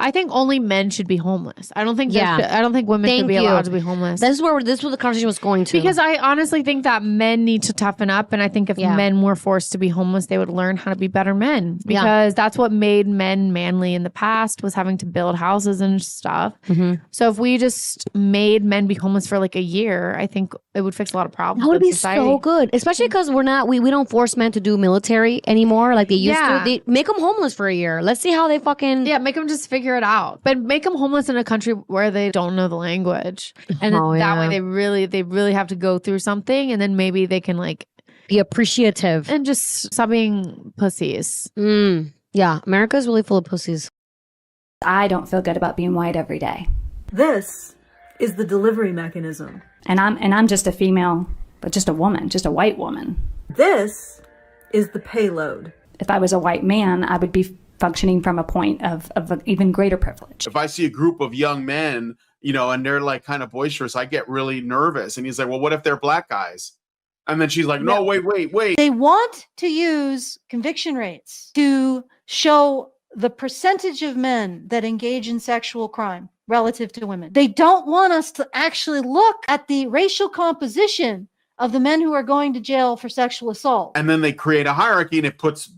I think only men should be homeless. I don't think Yeah. I don't think women should Thank be you. allowed to be homeless. This is where the conversation was going to. Because I honestly think that men need to toughen up. And I think if Yeah. men were forced to be homeless, they would learn how to be better men. Yeah. Because that's what made men manly in the past, was having to build houses and stuff. Mm-hmm. So if we just made men be homeless for like a year, I think it would fix a lot of problems. That would in be society. so good, especially because we don't force men to do military anymore like they used to. Yeah. They make them homeless for a year. Let's see how they fucking make them just figure it out. But make them homeless in a country where they don't know the language, and then that way they really have to go through something, and then maybe they can like be appreciative and just stop being pussies. Yeah, America's really full of pussies. I don't feel good about being white every day. This is the delivery mechanism. And I'm just a female, but just a woman, just a white woman. This is the payload. If I was a white man, I would be functioning from a point of an even greater privilege. If I see a group of young men, and they're like kind of boisterous, I get really nervous. And he's like, well, what if they're black guys? And then she's like, no, wait. They want to use conviction rates to show the percentage of men that engage in sexual crime relative to women. They don't want us to actually look at the racial composition of the men who are going to jail for sexual assault. And then they create a hierarchy, and it puts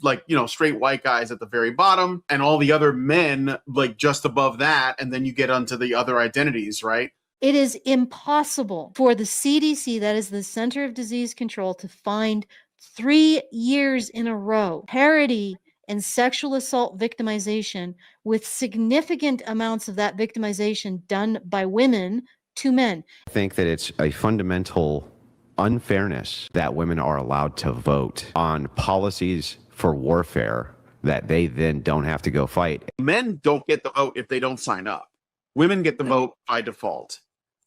straight white guys at the very bottom and all the other men like just above that. And then you get onto the other identities, right? It is impossible for the CDC, that is the Center of Disease Control, to find 3 years in a row parity in sexual assault victimization with significant amounts of that victimization done by women to men. I think that it's a fundamental unfairness that women are allowed to vote on policies for warfare that they then don't have to go fight. Men don't get the vote if they don't sign up. Women get the vote by default.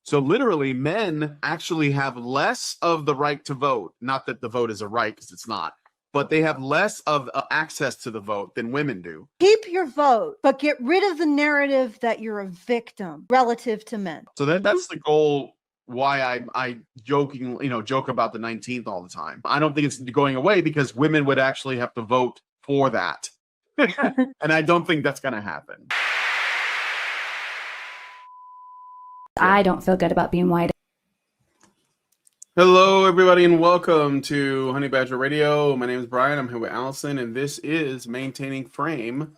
So literally, men actually have less of the right to vote. Not that the vote is a right, because it's not. But they have less of access to the vote than women do. Keep your vote, but get rid of the narrative that you're a victim relative to men. So that's the goal. Why I joke about the 19th all the time. I don't think it's going away, because women would actually have to vote for that. And I don't think that's going to happen. I don't feel good about being white. Hello, everybody, and welcome to Honey Badger Radio. My name is Brian. I'm here with Allison, and this is Maintaining Frame.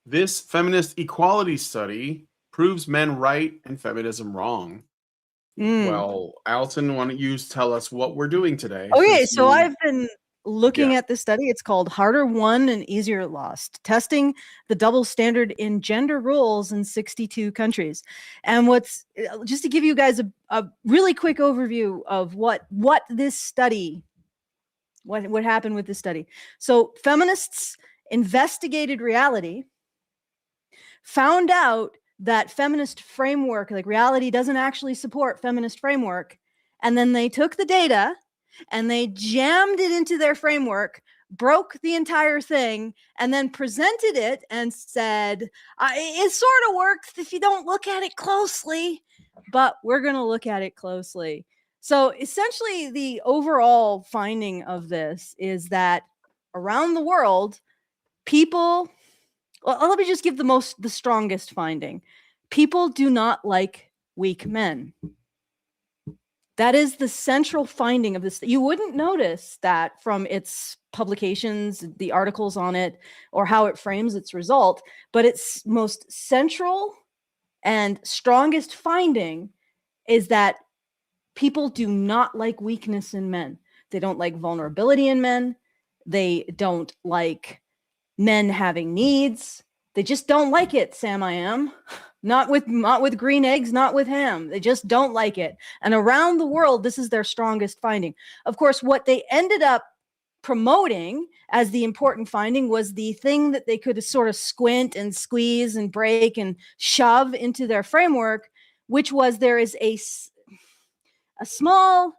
This feminist equality study proves men right and feminism wrong. Well, Allison, why don't you tell us what we're doing today? Okay, so I've been looking at this study. It's called Harder Won and Easier Lost, testing the double standard in gender roles in 62 countries. And just to give you guys a really quick overview of what this study, what happened with this study. So feminists investigated reality, found out that feminist framework, like reality doesn't actually support feminist framework. And then they took the data and they jammed it into their framework, broke the entire thing, and then presented it and said, it sort of works if you don't look at it closely, but we're going to look at it closely. So essentially the overall finding of this is that around the world, let me just give the strongest finding. People do not like weak men. That is the central finding of this. You wouldn't notice that from its publications, the articles on it, or how it frames its result, but its most central and strongest finding is that people do not like weakness in men. They don't like vulnerability in men. They don't like men having needs. They just don't like it, Sam I am. Not with green eggs, not with ham. They just don't like it. And around the world, this is their strongest finding. Of course, what they ended up promoting as the important finding was the thing that they could sort of squint and squeeze and break and shove into their framework, which was there is a smaller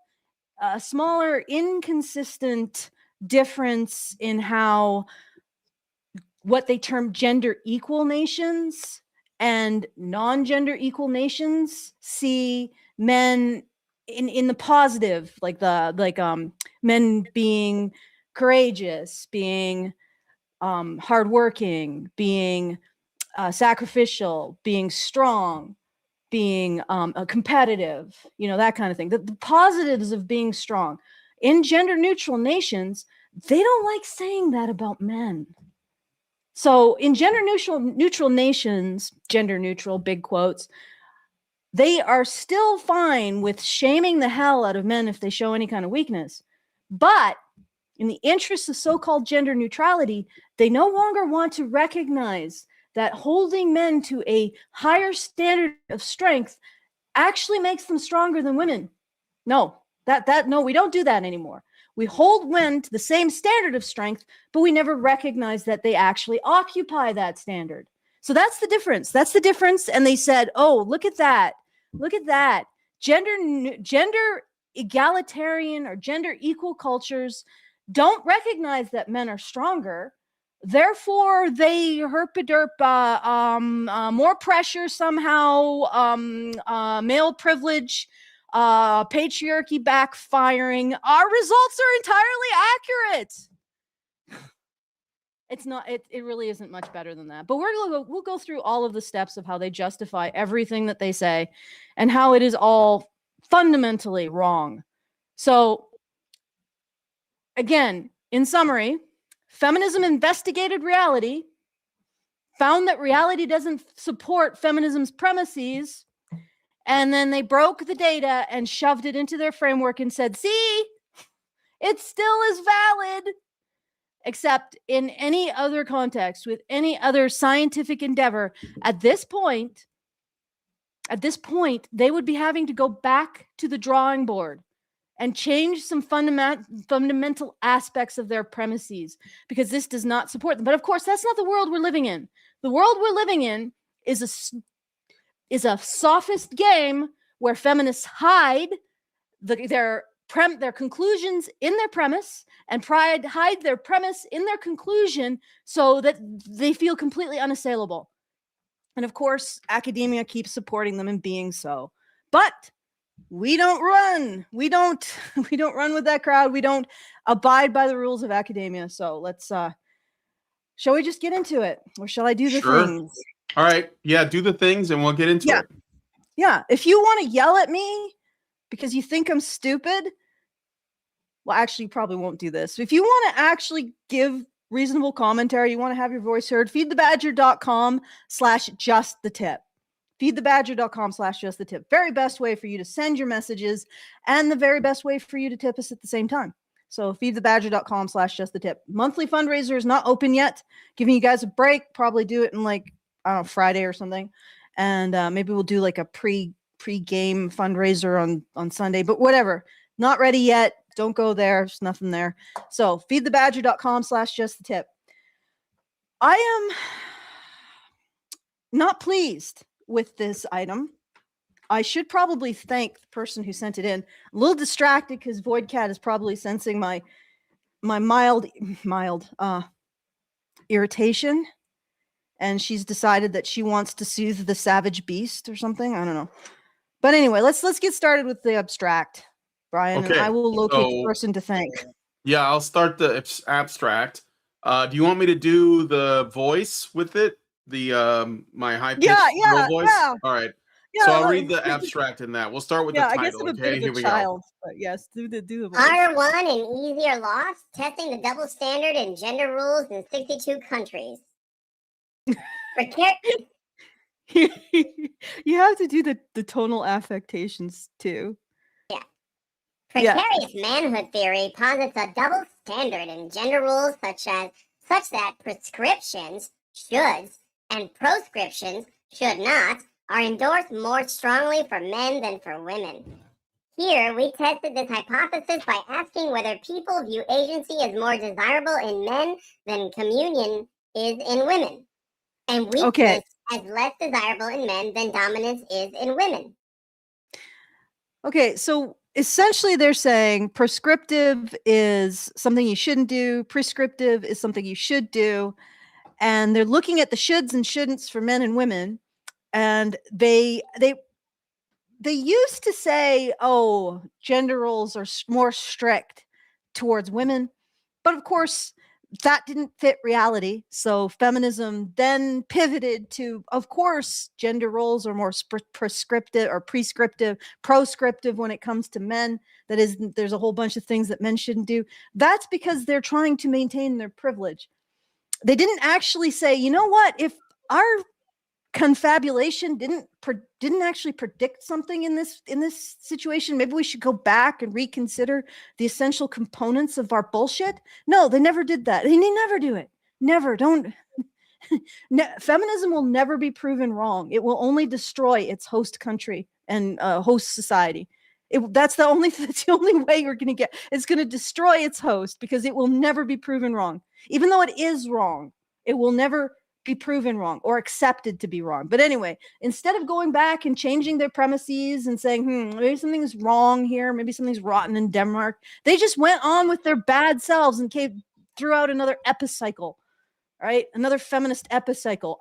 inconsistent difference in how what they term gender equal nations and non-gender equal nations see men in the positive, like men being courageous, being hardworking, being sacrificial, being strong, being competitive, that kind of thing. The positives of being strong. In gender neutral nations, they don't like saying that about men. So in gender neutral nations, gender neutral, big quotes, they are still fine with shaming the hell out of men if they show any kind of weakness. But in the interest of so-called gender neutrality, they no longer want to recognize that holding men to a higher standard of strength actually makes them stronger than women. No, no, we don't do that anymore. We hold men to the same standard of strength, but we never recognize that they actually occupy that standard. So that's the difference. That's the difference. And they said, oh, look at that. Look at that. Gender egalitarian or gender equal cultures don't recognize that men are stronger. Therefore, they herp-a-derp, more pressure somehow, male privilege, patriarchy backfiring. Our results are entirely accurate. It's not. It really isn't much better than that. But we'll go through all of the steps of how they justify everything that they say, and how it is all fundamentally wrong. So, again, in summary, feminism investigated reality, found that reality doesn't support feminism's premises, and then they broke the data and shoved it into their framework and said, see, it still is valid, except in any other context, with any other scientific endeavor. At this point, they would be having to go back to the drawing board and change some fundamental aspects of their premises, because this does not support them. But of course, that's not the world we're living in. The world we're living in is a sophist game where feminists hide their conclusions in their premise, and hide their premise in their conclusion, so that they feel completely unassailable. And of course, academia keeps supporting them in being so. But we don't run. We don't run with that crowd. We don't abide by the rules of academia. So let's shall we just get into it? Or shall I do the things? All right. Yeah, do the things and we'll get into it. Yeah. If you want to yell at me because you think I'm stupid, well, actually, you probably won't do this. If you want to actually give reasonable commentary, you want to have your voice heard, feedthebadger.com/justthetip. Feedthebadger.com/justthetip. Very best way for you to send your messages, and the very best way for you to tip us at the same time. So feedthebadger.com/justthetip. Monthly fundraiser is not open yet. Giving you guys a break. Probably do it in Friday or something. And maybe we'll do like a pre-game fundraiser on Sunday, but whatever. Not ready yet. Don't go there. There's nothing there. So feedthebadger.com/justthetip. I am not pleased with this item. I should probably thank the person who sent it in. I'm a little distracted because Voidcat is probably sensing my mild irritation, and she's decided that she wants to soothe the savage beast or something. I don't know. But anyway, let's get started with the abstract, Brian. Okay, and I will locate the person to thank. Yeah, I'll start the abstract. Do you want me to do the voice with it? The my high-pitched voice? Yeah. All right. Yeah, so I'll read the abstract in that. We'll start with the title. I guess I'm a bit of a child, but yes, do the voice. R1 and easier loss, testing the double standard and gender rules in 62 countries. You have to do the tonal affectations too. Yeah. Precarious manhood theory posits a double standard in gender rules such that prescriptions, shoulds, and proscriptions, should not, are endorsed more strongly for men than for women. Here, we tested this hypothesis by asking whether people view agency as more desirable in men than communion is in women, and weakness as less desirable in men than dominance is in women. Okay, so essentially they're saying prescriptive is something you shouldn't do, prescriptive is something you should do, and they're looking at the shoulds and shouldn'ts for men and women. And they used to say, oh, gender roles are more strict towards women. But of course, That didn't fit reality. So feminism then pivoted to, of course, gender roles are more prescriptive or proscriptive when it comes to men. That is, there's a whole bunch of things that men shouldn't do. That's because they're trying to maintain their privilege. They didn't actually say, you know what, if our confabulation didn't actually predict something in this situation, maybe we should go back and reconsider the essential components of our bullshit. No, they never did that. They never do it. Never. Don't. Feminism will never be proven wrong. It will only destroy its host country and host society. That's the only way you're going to get. It's going to destroy its host, because it will never be proven wrong. Even though it is wrong, it will never be proven wrong or accepted to be wrong. But anyway, instead of going back and changing their premises and saying, maybe something's wrong here, maybe something's rotten in Denmark, they just went on with their bad selves and threw out another epicycle, right? Another feminist epicycle.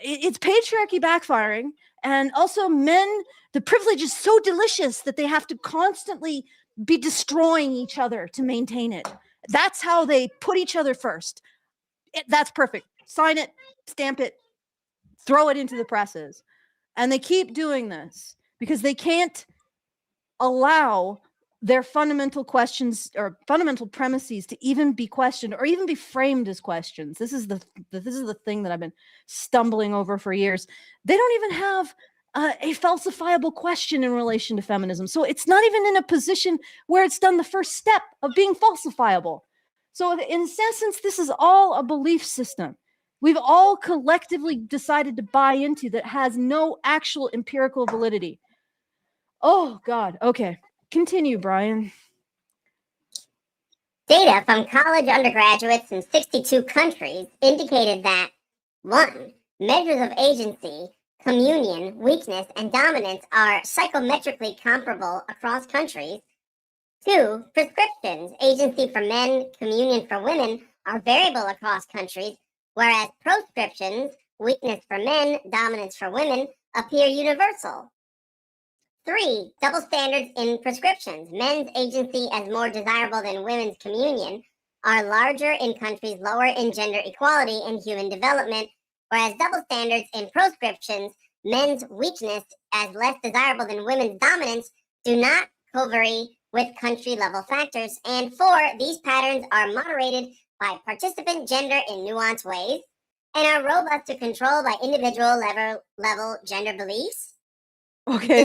It's patriarchy backfiring. And also men, the privilege is so delicious that they have to constantly be destroying each other to maintain it. That's how they put each other first. That's perfect. Sign it, stamp it, throw it into the presses. And they keep doing this because they can't allow their fundamental questions or fundamental premises to even be questioned or even be framed as questions. This is the thing that I've been stumbling over for years. They don't even have a falsifiable question in relation to feminism. So it's not even in a position where it's done the first step of being falsifiable. So in essence, this is all a belief system we've all collectively decided to buy into that has no actual empirical validity. Oh, God. Okay. Continue, Brian. Data from college undergraduates in 62 countries indicated that 1. Measures of agency, communion, weakness, and dominance are psychometrically comparable across countries. 2. Prescriptions, agency for men, communion for women, are variable across countries, whereas proscriptions, weakness for men, dominance for women, appear universal. 3. Double standards in prescriptions. Men's agency as more desirable than women's communion are larger in countries lower in gender equality and human development, whereas double standards in proscriptions, men's weakness as less desirable than women's dominance, do not covary with country-level factors. And 4. These patterns are moderated by participant gender in nuanced ways and are robust to control by individual level gender beliefs. Okay,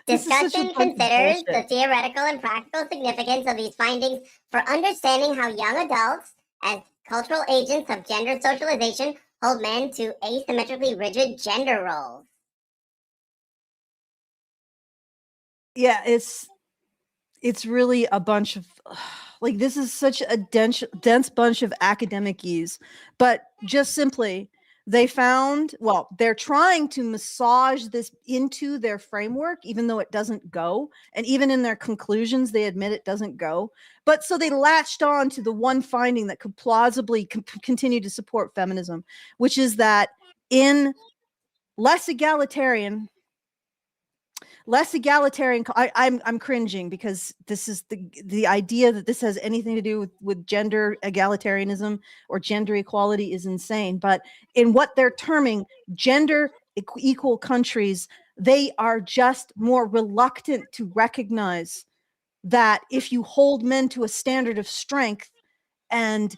Discussion considers bullshit. the theoretical and practical significance of these findings for understanding how young adults, as cultural agents of gender socialization, hold men to asymmetrically rigid gender roles. Yeah, it's really a bunch of like, this is such a dense bunch of academic ease, but just simply they found, well, they're trying to massage this into their framework, even though it doesn't go. And even in their conclusions, they admit it doesn't go. But so they latched on to the one finding that could plausibly continue to support feminism, which is that in less egalitarian, I'm cringing because this is the idea that this has anything to do with gender egalitarianism or gender equality is insane. But in what they're terming gender equal countries, they are just more reluctant to recognize that if you hold men to a standard of strength and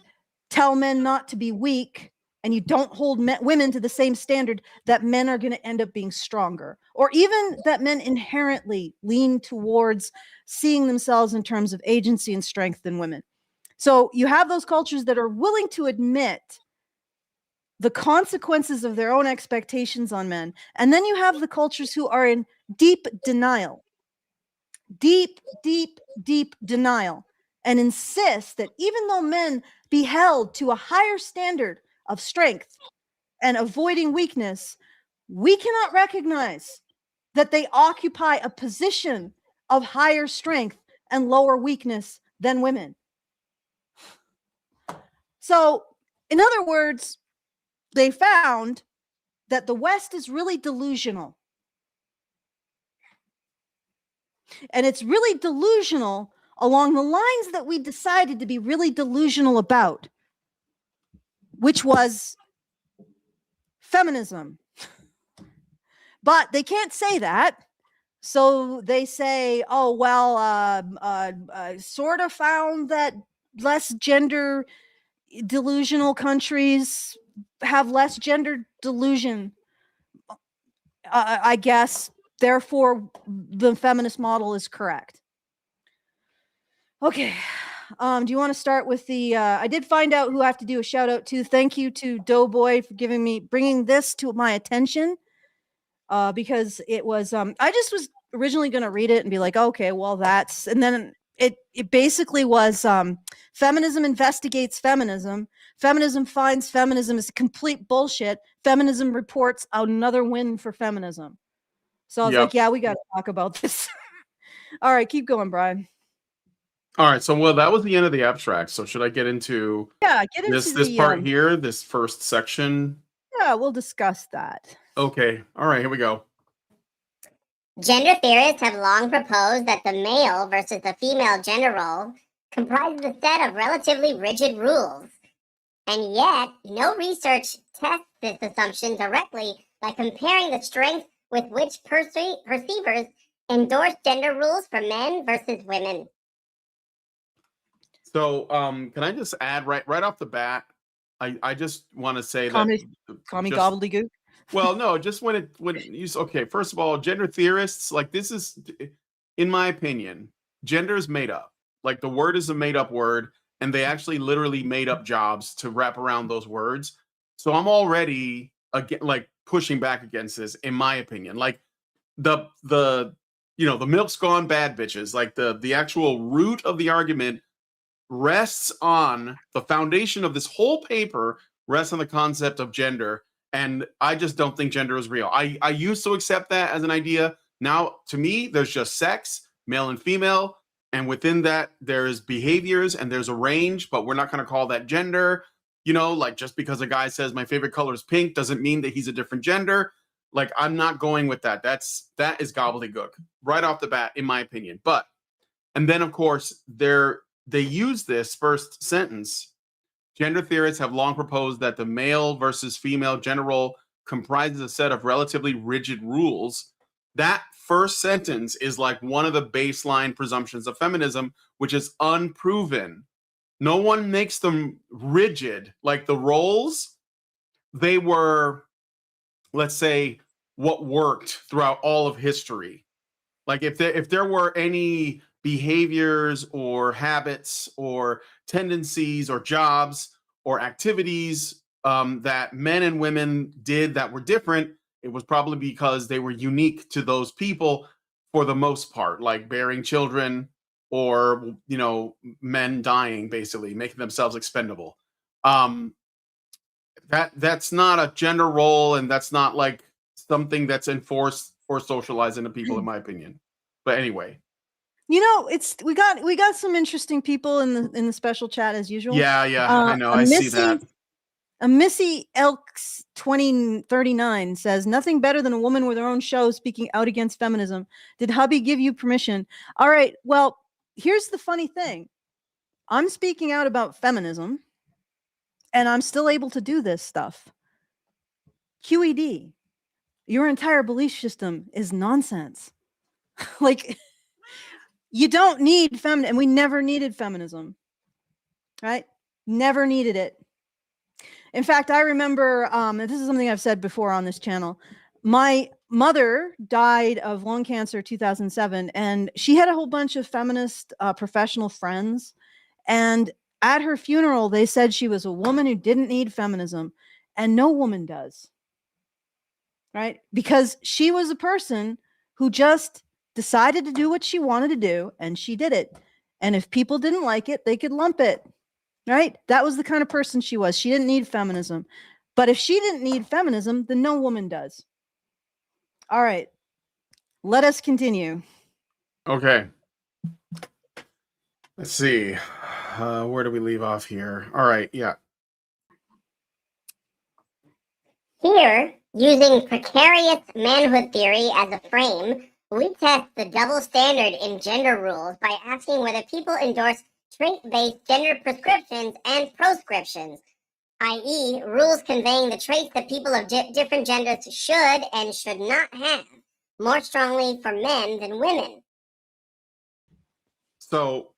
tell men not to be weak, and you don't hold women to the same standard, that men are going to end up being stronger, or even that men inherently lean towards seeing themselves in terms of agency and strength than women. So you have those cultures that are willing to admit the consequences of their own expectations on men. And then you have the cultures who are in deep denial, deep denial, and insist that even though men be held to a higher standard of strength and avoiding weakness, we cannot recognize that they occupy a position of higher strength and lower weakness than women. So, in other words, they found that the West is really delusional. And it's really delusional along the lines that we decided to be really delusional about, which was feminism. But they can't say that. So they say, oh, well, sort of found that less gender delusional countries have less gender delusion, I guess. Therefore, the feminist model is correct. Okay. Do you want to start with the, I did find out who I have to do a shout out to. Thank you to Doughboy for bringing this to my attention. Because it was, I just was originally going to read it and be like, okay, well and then it basically was, feminism investigates feminism. Feminism finds feminism is complete bullshit. Feminism reports another win for feminism. So I was like, yeah, we got to talk about this. All right, keep going, Brian. All right, so well, that was the end of the abstract. So should I get into this part here, this first section? Yeah, we'll discuss that. Okay. All right, here we go. Gender theorists have long proposed that the male versus the female gender role comprises a set of relatively rigid rules. And yet, no research tests this assumption directly by comparing the strength with which perceivers endorse gender rules for men versus women. So, can I just add right off the bat? I just want to say call me gobbledygook. Well, no, just when you okay. First of all, gender theorists, like, this is, in my opinion, gender is made up. Like, the word is a made up word, and they actually literally made up jobs to wrap around those words. So I'm already like pushing back against this, in my opinion. Like, the milk's gone bad, bitches. Like, the actual root of the argument rests on the foundation of this whole paper, rests on the concept of gender. And I just don't think gender is real. I used to accept that as an idea. Now, to me, there's just sex, male and female. And within that, there's behaviors and there's a range, but we're not going to call that gender. Like, just because a guy says my favorite color is pink doesn't mean that he's a different gender. Like, I'm not going with that. That is gobbledygook right off the bat, in my opinion. And then, of course, they use this first sentence. Gender theorists have long proposed that the male versus female gender role comprises a set of relatively rigid rules. That first sentence is like one of the baseline presumptions of feminism, which is unproven. No one makes them rigid. Like, the roles, they were, let's say, what worked throughout all of history. Like, if there were any behaviors or habits or tendencies or jobs or activities that men and women did that were different, it was probably because they were unique to those people for the most part, like bearing children or, men dying, basically making themselves expendable. That's not a gender role, and that's not like something that's enforced or socialized into people, in my opinion. But anyway. We got some interesting people in the special chat as usual. Yeah, I know. I see that. Missy Elks 2039 says, nothing better than a woman with her own show speaking out against feminism. Did hubby give you permission? All right. Well, here's the funny thing. I'm speaking out about feminism, and I'm still able to do this stuff. QED, your entire belief system is nonsense. Like, you don't need feminism, and we never needed feminism, right? Never needed it. In fact, I remember, this is something I've said before on this channel. My mother died of lung cancer 2007, and she had a whole bunch of feminist professional friends. And at her funeral, they said she was a woman who didn't need feminism, and no woman does, right? Because she was a person who just decided to do what she wanted to do, and she did it. And if people didn't like it, they could lump it, right? That was the kind of person she was. She didn't need feminism. But if she didn't need feminism, then no woman does. All right. Let us continue. Okay. Let's see. Where do we leave off here? All right. Yeah. Here, using precarious manhood theory as a frame, We test the double standard in gender rules by asking whether people endorse trait-based gender prescriptions and proscriptions, i.e., rules conveying the traits that people of different genders should and should not have, more strongly for men than women. So,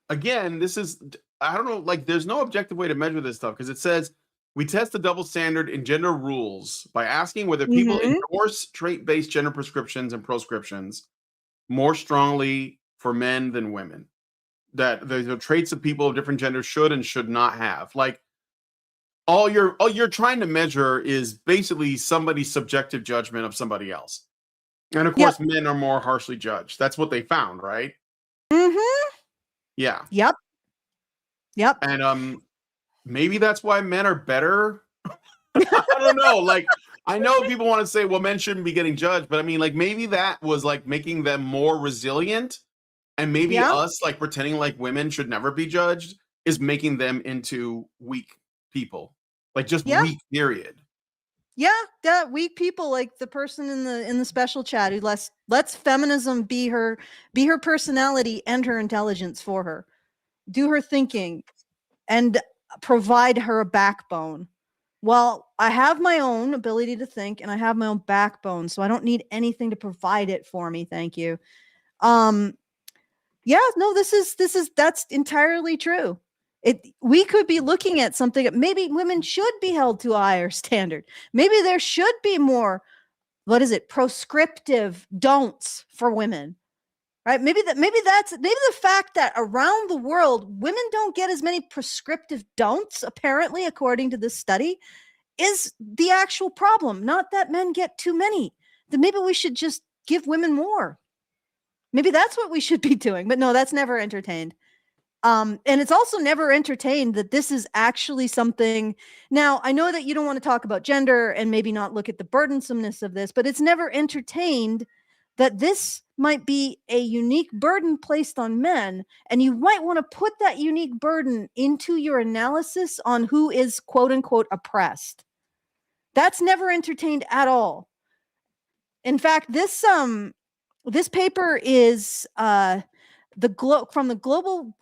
again, this is, I don't know, like, there's no objective way to measure this stuff because it says we test the double standard in gender rules by asking whether people endorse trait-based gender prescriptions and proscriptions more strongly for men than women. That the traits that people of different genders should and should not have. Like, all you're trying to measure is basically somebody's subjective judgment of somebody else. And of course, men are more harshly judged. That's what they found, right? Yeah. Yep. And maybe that's why men are better. I don't know. Like, I know people want to say, well, men shouldn't be getting judged, but I mean, like, maybe that was like making them more resilient, and maybe us like pretending like women should never be judged is making them into weak people, like just weak. Period. Yeah, weak people, like the person in the special chat who lets feminism be her personality and her intelligence for her, do her thinking, and provide her a backbone. Well, I have my own ability to think and I have my own backbone, so I don't need anything to provide it for me. Thank you. Yeah, no, that's entirely true. We could be looking at something that maybe women should be held to a higher standard. Maybe there should be more, proscriptive don'ts for women. Right? Maybe the fact that around the world women don't get as many prescriptive don'ts, apparently, according to this study, is the actual problem. Not that men get too many. Then maybe we should just give women more. Maybe that's what we should be doing. But no, that's never entertained. And it's also never entertained that this is actually something. Now, I know that you don't want to talk about gender and maybe not look at the burdensomeness of this, but it's never entertained that this might be a unique burden placed on men, and you might want to put that unique burden into your analysis on who is quote unquote oppressed. That's never entertained at all. In fact, this paper is from the Global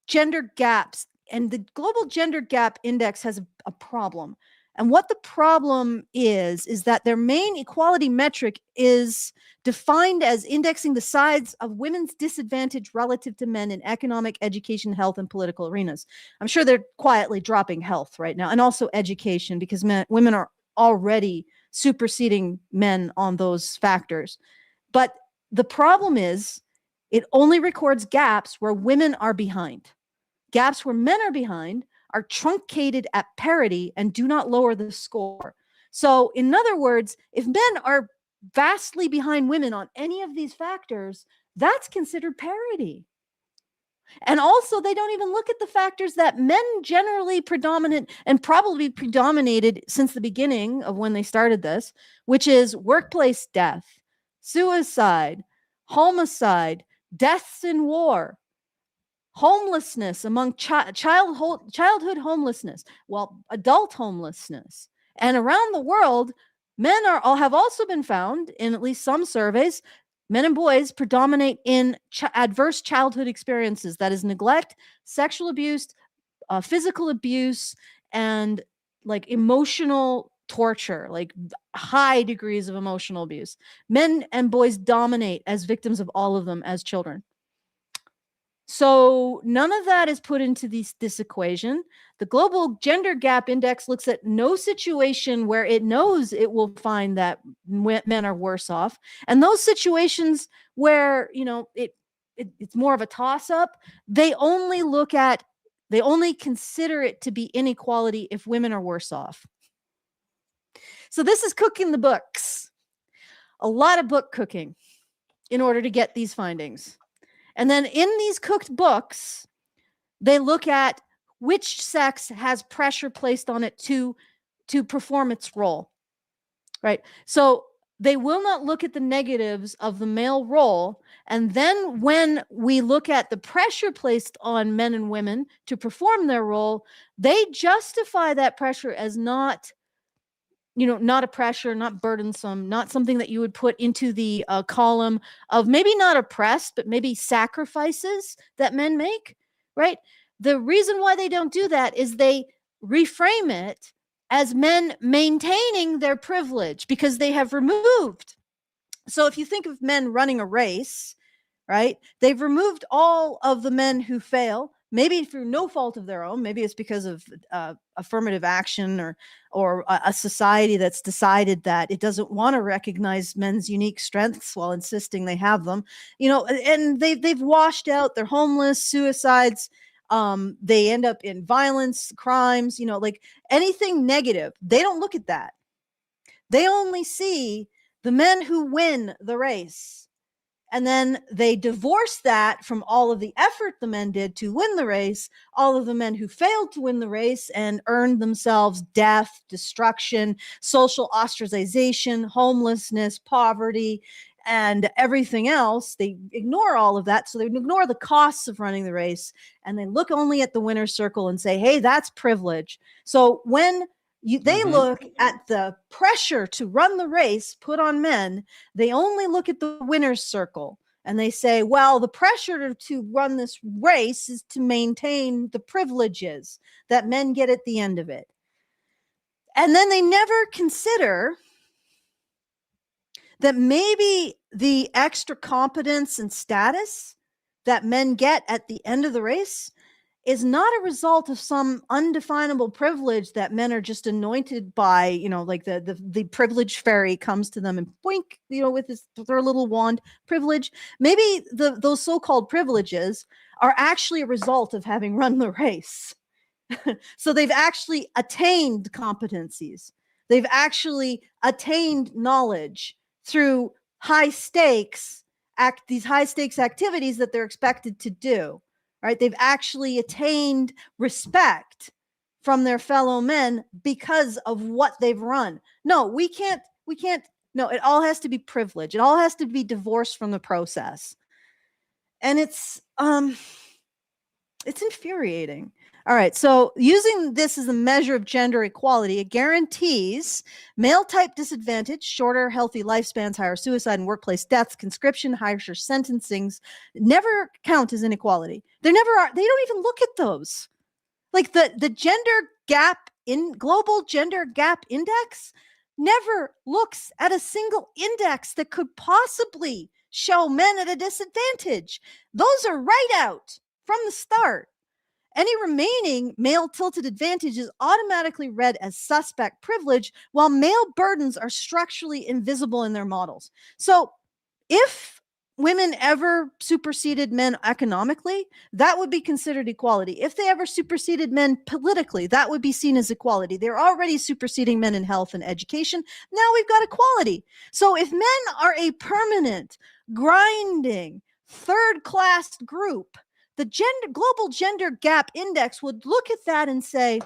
Gender Gaps, and the Global Gender Gap Index has a problem. And what the problem is that their main equality metric is defined as indexing the size of women's disadvantage relative to men in economic, education, health, and political arenas. I'm sure they're quietly dropping health right now, and also education, because women are already superseding men on those factors. But the problem is it only records gaps where women are behind. Gaps where men are behind are truncated at parity and do not lower the score. So in other words, if men are vastly behind women on any of these factors, that's considered parity. And also, they don't even look at the factors that men generally predominate and probably predominated since the beginning of when they started this, which is workplace death, suicide, homicide, deaths in war, homelessness among childhood homelessness, adult homelessness. And around the world, men have also been found in at least some surveys. Men and boys predominate in adverse childhood experiences. That is neglect, sexual abuse, physical abuse, and like emotional torture, like high degrees of emotional abuse. Men and boys dominate as victims of all of them as children. So none of that is put into this equation. The Global Gender Gap Index looks at no situation where it knows it will find that men are worse off. And those situations where, it's more of a toss-up, they only consider it to be inequality if women are worse off. So this is cooking the books. A lot of book cooking in order to get these findings. And then in these cooked books, they look at which sex has pressure placed on it to perform its role, right? So they will not look at the negatives of the male role. And then when we look at the pressure placed on men and women to perform their role, they justify that pressure as not not a pressure, not burdensome, not something that you would put into the column of maybe not oppressed, but maybe sacrifices that men make, right? The reason why they don't do that is they reframe it as men maintaining their privilege because they have removed. So if you think of men running a race, right, they've removed all of the men who fail, maybe through no fault of their own. Maybe it's because of affirmative action or a society that's decided that it doesn't want to recognize men's unique strengths while insisting they have them. And they've washed out. They're homeless, suicides. They end up in violence, crimes. Like anything negative. They don't look at that. They only see the men who win the race. And then they divorce that from all of the effort the men did to win the race, all of the men who failed to win the race and earned themselves death, destruction, social ostracization, homelessness, poverty, and everything else. They ignore all of that. So they ignore the costs of running the race, and they look only at the winner's circle and say, hey, that's privilege. So when they look at the pressure to run the race put on men, they only look at the winner's circle and they say, well, the pressure to run this race is to maintain the privileges that men get at the end of it. And then they never consider that maybe the extra competence and status that men get at the end of the race is not a result of some undefinable privilege that men are just anointed by, like the privilege fairy comes to them and boink, with their little wand privilege. Maybe those so-called privileges are actually a result of having run the race. So they've actually attained competencies. They've actually attained knowledge through these high stakes activities that they're expected to do. Right? They've actually attained respect from their fellow men because of what they've run. No, we can't. No, it all has to be privilege. It all has to be divorced from the process. And it's infuriating. All right. So using this as a measure of gender equality, it guarantees male type disadvantage, shorter healthy lifespans, higher suicide and workplace deaths, conscription, harsher sentencings never count as inequality. They never are. They don't even look at those. Like the gender gap in global gender gap index never looks at a single index that could possibly show men at a disadvantage. Those are right out from the start. Any remaining male tilted advantage is automatically read as suspect privilege, while male burdens are structurally invisible in their models. So if women ever superseded men economically, that would be considered equality. If they ever superseded men politically, that would be seen as equality. They're already superseding men in health and education. Now we've got equality. So if men are a permanent, grinding, third-class group, the global gender gap index would look at that and say,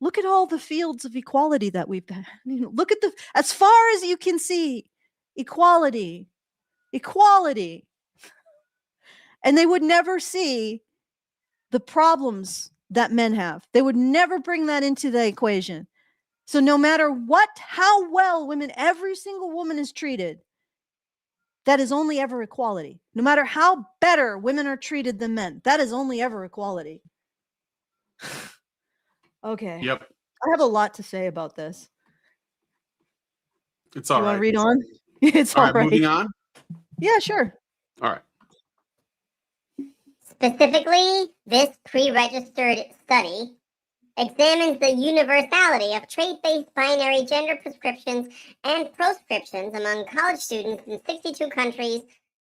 look at all the fields of equality that we've had. Look at as far as you can see, equality. And they would never see the problems that men have. They would never bring that into the equation. So no matter how well every single woman is treated, that is only ever equality. No matter how better women are treated than men, that is only ever equality. Okay. Yep. I have a lot to say about this. It's all right. You want to read on? It's all right. Moving on? Yeah, sure. All right. Specifically, this pre-registered study examines the universality of trait-based binary gender prescriptions and proscriptions among college students in 62 countries,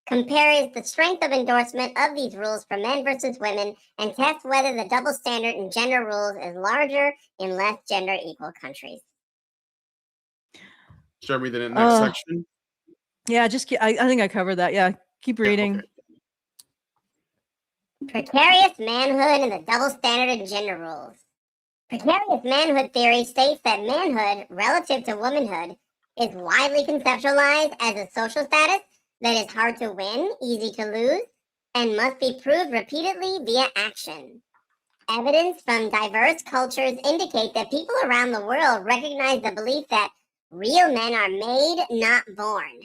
compares the strength of endorsement of these rules for men versus women, and tests whether the double standard in gender rules is larger in less gender equal countries. Show me the next section. Yeah, I think I covered that. Yeah, keep reading. Yeah, okay. Precarious manhood and the double standard in gender rules. Precarious manhood theory states that manhood, relative to womanhood, is widely conceptualized as a social status that is hard to win, easy to lose, and must be proved repeatedly via action. Evidence from diverse cultures indicate that people around the world recognize the belief that real men are made, not born.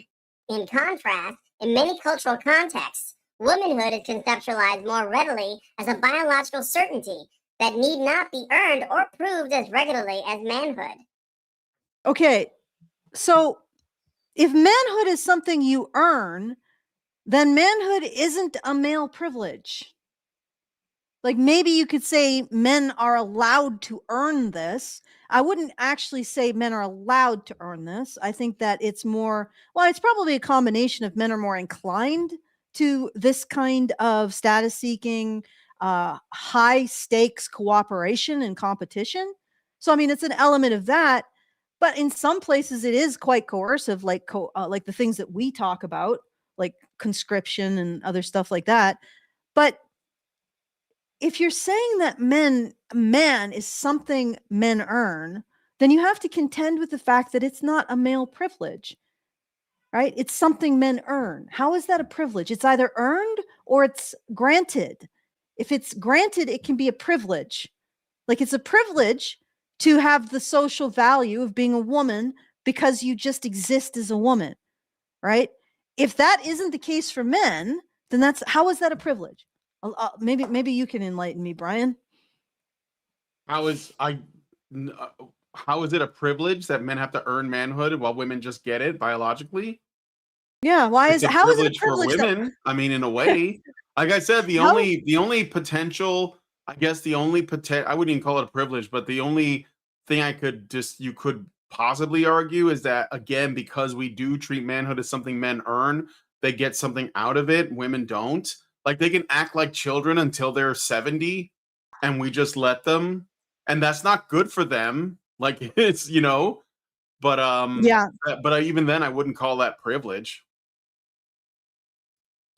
In contrast, in many cultural contexts, womanhood is conceptualized more readily as a biological certainty that need not be earned or proved as regularly as manhood. Okay, so if manhood is something you earn, then manhood isn't a male privilege. Like maybe you could say men are allowed to earn this. I wouldn't actually say men are allowed to earn this. I think that it's more, well, it's probably a combination of men are more inclined to this kind of status seeking, high stakes cooperation and competition. So, I mean, it's an element of that. But in some places, it is quite coercive, like the things that we talk about, like conscription and other stuff like that. But if you're saying that man is something men earn, then you have to contend with the fact that it's not a male privilege, right? It's something men earn. How is that a privilege? It's either earned or it's granted. If it's granted, it can be a privilege. Like it's a privilege to have the social value of being a woman because you just exist as a woman, right? If that isn't the case for men, then how is that a privilege? Maybe you can enlighten me, Brian. How is it a privilege that men have to earn manhood while women just get it biologically? Yeah, how is it a privilege for women? I mean, in a way, like I said, the only potential, I guess the only potential, I wouldn't even call it a privilege, but the only thing you could possibly argue is that, again, because we do treat manhood as something men earn, they get something out of it, women don't. Like they can act like children until they're 70 and we just let them, and that's not good for them. Like it's, but yeah. But even then I wouldn't call that privilege.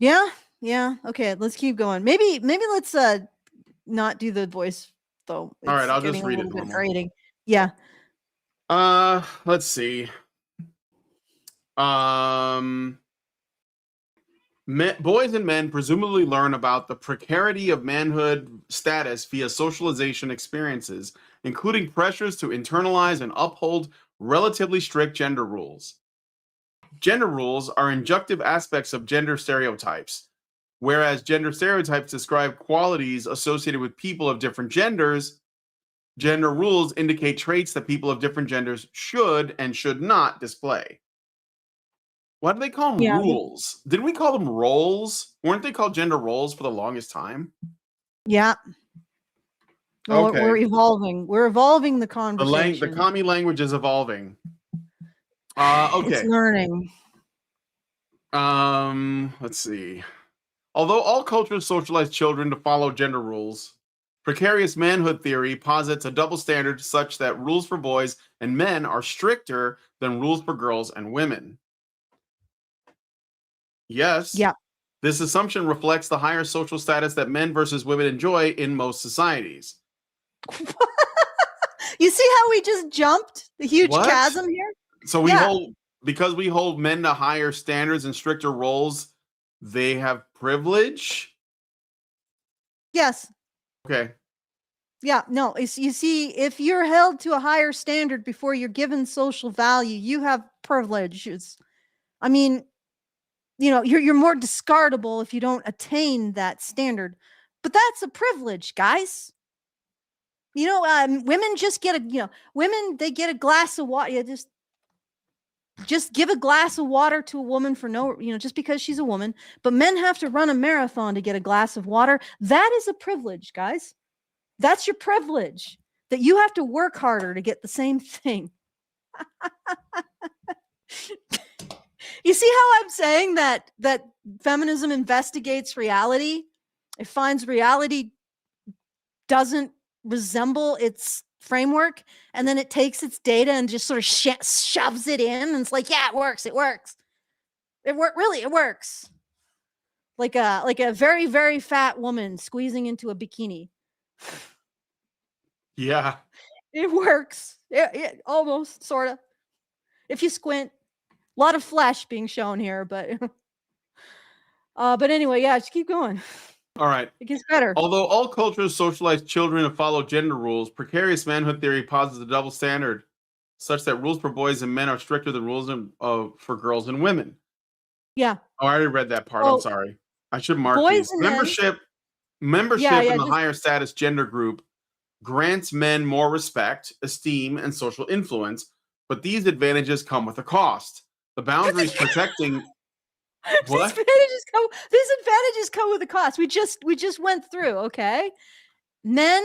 Yeah. Okay, let's keep going. Maybe let's not do the voice though. All right, I'll just read it normal. Yeah. Let's see. Boys and men presumably learn about the precarity of manhood status via socialization experiences, including pressures to internalize and uphold relatively strict gender rules. Gender rules are injunctive aspects of gender stereotypes. Whereas gender stereotypes describe qualities associated with people of different genders, gender rules indicate traits that people of different genders should and should not display. Why do they call them rules? Didn't we call them roles? Weren't they called gender roles for the longest time? Yeah. Well, okay. We're evolving. We're evolving the conversation. The commie language is evolving. Okay. It's learning. Let's see. Although all cultures socialize children to follow gender rules, precarious manhood theory posits a double standard such that rules for boys and men are stricter than rules for girls and women. Yes. Yeah. This assumption reflects the higher social status that men versus women enjoy in most societies. You see how we just jumped the huge chasm here? So because we hold men to higher standards and stricter roles, they have privilege? Yes. Okay. Yeah, no, you see, if you're held to a higher standard before you're given social value, you have privileges. I mean, you're more discardable if you don't attain that standard. But that's a privilege, guys. Women just get they get a glass of water. Just give a glass of water to a woman for just because she's a woman. But men have to run a marathon to get a glass of water. That is a privilege, guys. That's your privilege, that you have to work harder to get the same thing. You see how I'm saying that feminism investigates reality? It finds reality doesn't resemble its framework, and then it takes its data and just sort of shoves it in, and it's like, yeah, it works. It works. It works. Like a very, very fat woman squeezing into a bikini. Yeah. It works. It almost, sort of. If you squint. A lot of flesh being shown here, but anyway, yeah, just keep going. All right. It gets better. Although all cultures socialize children to follow gender rules, precarious manhood theory posits a double standard, such that rules for boys and men are stricter than rules for girls and women. Yeah. Oh, I already read that part. I'm sorry. I should mark boys these. and men- Membership in the higher status gender group grants men more respect, esteem, and social influence, but these advantages come with a cost. The boundaries protecting what? These advantages come with a cost. We just went through, okay? Men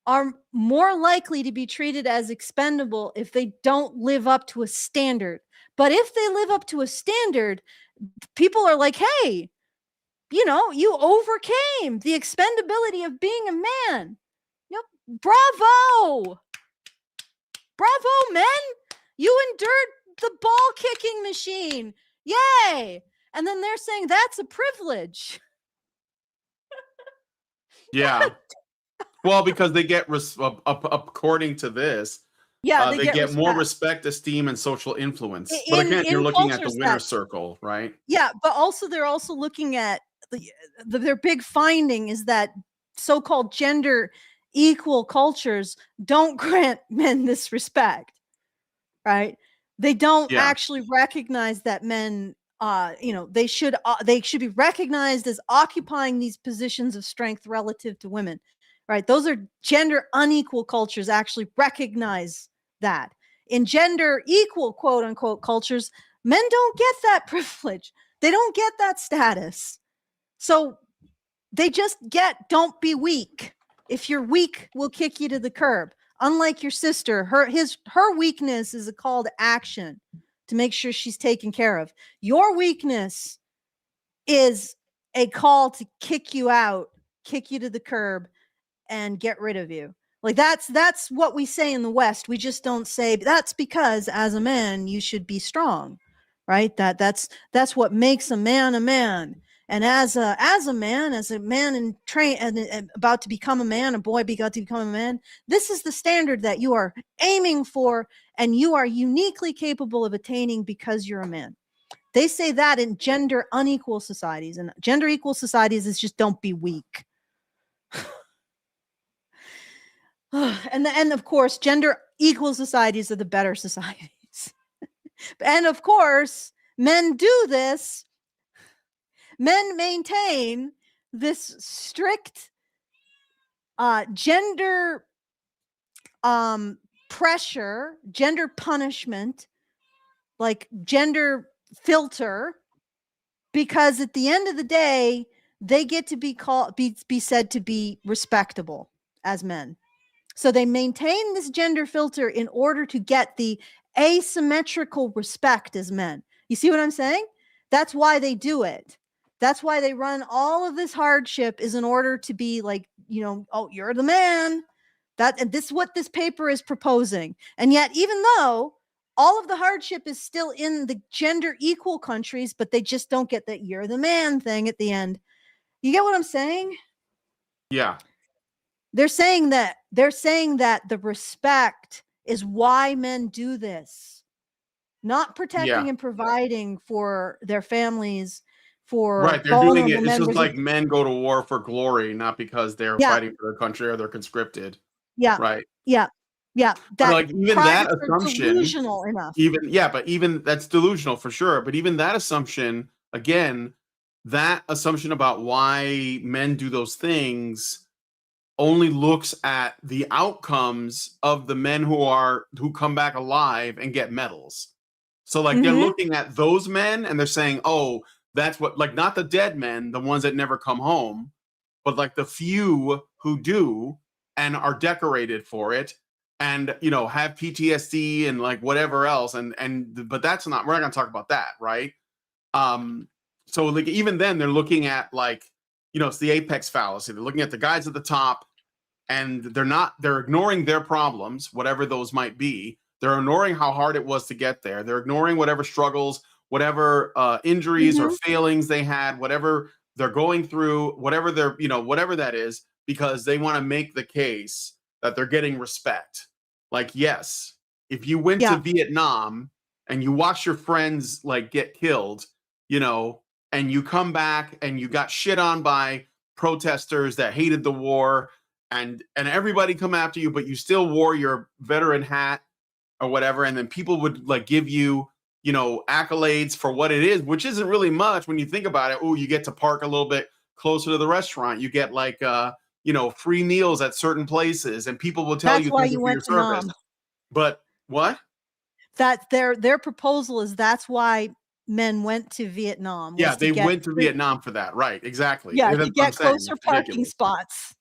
are more likely to be treated as expendable if they don't live up to a standard. But if they live up to a standard, people are like, hey, you overcame the expendability of being a man. Bravo! Bravo, men! You endured the ball kicking machine. Yay! And then they're saying that's a privilege. Yeah. Well, because they get, according to this, they get more respect, esteem, and social influence. But again, you're looking at the winner circle, right? Yeah, but also they're also looking at their big finding is that so-called gender equal cultures don't grant men this respect, right? They don't actually recognize that men, they should be recognized as occupying these positions of strength relative to women, right? Those are gender unequal cultures actually recognize that. In gender equal, quote unquote, cultures, men don't get that privilege. They don't get that status. So they just get, don't be weak. If you're weak, we'll kick you to the curb. Unlike your sister, her weakness is a call to action to make sure she's taken care of. Your weakness is a call to kick you out, kick you to the curb, and get rid of you. Like that's what we say in the West. We just don't say that's because as a man you should be strong, right? That's what makes a man. And as a man in train and about to become a man, a boy about to become a man, this is the standard that you are aiming for and you are uniquely capable of attaining because you're a man. They say that in gender unequal societies, and gender equal societies is just don't be weak. And of course, gender equal societies are the better societies. And of course, men do this. Men maintain this strict gender pressure, gender punishment, like gender filter, because at the end of the day, they get to be said to be respectable as men. So they maintain this gender filter in order to get the asymmetrical respect as men. You see what I'm saying? That's why they do it. That's why they run all of this hardship, is in order to be like, oh, you're the man. And this is what this paper is proposing. And yet, even though all of the hardship is still in the gender equal countries, but they just don't get that you're the man thing at the end. You get what I'm saying? Yeah. They're saying that the respect is why men do this, not protecting and providing for their families. Right, they're doing it. It's just like men go to war for glory, not because they're fighting for their country or they're conscripted. Yeah. Right. Yeah. Yeah. Like even that assumption, delusional enough. Even that's delusional for sure. But even that assumption, again, that assumption about why men do those things only looks at the outcomes of the men who come back alive and get medals. So like they're looking at those men and they're saying, oh, that's what, like, not the dead men, the ones that never come home, but like the few who do and are decorated for it and, have PTSD and like whatever else. But that's not, we're not going to talk about that. Right. So like, even then they're looking at like, it's the apex fallacy. They're looking at the guys at the top and they're ignoring their problems, whatever those might be. They're ignoring how hard it was to get there. They're ignoring whatever struggles, whatever injuries or failings they had, whatever they're going through, whatever whatever that is, because they want to make the case that they're getting respect. Like, yes, if you went to Vietnam and you watch your friends like get killed, and you come back and you got shit on by protesters that hated the war, and everybody come after you, but you still wore your veteran hat or whatever, and then people would like give you, you know, accolades for what it is, which isn't really much when you think about it. Oh, you get to park a little bit closer to the restaurant. You get like you know, free meals at certain places, and people will tell That's you why thank you for went your to service. Nam. But what? That their proposal is that's why men went to Vietnam. Yeah, Was to they get went to Vietnam for that. Right, exactly. yeah, That's to what I'm get saying. closer It's parking ridiculous. spots.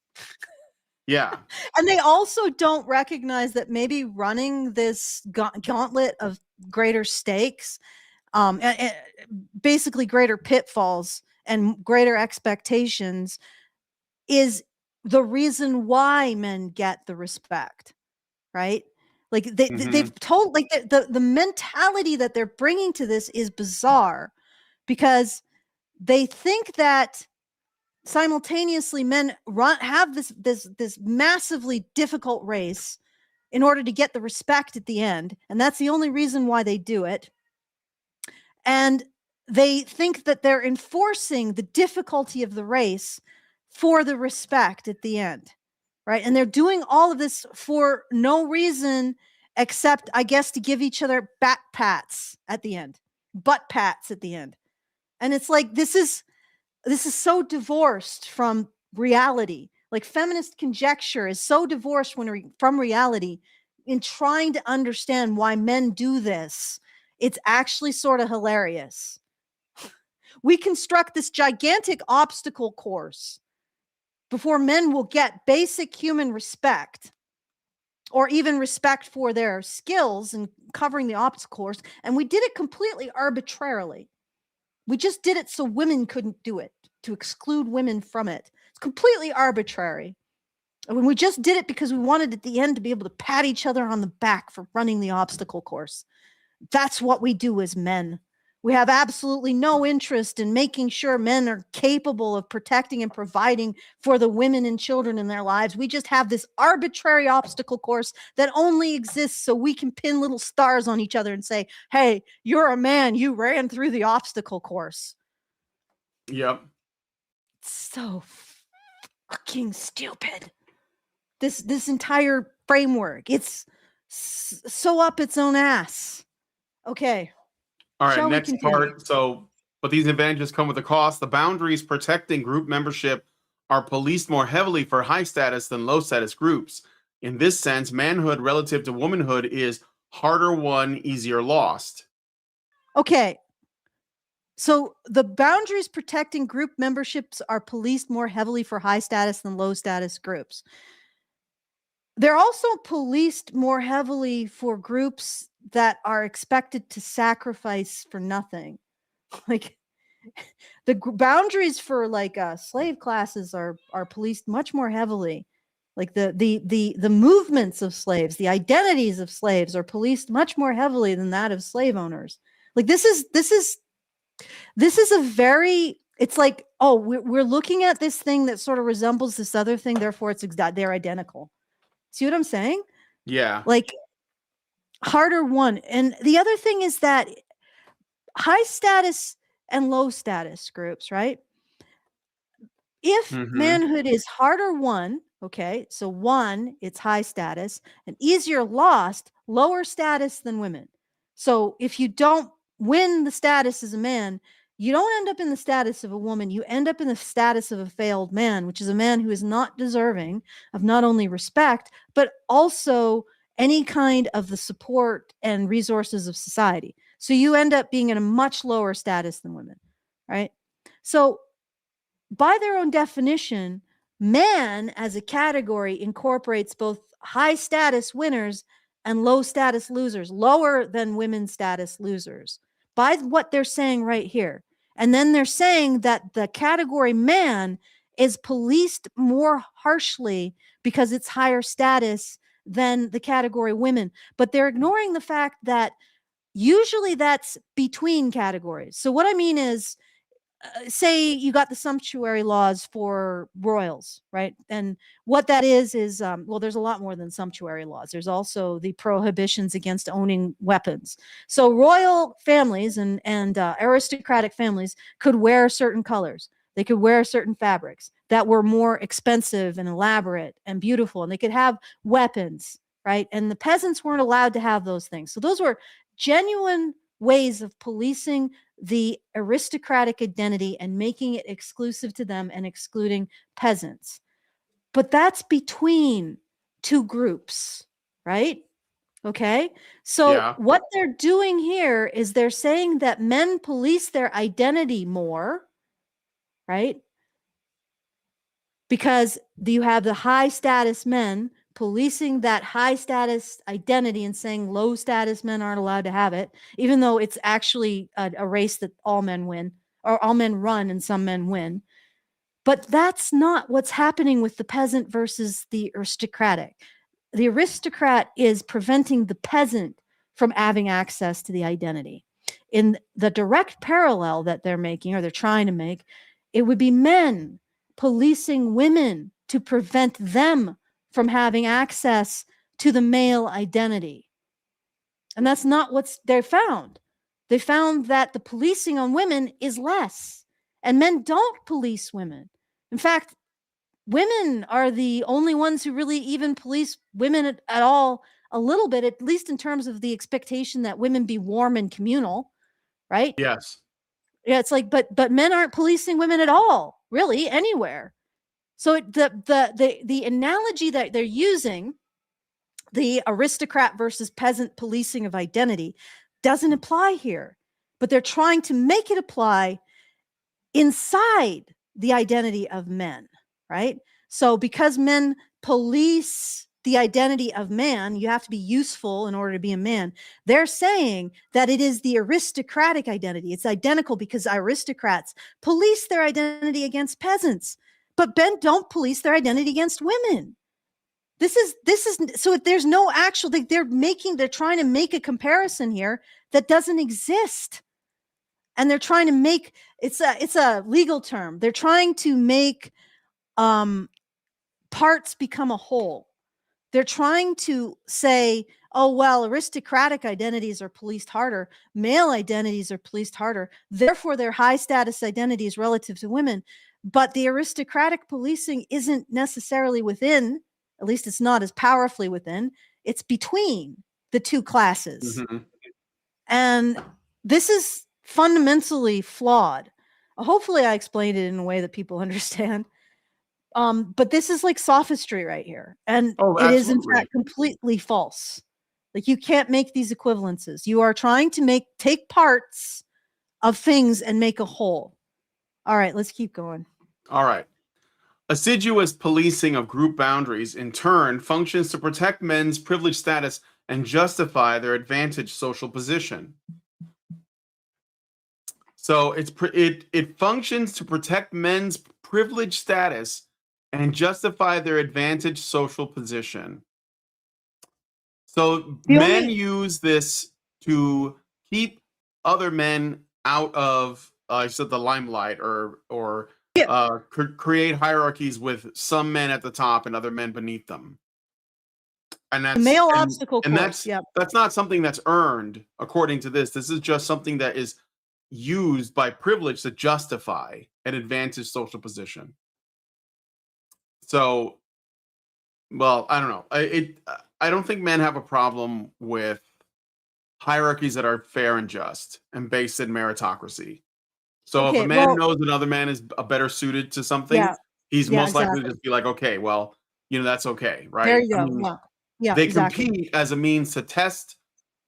Yeah. And they also don't recognize that maybe running this gauntlet of greater stakes, basically greater pitfalls and greater expectations, is the reason why men get the respect, right? Like they've told, like the mentality that they're bringing to this is bizarre, because they think that simultaneously men have this massively difficult race in order to get the respect at the end, and that's the only reason why they do it. And they think that they're enforcing the difficulty of the race for the respect at the end, right? And they're doing all of this for no reason except, I guess, to give each other back pats at the end, butt pats at the end. And it's like, this is so divorced from reality. Like feminist conjecture is so divorced from reality in trying to understand why men do this. It's actually sort of hilarious. We construct this gigantic obstacle course before men will get basic human respect, or even respect for their skills in covering the obstacle course. And we did it completely arbitrarily. We just did it so women couldn't do it, to exclude women from it. It's completely arbitrary. And when we just did it because we wanted at the end to be able to pat each other on the back for running the obstacle course. That's what we do as men. We have absolutely no interest in making sure men are capable of protecting and providing for the women and children in their lives. We just have this arbitrary obstacle course that only exists so we can pin little stars on each other and say, hey, you're a man, you ran through the obstacle course. Yep. It's so fucking stupid. This entire framework, it's so up its own ass. Okay. All right, Shall we next continue? part. So, but these advantages come with a cost. The boundaries protecting group membership are policed more heavily for high status than low status groups. In this sense, manhood relative to womanhood is harder won, easier lost. Okay. So the boundaries protecting group memberships are policed more heavily for high status than low status groups. They're also policed more heavily for groups that are expected to sacrifice for nothing. Like the boundaries for like slave classes are policed much more heavily. Like the movements of slaves, the identities of slaves are policed much more heavily than that of slave owners. Like this is a very, it's like, oh, we're looking at this thing that sort of resembles this other thing, therefore they're identical. See what I'm saying? Yeah. Like harder won. And the other thing is that high status and low status groups, right? If manhood is harder won, okay, so one, it's high status, and easier lost, lower status than women. So if you don't win the status as a man, you don't end up in the status of a woman. You end up in the status of a failed man, which is a man who is not deserving of not only respect, but also any kind of the support and resources of society. So you end up being in a much lower status than women, right? So by their own definition, man as a category incorporates both high status winners and low status losers, lower than women's status losers, by what they're saying right here. And then they're saying that the category man is policed more harshly because it's higher status than the category women. But they're ignoring the fact that usually that's between categories. So what I mean is, say you got the sumptuary laws for royals, right? And what that is well, there's a lot more than sumptuary laws. There's also the prohibitions against owning weapons. So royal families and aristocratic families could wear certain colors. They could wear certain fabrics that were more expensive and elaborate and beautiful, and they could have weapons, right? And the peasants weren't allowed to have those things. So those were genuine ways of policing the aristocratic identity and making it exclusive to them and excluding peasants. But that's between two groups, right? Okay. So what they're doing here is they're saying that men police their identity more, right? Because you have the high status men policing that high status identity and saying low status men aren't allowed to have it, even though it's actually a race that all men win, or all men run and some men win. But that's not what's happening with the peasant versus the aristocratic. The aristocrat is preventing the peasant from having access to the identity. In the direct parallel that they're making, or they're trying to make, it would be men policing women to prevent them from having access to the male identity. And that's not what they found. They found that the policing on women is less, and men don't police women. In fact, women are the only ones who really even police women at all, a little bit, at least in terms of the expectation that women be warm and communal, right? Yes. Yeah, it's like, but men aren't policing women at all, really, anywhere. So the analogy that they're using, the aristocrat versus peasant policing of identity, doesn't apply here, but they're trying to make it apply inside the identity of men, right? So because men police the identity of man, you have to be useful in order to be a man. They're saying that it is the aristocratic identity. It's identical because aristocrats police their identity against peasants, but men don't police their identity against women. This is so there's no actual, they're trying to make a comparison here that doesn't exist. And they're trying to make, it's a legal term. They're trying to make parts become a whole. They're trying to say, oh, well, aristocratic identities are policed harder. Male identities are policed harder. Therefore, their high status identities relative to women. But the aristocratic policing isn't necessarily within, at least it's not as powerfully within, it's between the two classes. Mm-hmm. And this is fundamentally flawed. Hopefully I explained it in a way that people understand. But this is like sophistry right here. And it is in fact completely false. Like you can't make these equivalences. You are trying to take parts of things and make a whole. All right, let's keep going. All right. Assiduous policing of group boundaries in turn functions to protect men's privileged status and justify their advantaged social position. So it functions to protect men's privileged status and justify their advantaged social position. So men use this to keep other men out of the limelight or create hierarchies with some men at the top and other men beneath them. And that's male obstacle course. That's not something that's earned according to this. This is just something that is used by privilege to justify an advantaged social position. So, well, I don't know. I don't think men have a problem with hierarchies that are fair and just and based in meritocracy. So if a man knows another man is better suited to something, he's most likely to just be like, okay, well, that's okay, right? There you go. They compete as a means to test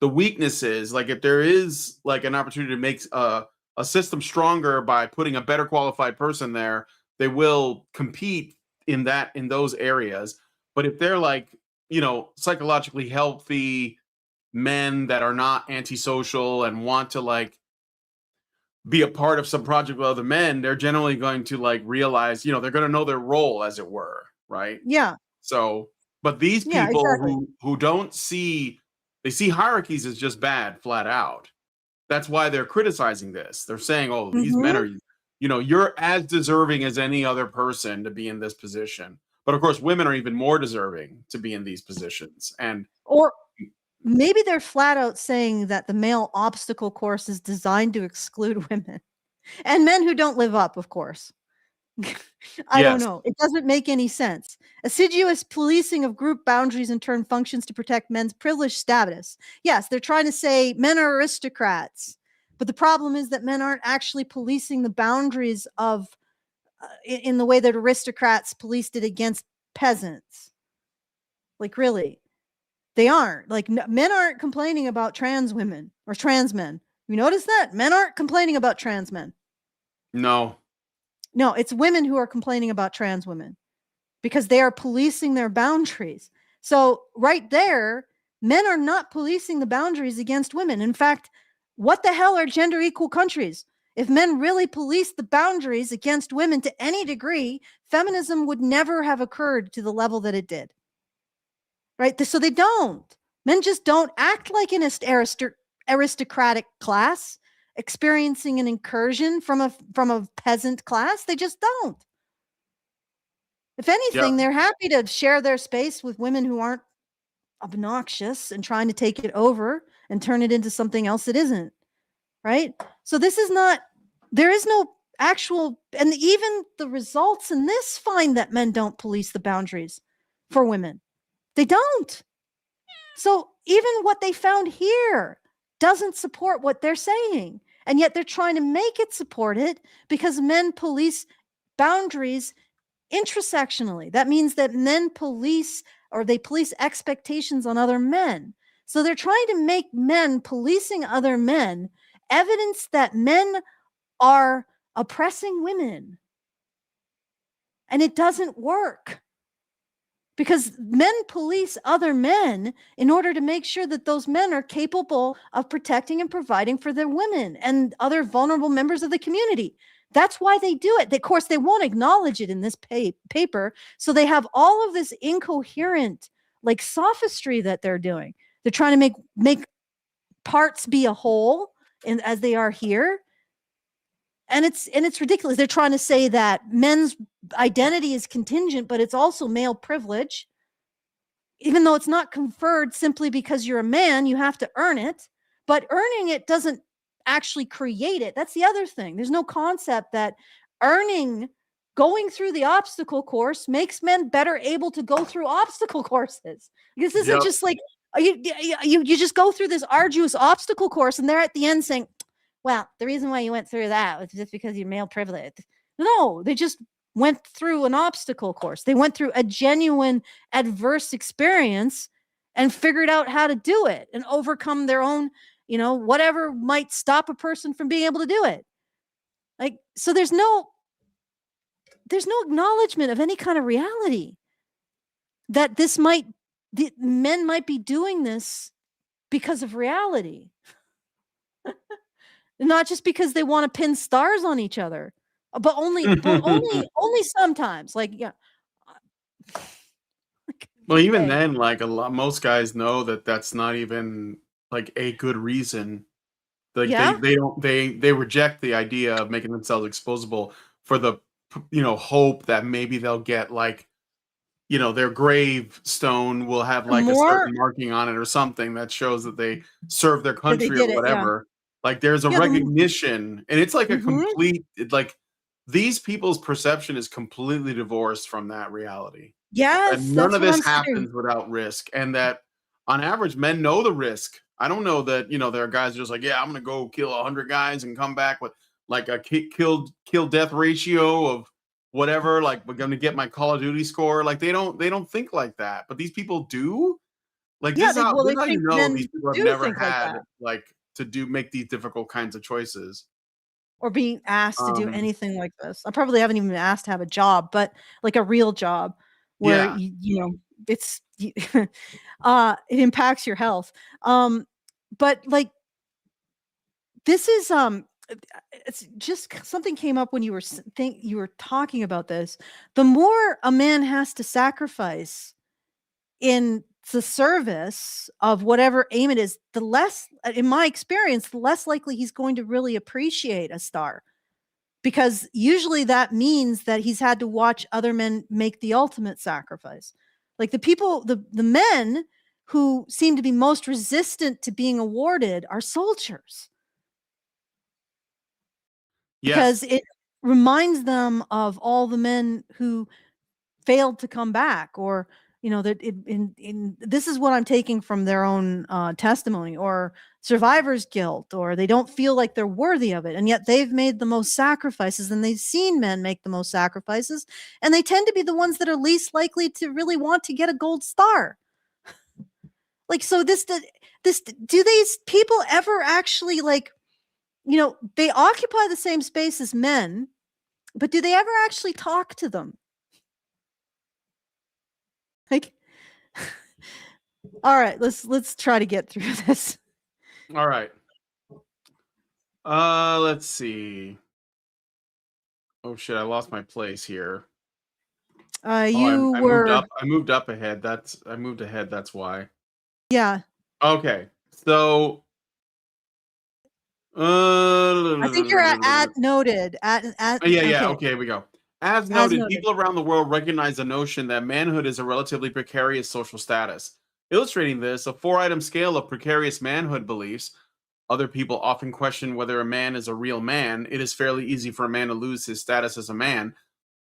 the weaknesses. Like if there is like an opportunity to make a system stronger by putting a better qualified person there, they will compete in those areas. But if they're like, psychologically healthy men that are not antisocial and want to like be a part of some project with other men, they're generally going to like realize, they're going to know their role, as it were, right? Yeah. So, but these people who don't see, they see hierarchies as just bad, flat out. That's why they're criticizing this. They're saying, oh, these men are, you're as deserving as any other person to be in this position. But of course, women are even more deserving to be in these positions. Or maybe they're flat out saying that the male obstacle course is designed to exclude women and men who don't live up, of course. I don't Yes. know. It doesn't make any sense. Assiduous policing of group boundaries in turn functions to protect men's privileged status. Yes, they're trying to say men are aristocrats, but the problem is that men aren't actually policing the boundaries of in the way that aristocrats policed it against peasants. Like, really, they aren't. Like, men aren't complaining about trans women or trans men. You notice that? Men aren't complaining about trans men. No. No, it's women who are complaining about trans women because they are policing their boundaries. So right there, men are not policing the boundaries against women. In fact, what the hell are gender equal countries? If men really policed the boundaries against women to any degree, feminism would never have occurred to the level that it did. Right? So they don't. Men just don't act like an aristocratic class experiencing an incursion from a peasant class. They just don't. If anything, they're happy to share their space with women who aren't obnoxious and trying to take it over and turn it into something else it isn't. Right? So this is not, there is no actual, and even the results in this find that men don't police the boundaries for women. They don't. So even what they found here doesn't support what they're saying. And yet they're trying to make it support it because men police boundaries intersectionally. That means that men police, or they police expectations on other men. So they're trying to make men policing other men evidence that men are oppressing women. And it doesn't work. Because men police other men in order to make sure that those men are capable of protecting and providing for their women and other vulnerable members of the community. That's why they do it. Of course, they won't acknowledge it in this paper. So they have all of this incoherent, like, sophistry that they're doing. They're trying to make parts be a whole, and as they are here. And it's ridiculous. They're trying to say that men's identity is contingent, but it's also male privilege. Even though it's not conferred simply because you're a man, you have to earn it. But earning it doesn't actually create it. That's the other thing. There's no concept that going through the obstacle course makes men better able to go through obstacle courses. This isn't just like you just go through this arduous obstacle course and they're at the end saying, well, the reason why you went through that was just because you're male privileged. No, they just went through an obstacle course. They went through a genuine adverse experience and figured out how to do it and overcome their own, whatever might stop a person from being able to do it. Like, so there's no acknowledgement of any kind of reality that men might be doing this because of reality. Not just because they want to pin stars on each other, but only sometimes. Like, yeah. Well, even then, like most guys know that that's not even like a good reason. Like they reject the idea of making themselves exposable for the hope that maybe they'll get like their gravestone will have like a certain marking on it or something that shows that they served their country or whatever. Like there's a recognition, and it's like a complete, like these people's perception is completely divorced from that reality. Yes, and none of this happens without risk, and that on average men know the risk. I don't know that there are guys just like, yeah, I'm gonna go kill 100 guys and come back with like a kill death ratio of whatever. Like, we're gonna get my Call of Duty score. Like they don't think like that, but these people do. Like this is how you know these people have never had like to make these difficult kinds of choices or being asked to do anything like this. I probably haven't even been asked to have a job, but like a real job where it's it impacts your health. But like this is it's just something came up when you were talking about this. The more a man has to sacrifice in the service of whatever aim it is, the less, in my experience, the less likely he's going to really appreciate a star. Because usually that means that he's had to watch other men make the ultimate sacrifice. Like the men who seem to be most resistant to being awarded are soldiers. Because reminds them of all the men who failed to come back, or that this is what I'm taking from their own testimony, or survivor's guilt, or they don't feel like they're worthy of it, and yet they've made the most sacrifices, and they've seen men make the most sacrifices, and they tend to be the ones that are least likely to really want to get a gold star. Like, so do these people ever actually, like, they occupy the same space as men, but do they ever actually talk to them? Like, all right, let's try to get through this. All right. Let's see. Oh shit, I lost my place here. I moved up ahead. I moved ahead, that's why. Yeah. Okay. So I think you're at noted. Yeah, okay. Okay, here we go. As noted, people around the world recognize the notion that manhood is a relatively precarious social status. Illustrating this, a 4-item scale of precarious manhood beliefs. Other people often question whether a man is a real man. It is fairly easy for a man to lose his status as a man.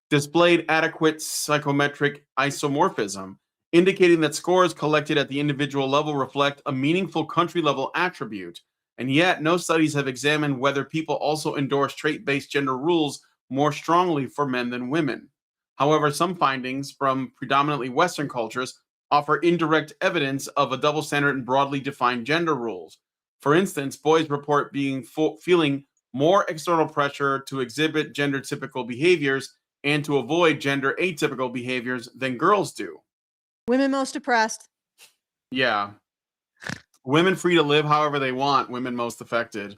Displayed adequate psychometric isomorphism, indicating that scores collected at the individual level reflect a meaningful country-level attribute. And yet, no studies have examined whether people also endorse trait-based gender rules more strongly for men than women. However, some findings from predominantly Western cultures offer indirect evidence of a double standard in broadly defined gender rules. For instance, boys report feeling more external pressure to exhibit gender-typical behaviors and to avoid gender atypical behaviors than girls do. Women most oppressed. Yeah. Women free to live however they want, women most affected.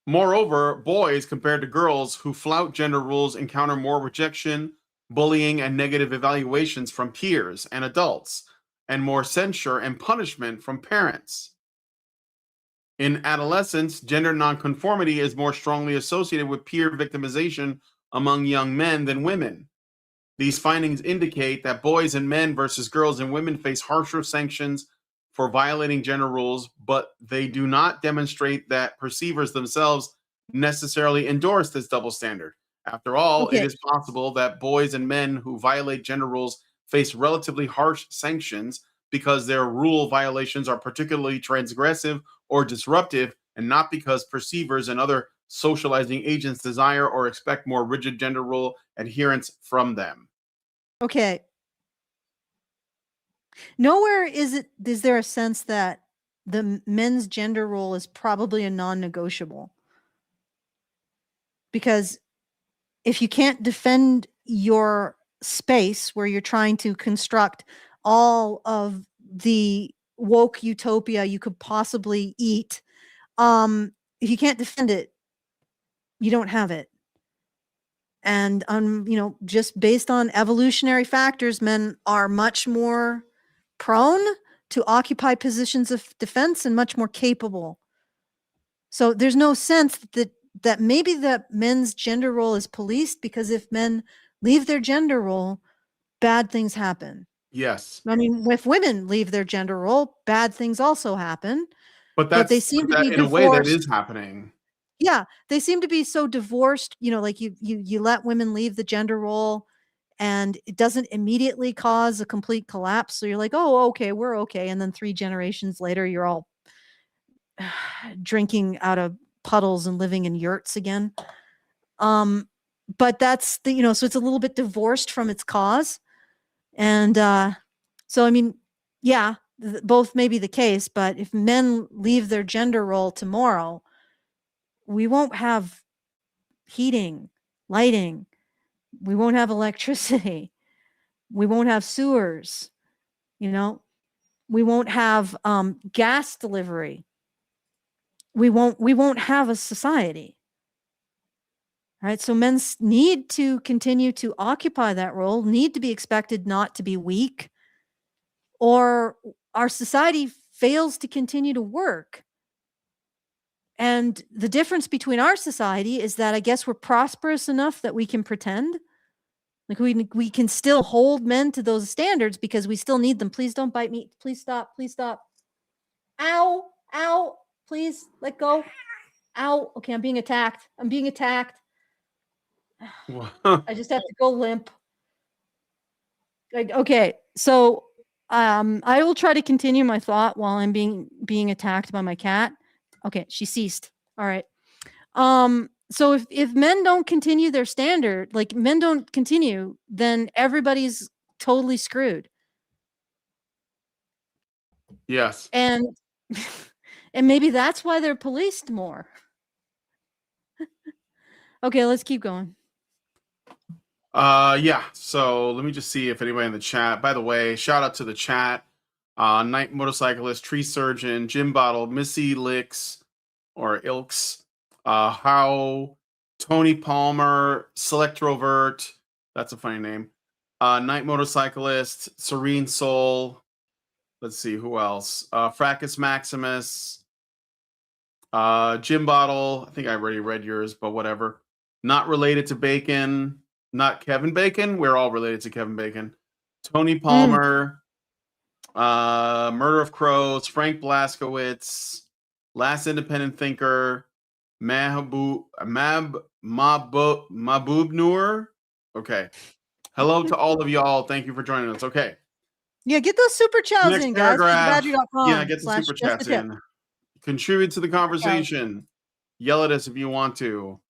Moreover, boys, compared to girls who flout gender rules, encounter more rejection, bullying, and negative evaluations from peers and adults, and more censure and punishment from parents. In adolescence, gender nonconformity is more strongly associated with peer victimization among young men than women. These findings indicate that boys and men versus girls and women face harsher sanctions for violating gender rules, but they do not demonstrate that perceivers themselves necessarily endorse this double standard. After all, It is possible that boys and men who violate gender rules face relatively harsh sanctions because their rule violations are particularly transgressive or disruptive, and not because perceivers and other socializing agents desire or expect more rigid gender rule adherence from them. Okay. Nowhere is there a sense that the men's gender role is probably a non-negotiable. Because if you can't defend your space where you're trying to construct all of the woke utopia you could possibly eat, if you can't defend it, you don't have it. And just based on evolutionary factors, men are much more prone to occupy positions of defense and much more capable. So there's no sense that maybe the men's gender role is policed, because if men leave their gender role, bad things happen. Yes. I mean, if women leave their gender role, bad things also happen. But they seem to be in divorced. A way that is happening. Yeah, they seem to be so divorced, like you let women leave the gender role and it doesn't immediately cause a complete collapse. So you're like, oh, okay, we're okay. And then 3 generations later, you're all drinking out of puddles and living in yurts again. But that's so it's a little bit divorced from its cause. And so, I mean, yeah, both may be the case, but if men leave their gender role tomorrow, we won't have heating, lighting. We won't have electricity. We won't have sewers. We won't have gas delivery. We won't have a society. Right? So men need to continue to occupy that role, need to be expected not to be weak, or our society fails to continue to work. And the difference between our society is that I guess we're prosperous enough that we can pretend. Like we can still hold men to those standards because we still need them. Please don't bite me. Please stop. Please stop. Ow. Ow. Please let go. Ow. Okay, I'm being attacked. I just have to go limp. Okay, so I will try to continue my thought while I'm being attacked by my cat. Okay, she ceased. All right. So if men don't continue their standard, like men don't continue, then everybody's totally screwed. Yes. And and maybe that's why they're policed more. Okay, let's keep going. Yeah. So let me just see if anybody in the chat. By the way, shout out to the chat. Night motorcyclist, tree surgeon, Jim Bottle, Missy Licks or Ilks, How, Tony Palmer, Selectrovert. That's a funny name. Night motorcyclist, Serene Soul. Let's see who else. Fracas Maximus, Jim Bottle. I think I already read yours, but whatever. Not related to Bacon. Not Kevin Bacon. We're all related to Kevin Bacon. Tony Palmer. Murder of Crows. Frank Blaskowitz. Last Independent Thinker. Mabubnur. Okay. Hello to all of y'all. Thank you for joining us. Okay. Yeah, get those super chats Next in, guys. paragraph. Badger.com Yeah, get the super chats in. Contribute to the conversation. Yell at us if you want to.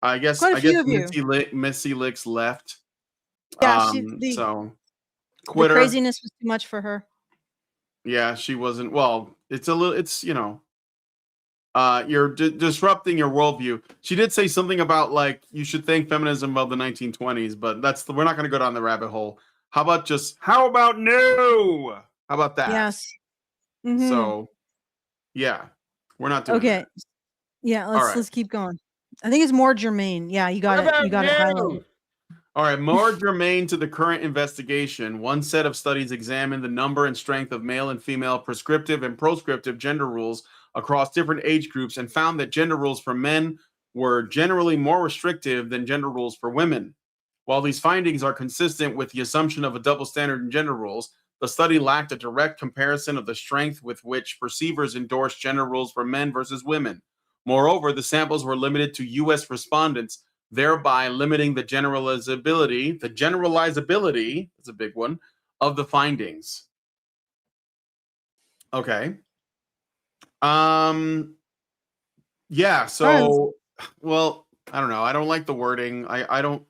I guess Missy Licks left. Yeah, so the quitter. craziness was too much for her. Yeah, she wasn't. Well, it's you're disrupting your worldview. She did say something about like you should thank feminism of the 1920s, but we're not going to go down the rabbit hole. How about no? How about that? Yes. Mm-hmm. So, yeah, we're not doing that. Yeah, let's keep going. I think it's more germane. Yeah, you got it. You got it highlighted. All right, more germane to the current investigation. One set of studies examined the number and strength of male and female prescriptive and proscriptive gender rules across different age groups and found that gender rules for men were generally more restrictive than gender rules for women. While these findings are consistent with the assumption of a double standard in gender rules, the study lacked a direct comparison of the strength with which perceivers endorsed gender rules for men versus women. Moreover, the samples were limited to U.S. respondents, thereby limiting the generalizability, that's a big one, of the findings. Okay. Yeah, so, well, I don't know. I don't like the wording. I don't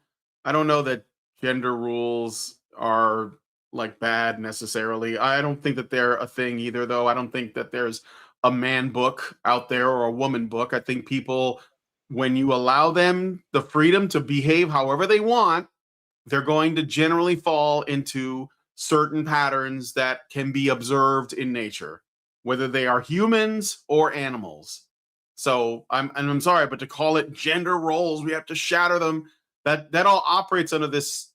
know that gender rules are like bad necessarily. I don't think that they're a thing either, though. I don't think that there's a man book out there or a woman book. I think people, when you allow them the freedom to behave however they want, they're going to generally fall into certain patterns that can be observed in nature, whether they are humans or animals. So I'm sorry, but to call it gender roles, we have to shatter them. That all operates under this,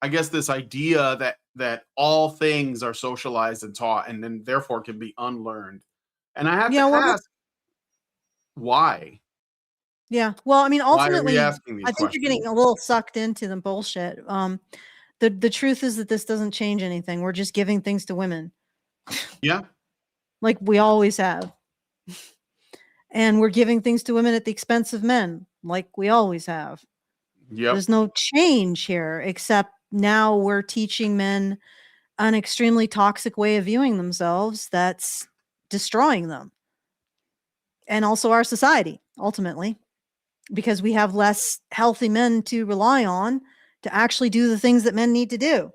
I guess, this idea that all things are socialized and taught, and then therefore can be unlearned. And I have to ask, why? Yeah. Well, I mean, ultimately, I think you're getting a little sucked into the bullshit. The truth is that this doesn't change anything. We're just giving things to women. Yeah. Like we always have. And we're giving things to women at the expense of men, like we always have. Yep. There's no change here, except now we're teaching men an extremely toxic way of viewing themselves that's destroying them. And also our society, ultimately, because we have less healthy men to rely on to actually do the things that men need to do.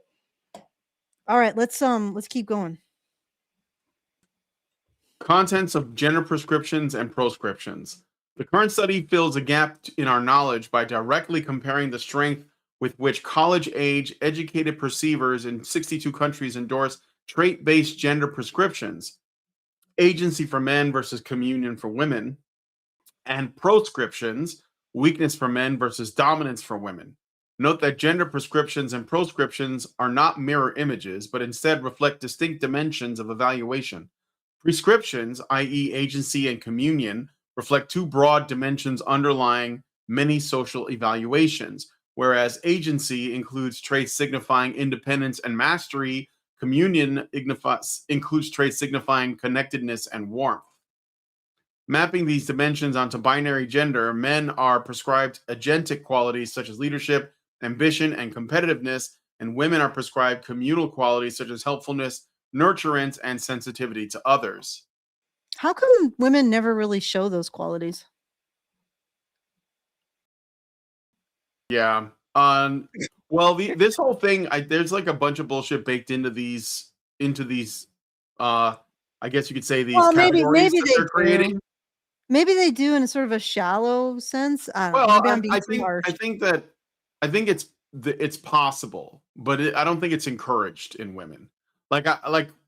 All right, let's keep going. Contents of gender prescriptions and proscriptions. The current study fills a gap in our knowledge by directly comparing the strength with which college-age educated perceivers in 62 countries endorse trait-based gender prescriptions, agency for men versus communion for women, and proscriptions, weakness for men versus dominance for women. Note that gender prescriptions and proscriptions are not mirror images, but instead reflect distinct dimensions of evaluation. Prescriptions, i.e., agency and communion, reflect two broad dimensions underlying many social evaluations, whereas agency includes traits signifying independence and mastery, communion includes traits signifying connectedness and warmth. Mapping these dimensions onto binary gender, men are prescribed agentic qualities such as leadership, ambition, and competitiveness, and women are prescribed communal qualities such as helpfulness, nurturance, and sensitivity to others. How come women never really show those qualities? Yeah. Well, this whole thing, there's like a bunch of bullshit baked into these, I guess you could say these categories that they're creating. Maybe they do in a sort of a shallow sense. I don't know. Well, Maybe I'm being too harsh. I think it's possible, but I don't think it's encouraged in women. Like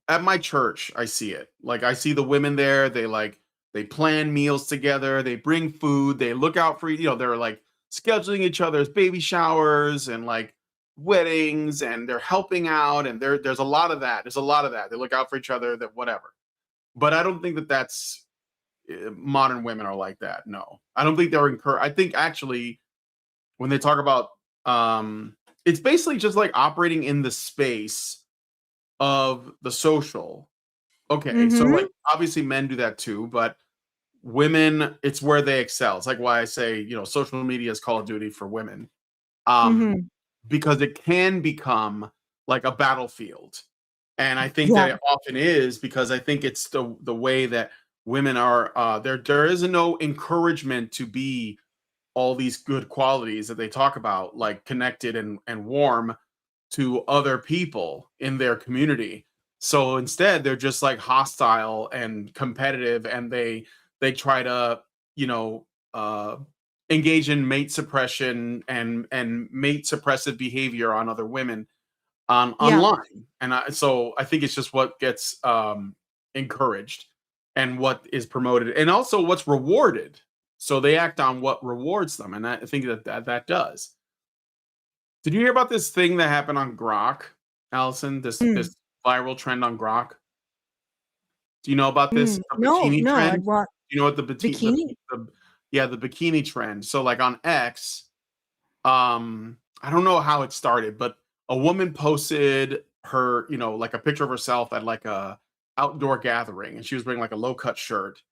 at my church, I see it. Like I see the women there. They plan meals together. They bring food. They look out for they're like scheduling each other's baby showers and like weddings, and they're helping out. And there's a lot of that. There's a lot of that. They look out for each other. That whatever. But I don't think that's modern women are like that. No, I don't think they're encouraged. I think actually when they talk about it's basically just like operating in the space of the social. Okay, so like obviously men do that too, but women, it's where they excel. It's like why I say social media is Call of Duty for women, because it can become like a battlefield, and I think that it often is, because I think it's the way that women are there is no encouragement to be all these good qualities that they talk about, like connected and warm to other people in their community. So instead they're just like hostile and competitive, and they try to engage in mate suppression and mate suppressive behavior on other women online. And so I think it's just what gets encouraged and what is promoted, and also what's rewarded. So they act on what rewards them, and I think that does. Did you hear about this thing that happened on Grok, Allison? This viral trend on Grok. Do you know about this bikini trend? Do you know what the bikini? The bikini trend. So like on X, I don't know how it started, but a woman posted her, like a picture of herself at like a outdoor gathering, and she was wearing like a low cut shirt.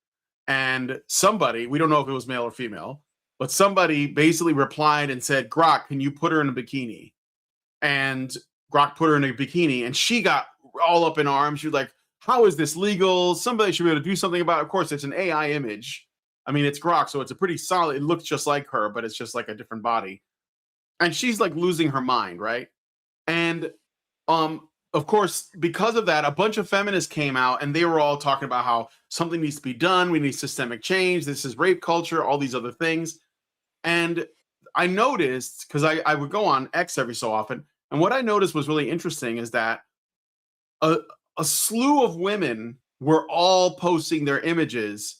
And somebody, we don't know if it was male or female, but somebody basically replied and said, Grok, can you put her in a bikini? And Grok put her in a bikini, and she got all up in arms. She was like, how is this legal? Somebody should be able to do something about it. Of course, it's an AI image. I mean, it's Grok, so it's a pretty solid, it looks just like her, but it's just like a different body. And she's like losing her mind, right? And of course, because of that, a bunch of feminists came out, and they were all talking about how something needs to be done. We need systemic change. This is rape culture, all these other things. And I noticed, because I would go on X every so often, and what I noticed was really interesting is that a slew of women were all posting their images,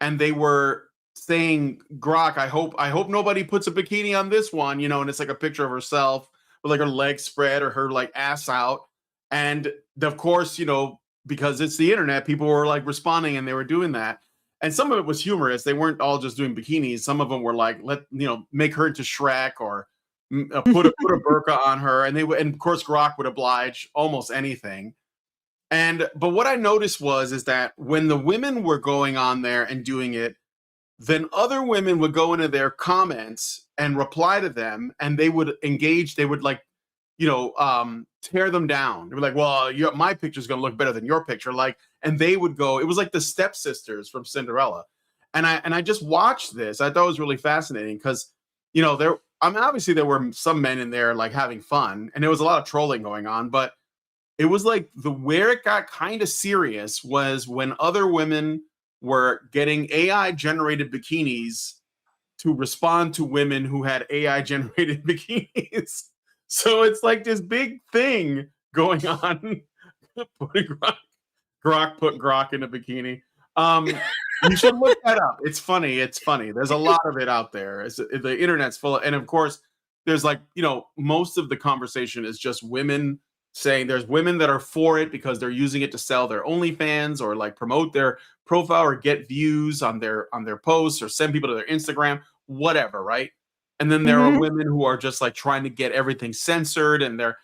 and they were saying, Grok, I hope nobody puts a bikini on this one, and it's like a picture of herself with like her legs spread or her like ass out. And of course, because it's the internet, people were like responding, and they were doing that. And some of it was humorous. They weren't all just doing bikinis. Some of them were like, make her into Shrek, or put a burqa on her. And and of course, Grok would oblige almost anything. But what I noticed is that when the women were going on there and doing it, then other women would go into their comments and reply to them, and they would engage. They would like, tear them down. They were like, well, my picture is going to look better than your picture. Like, and they would go, it was like the stepsisters from Cinderella. And I just watched this. I thought it was really fascinating because, obviously there were some men in there like having fun, and there was a lot of trolling going on, but it was like where it got kind of serious was when other women were getting AI generated bikinis to respond to women who had AI generated bikinis. So it's like this big thing going on. Putting Grok put Grok in a bikini. You should look that up. It's funny. It's funny. There's a lot of it out there. The internet's full of, and of course, there's like, most of the conversation is just women saying there's women that are for it because they're using it to sell their OnlyFans or like promote their profile or get views on their posts or send people to their Instagram, whatever, right? And then there are women who are just like trying to get everything censored, and they're,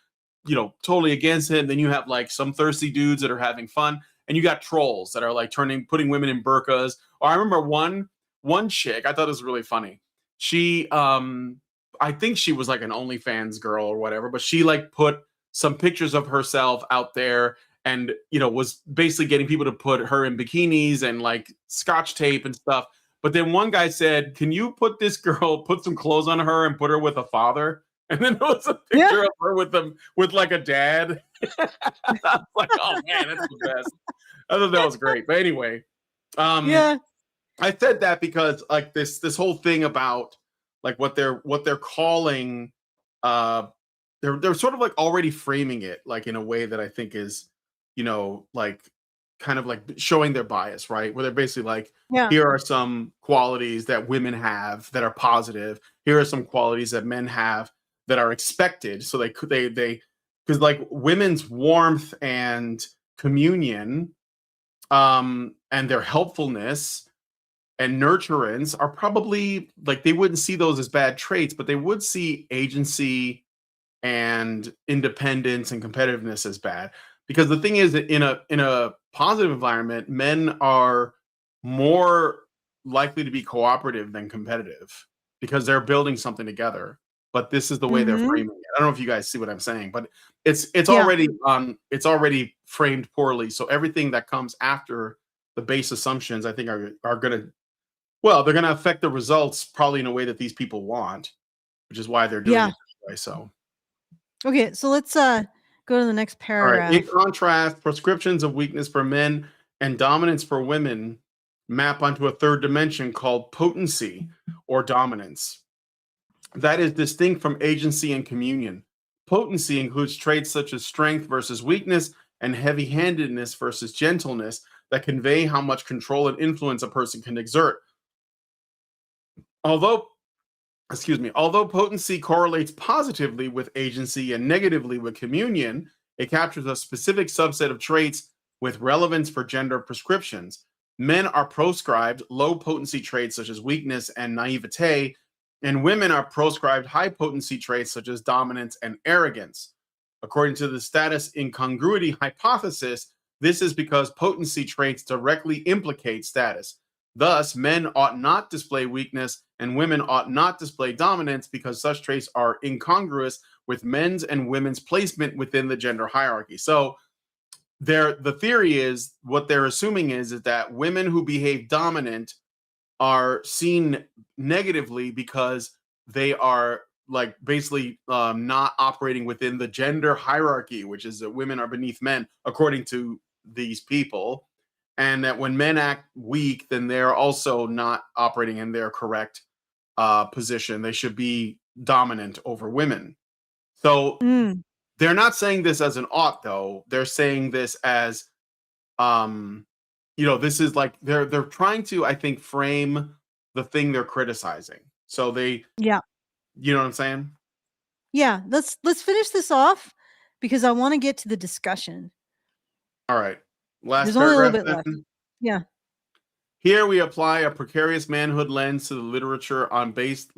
totally against it. And then you have like some thirsty dudes that are having fun. and you got trolls that are like putting women in burqas. Or I remember one chick, I thought it was really funny. She I think she was like an OnlyFans girl or whatever, but she like put some pictures of herself out there and was basically getting people to put her in bikinis and like scotch tape and stuff. But then one guy said, "Can you put some clothes on her and put her with a father?" And then there was a picture of her with like a dad. I was like, "Oh man, that's the best." I thought that was great. But anyway, I said that because like this whole thing about like what they're calling, they're sort of like already framing it like in a way that I think is, like kind of like showing their bias, right? Where they're basically like, here are some qualities that women have that are positive. Here are some qualities that men have that are expected. So they because like women's warmth and communion, and their helpfulness and nurturance are probably like, they wouldn't see those as bad traits, but they would see agency and independence and competitiveness as bad. Because the thing is that in a positive environment, men are more likely to be cooperative than competitive because they're building something together. But this is the way they're framing it. I don't know if you guys see what I'm saying, but it's already framed poorly. So everything that comes after the base assumptions, I think, are gonna they're gonna affect the results probably in a way that these people want, which is why they're doing it this way. So okay, so let's go to the next paragraph. All right. In contrast, prescriptions of weakness for men and dominance for women map onto a third dimension called potency or dominance. That is distinct from agency and communion. Potency includes traits such as strength versus weakness and heavy-handedness versus gentleness that convey how much control and influence a person can exert. Although potency correlates positively with agency and negatively with communion, it captures a specific subset of traits with relevance for gender prescriptions. Men are proscribed low potency traits such as weakness and naivete, and women are proscribed high potency traits such as dominance and arrogance. According to the status incongruity hypothesis, this is because potency traits directly implicate status. Thus, men ought not display weakness and women ought not display dominance because such traits are incongruous with men's and women's placement within the gender hierarchy. So the theory is, what they're assuming is that women who behave dominant are seen negatively because they are like basically not operating within the gender hierarchy, which is that women are beneath men, according to these people. And that when men act weak, then they're also not operating in their correct position. They should be dominant over women. So they're not saying this as an ought, though. They're saying this as, this is like they're trying to, I think, frame the thing they're criticizing. So you know what I'm saying? Yeah, let's finish this off because I want to get to the discussion. All right. There's only a little bit left. Yeah. Here we apply a precarious manhood lens to the literature on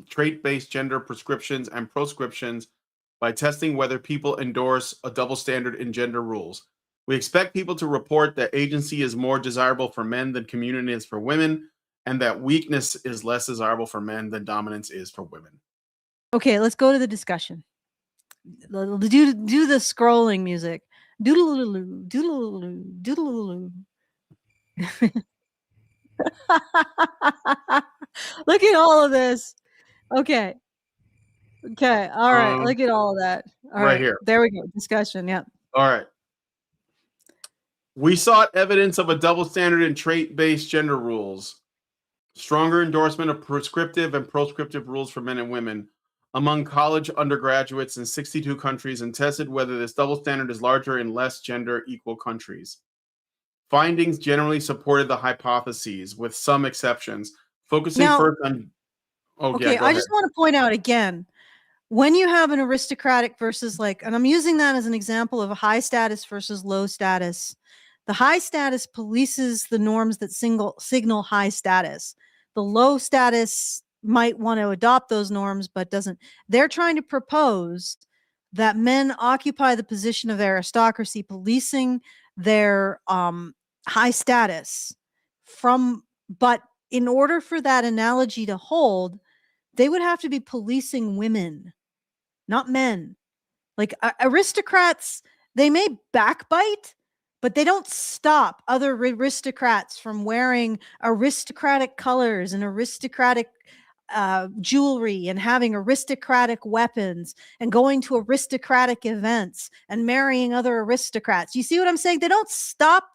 trait-based gender prescriptions and proscriptions by testing whether people endorse a double standard in gender rules. We expect people to report that agency is more desirable for men than community is for women, and that weakness is less desirable for men than dominance is for women. Okay, let's go to the discussion. Do the scrolling music. Doodle-oo, doodle-oo, doodle-oo. Look at all of this. Okay. All right. Look at all of that. All right. Here. There we go. Discussion. Yeah. All right. We sought evidence of a double standard in trait-based gender rules, stronger endorsement of prescriptive and proscriptive rules for men and women among college undergraduates in 62 countries, and tested whether this double standard is larger in less gender equal countries. Findings generally supported the hypotheses, with some exceptions, focusing first on... I just want to point out again, when you have an aristocratic versus and I'm using that as an example of a high status versus low status, the high status polices the norms that signal high status. The low status might want to adopt those norms, but doesn't. They're trying to propose that men occupy the position of aristocracy, policing their high status but in order for that analogy to hold, they would have to be policing women, not men. Like aristocrats, they may backbite, but they don't stop other aristocrats from wearing aristocratic colors and aristocratic jewelry and having aristocratic weapons and going to aristocratic events and marrying other aristocrats. You see what I'm saying? They don't stop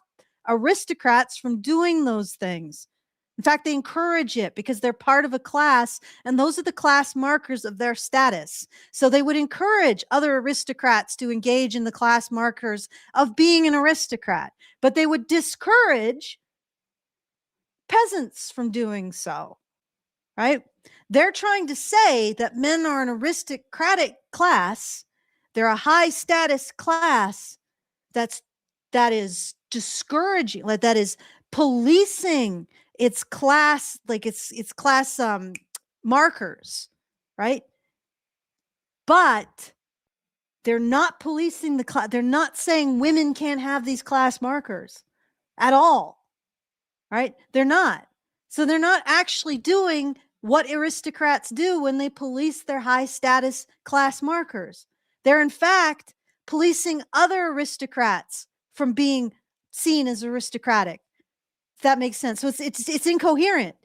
aristocrats from doing those things. In fact, they encourage it because they're part of a class, and those are the class markers of their status. So they would encourage other aristocrats to engage in the class markers of being an aristocrat, but they would discourage peasants from doing so, right? They're trying to say that men are an aristocratic class. They're a high status class that is discouraging, like that is policing its class, like its class markers, right? But they're not policing the class. They're not saying women can't have these class markers at all, right? They're not. So they're not actually doing what aristocrats do when they police their high status class markers. They're in fact policing other aristocrats from being seen as aristocratic. If that makes sense. So it's incoherent.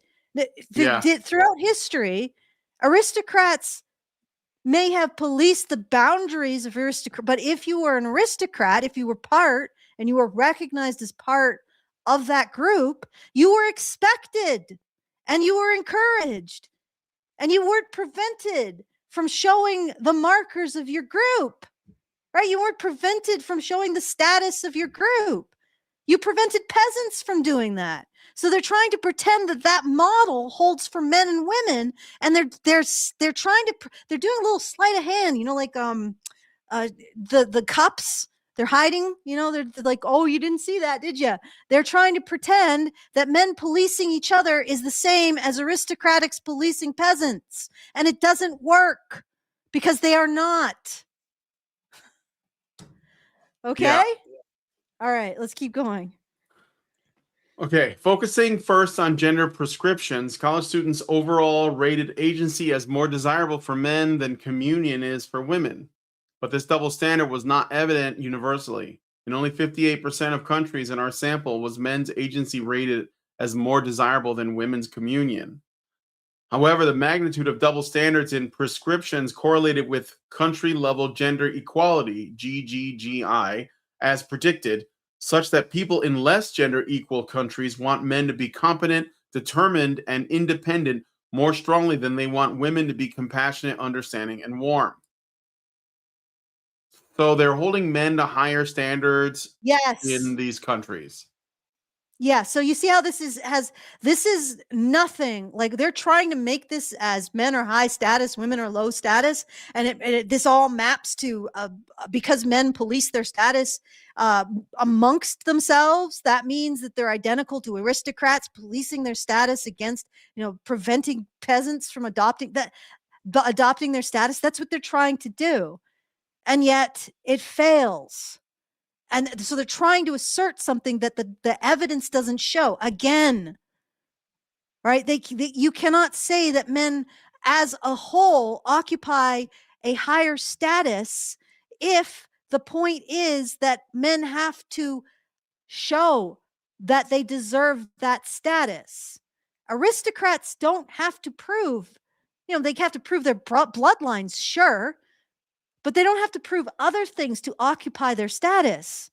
Throughout history, aristocrats may have policed the boundaries of aristocrat, but if you were an aristocrat, if you were part and you were recognized as part of that group, you were expected and you were encouraged and you weren't prevented from showing the markers of your group, right? You weren't prevented from showing the status of your group. You prevented peasants from doing that. So they're trying to pretend that that model holds for men and women, and they're trying to they're doing a little sleight of hand, you know, like the cups. They're hiding, you know, they're like, oh, you didn't see that, did you? They're trying to pretend that men policing each other is the same as aristocrats policing peasants, and it doesn't work because they are not. Okay. Yeah. All right, let's keep going. Okay, focusing first on gender prescriptions, college students overall rated agency as more desirable for men than communion is for women. But this double standard was not evident universally. In only 58% of countries in our sample was men's agency rated as more desirable than women's communion. However, the magnitude of double standards in prescriptions correlated with country-level gender equality, GGGI, as predicted, such that people in less gender equal countries want men to be competent, determined, and independent more strongly than they want women to be compassionate, understanding, and warm. So they're holding men to higher standards in these countries. Yeah, so you see how this is nothing, like they're trying to make this as men are high status, women are low status, and this all maps to because men police their status amongst themselves. That means that they're identical to aristocrats policing their status against, you know, preventing peasants from adopting their status. That's what they're trying to do, and yet it fails. And so they're trying to assert something that the evidence doesn't show. Again, right? You cannot say that men as a whole occupy a higher status if the point is that men have to show that they deserve that status. Aristocrats don't have to prove, you know, they have to prove their bloodlines, sure, but they don't have to prove other things to occupy their status,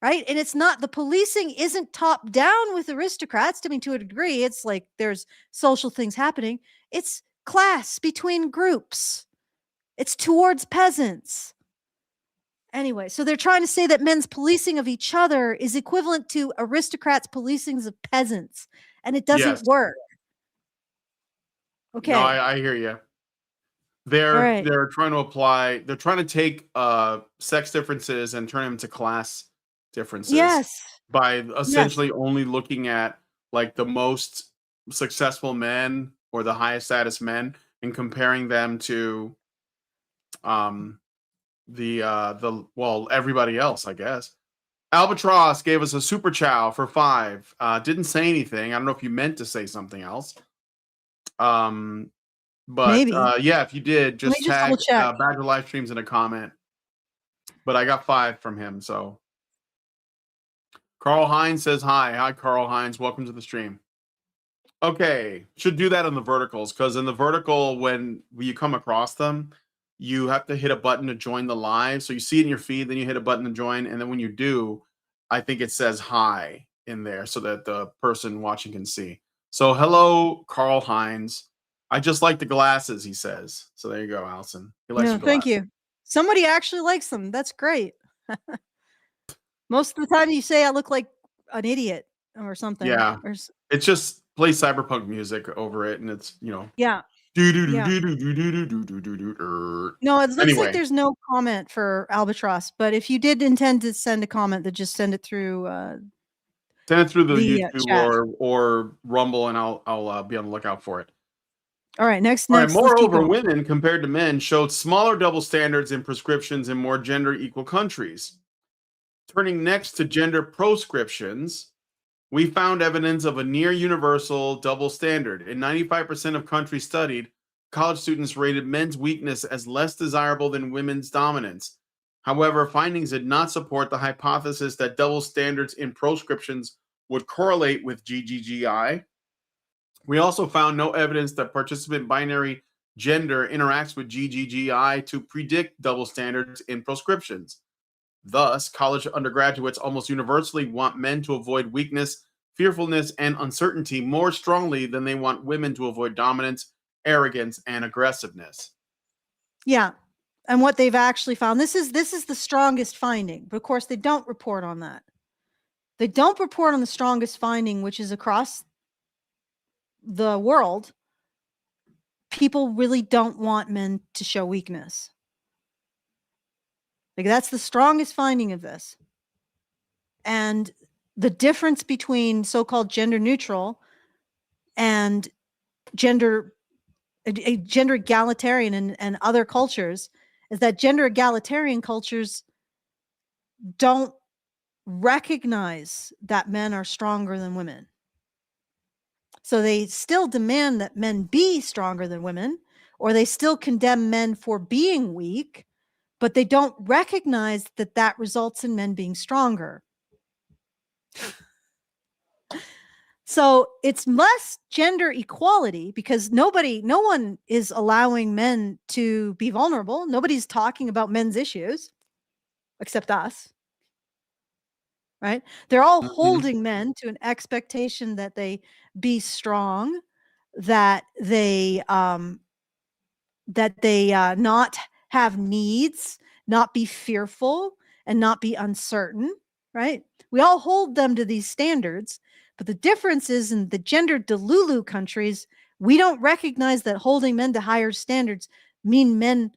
right? And it's not, the policing isn't top down with aristocrats. I mean, to a degree, it's like there's social things happening. It's class between groups. It's towards peasants. Anyway, so they're trying to say that men's policing of each other is equivalent to aristocrats' policings of peasants, and it doesn't work. Okay. No, I hear you. They're trying to apply, they're trying to take sex differences and turn them to class differences by essentially only looking at like the most successful men or the highest status men and comparing them to everybody else, I guess. Albatross gave us a super chow for 5. Didn't say anything. I don't know if you meant to say something else. But Maybe. yeah, if you did, Let me just just tag double check. Badger Live Streams in a comment. But I got 5 from him, so. Carl Hines says hi. Hi, Carl Hines. Welcome to the stream. Okay, should do that on the verticals, because in the vertical, when you come across them, you have to hit a button to join the live. So you see it in your feed, then you hit a button to join, and then when you do, I think it says hi in there so that the person watching can see. So hello, Carl Hines. I just like the glasses, he says. So there you go, Allison. He likes your Thank glasses. you. Somebody actually likes them. That's great. Most of the time you say I look like an idiot or something. Yeah. It's just play cyberpunk music over it, and it's, Yeah. No, it looks like there's no comment for Albatross, but if you did intend to send a comment, then just send it through send it through the chat. YouTube or Rumble, and I'll be on the lookout for it. All right, next. Moreover, women compared to men showed smaller double standards in prescriptions in more gender equal countries. Turning next to gender proscriptions, we found evidence of a near universal double standard. In 95% of countries studied, college students rated men's weakness as less desirable than women's dominance. However, findings did not support the hypothesis that double standards in proscriptions would correlate with GGGI. We also found no evidence that participant binary gender interacts with GGGI to predict double standards in proscriptions. Thus, college undergraduates almost universally want men to avoid weakness, fearfulness, and uncertainty more strongly than they want women to avoid dominance, arrogance, and aggressiveness. Yeah. And what they've actually found, this is the strongest finding, but of course they don't report on that. They don't report on the strongest finding, which is across the world. People really don't want men to show weakness. Like, that's the strongest finding of this. And the difference between so-called gender neutral and gender egalitarian and other cultures is that gender egalitarian cultures don't recognize that men are stronger than women. So they still demand that men be stronger than women, or they still condemn men for being weak, but they don't recognize that that results in men being stronger. So it's less gender equality because no one is allowing men to be vulnerable. Nobody's talking about men's issues except us, right? They're all holding men to an expectation that they be strong, that they not have needs, not be fearful, and not be uncertain, right? We all hold them to these standards, but the difference is in the gender delulu countries, we don't recognize that holding men to higher standards mean men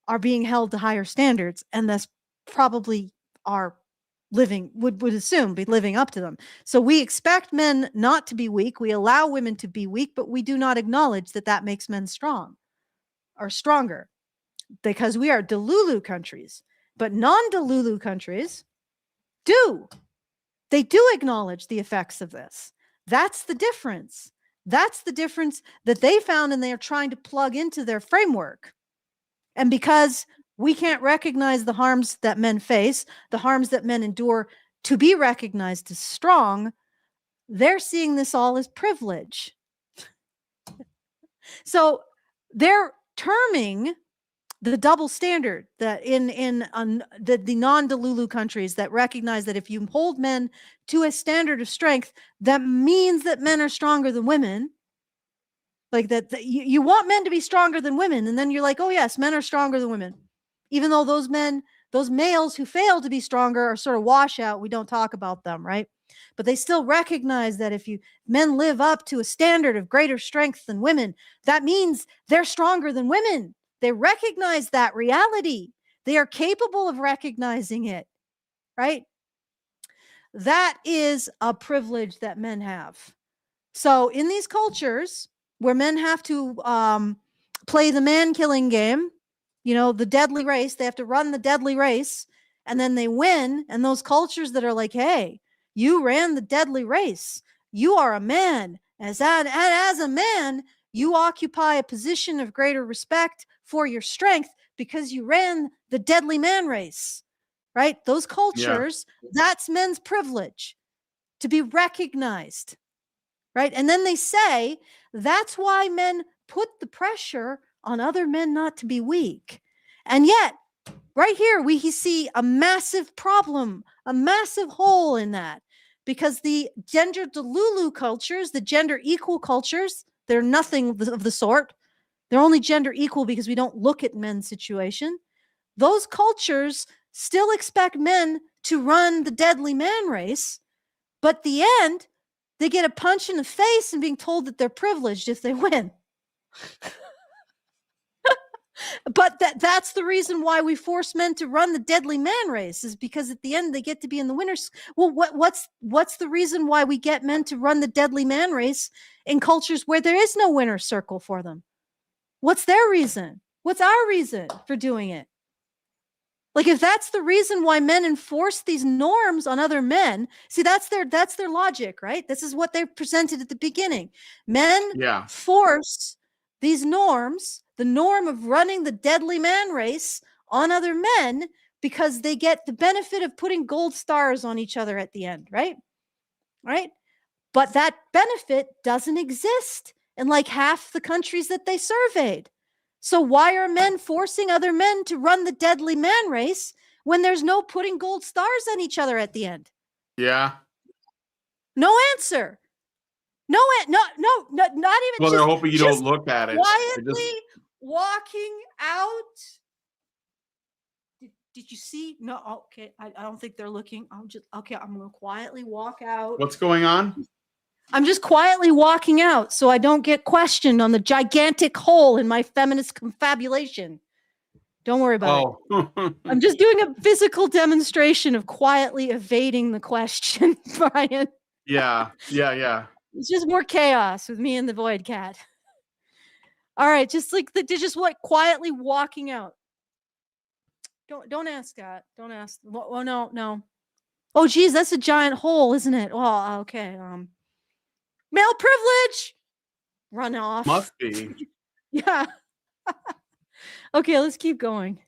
are being held to higher standards, and thus probably are living, would assume be living up to them. So we expect men not to be weak. We allow women to be weak, but we do not acknowledge that that makes men strong or stronger, because we are delulu countries. But non-delulu countries do. They do acknowledge the effects of this. That's the difference. That's the difference that they found, and they are trying to plug into their framework. And because we can't recognize the harms that men face, the harms that men endure to be recognized as strong, they're seeing this all as privilege. So they're terming the double standard that in the non-delulu countries that recognize that if you hold men to a standard of strength, that means that men are stronger than women. Like that you want men to be stronger than women, and then you're like, oh yes, men are stronger than women, even though those males who fail to be stronger are sort of washout. We don't talk about them, right? But they still recognize that if men live up to a standard of greater strength than women, that means they're stronger than women. They recognize that reality. They are capable of recognizing it, right? That is a privilege that men have. So in these cultures where men have to play the man-killing game, the deadly race, they have to run the deadly race, and then they win. And those cultures that are like, hey, you ran the deadly race. You are a man. As a man, you occupy a position of greater respect for your strength because you ran the deadly man race, right? Those cultures, that's men's privilege to be recognized, right? And then they say that's why men put the pressure on other men not to be weak. And yet, right here, we see a massive problem, a massive hole in that, because the gender delulu cultures, the gender equal cultures, they're nothing of the sort. They're only gender equal because we don't look at men's situation. Those cultures still expect men to run the deadly man race, but at the end, they get a punch in the face and being told that they're privileged if they win. But that's the reason why we force men to run the deadly man race, is because at the end they get to be in the winners. Well, what's the reason why we get men to run the deadly man race in cultures where there is no winner's circle for them? What's their reason? What's our reason for doing it? Like, if that's the reason why men enforce these norms on other men, see, that's their logic, right? This is what they presented at the beginning. Men force these norms, the norm of running the deadly man race on other men, because they get the benefit of putting gold stars on each other at the end, right? Right? But that benefit doesn't exist in like half the countries that they surveyed. So why are men forcing other men to run the deadly man race when there's no putting gold stars on each other at the end? Yeah. No answer. No, not even. Well, they're hoping you don't look at it. Quietly walking out. Did you see? No, okay. I don't think they're looking. I'm going to quietly walk out. What's going on? I'm just quietly walking out so I don't get questioned on the gigantic hole in my feminist confabulation. Don't worry about it. I'm just doing a physical demonstration of quietly evading the question, Brian. Yeah. It's just more chaos with me and the Void Cat. All right, just like quietly walking out. Don't ask that. Don't ask. Oh no. Oh geez, that's a giant hole, isn't it? Well, okay. Male privilege. Run off. Must be. Yeah. Okay, let's keep going.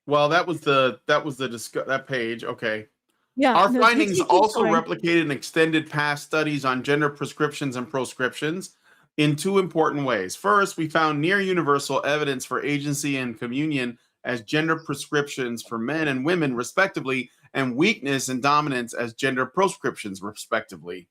Well, that was that page. Okay. Yeah. Our findings also replicated and extended past studies on gender prescriptions and proscriptions in two important ways. First, we found near universal evidence for agency and communion as gender prescriptions for men and women, respectively, and weakness and dominance as gender proscriptions, respectively.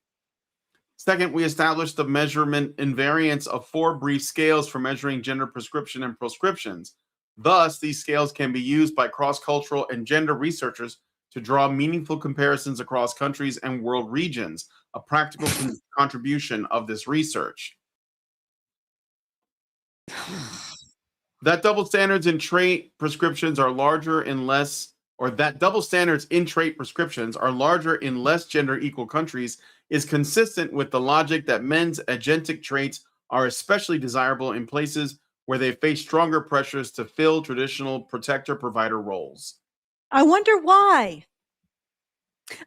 Second, we established the measurement invariance of 4 brief scales for measuring gender prescription and proscriptions. Thus, these scales can be used by cross-cultural and gender researchers to draw meaningful comparisons across countries and world regions, a practical contribution of this research. That double standards in trait prescriptions are larger in less, or that double standards in trait prescriptions are larger in less gender equal countries is consistent with the logic that men's agentic traits are especially desirable in places where they face stronger pressures to fill traditional protector-provider roles. I wonder why.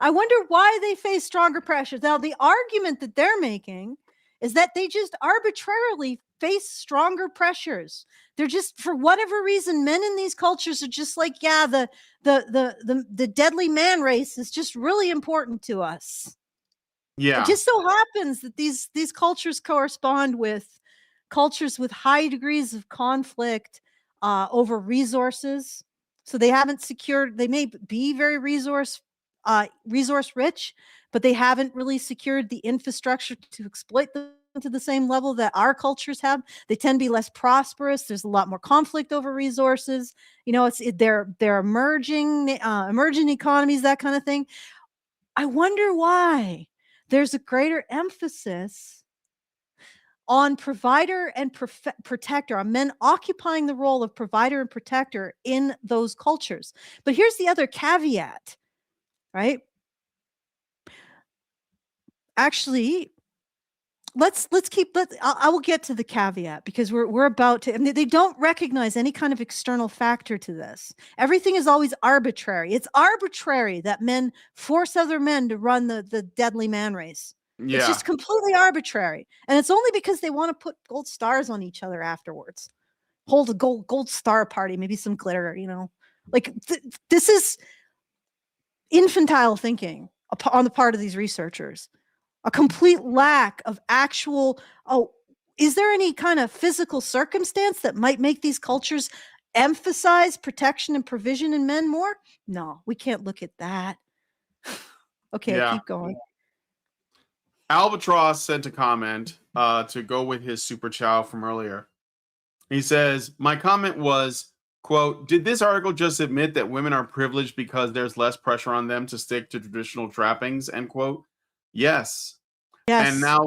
They face stronger pressures. Now, the argument that they're making is that they just arbitrarily face stronger pressures. They're just, for whatever reason, men in these cultures are just like, yeah, the deadly man race is just really important to us. Yeah. It just so happens that these cultures correspond with cultures with high degrees of conflict over resources. So they haven't secured, they may be very resource rich, but they haven't really secured the infrastructure to exploit them to the same level that our cultures have. They tend to be less prosperous. There's a lot more conflict over resources. You know, they're emerging economies, that kind of thing. I wonder why there's a greater emphasis on provider and protector, on men occupying the role of provider and protector in those cultures. But here's the other caveat, right? Actually, I will get to the caveat because we're about to, and they don't recognize any kind of external factor to this. Everything is always arbitrary. It's arbitrary that men force other men to run the deadly man race. Yeah. It's just completely arbitrary. And it's only because they want to put gold stars on each other afterwards. Hold a gold star party, maybe some glitter, like this is infantile thinking on the part of these researchers. A complete lack of actual, is there any kind of physical circumstance that might make these cultures emphasize protection and provision in men more? No, we can't look at that. Okay, Yeah. keep going. Albatross sent a comment to go with his super chow from earlier. He says, my comment was, quote, did this article just admit that women are privileged because there's less pressure on them to stick to traditional trappings, end quote? Yes. And now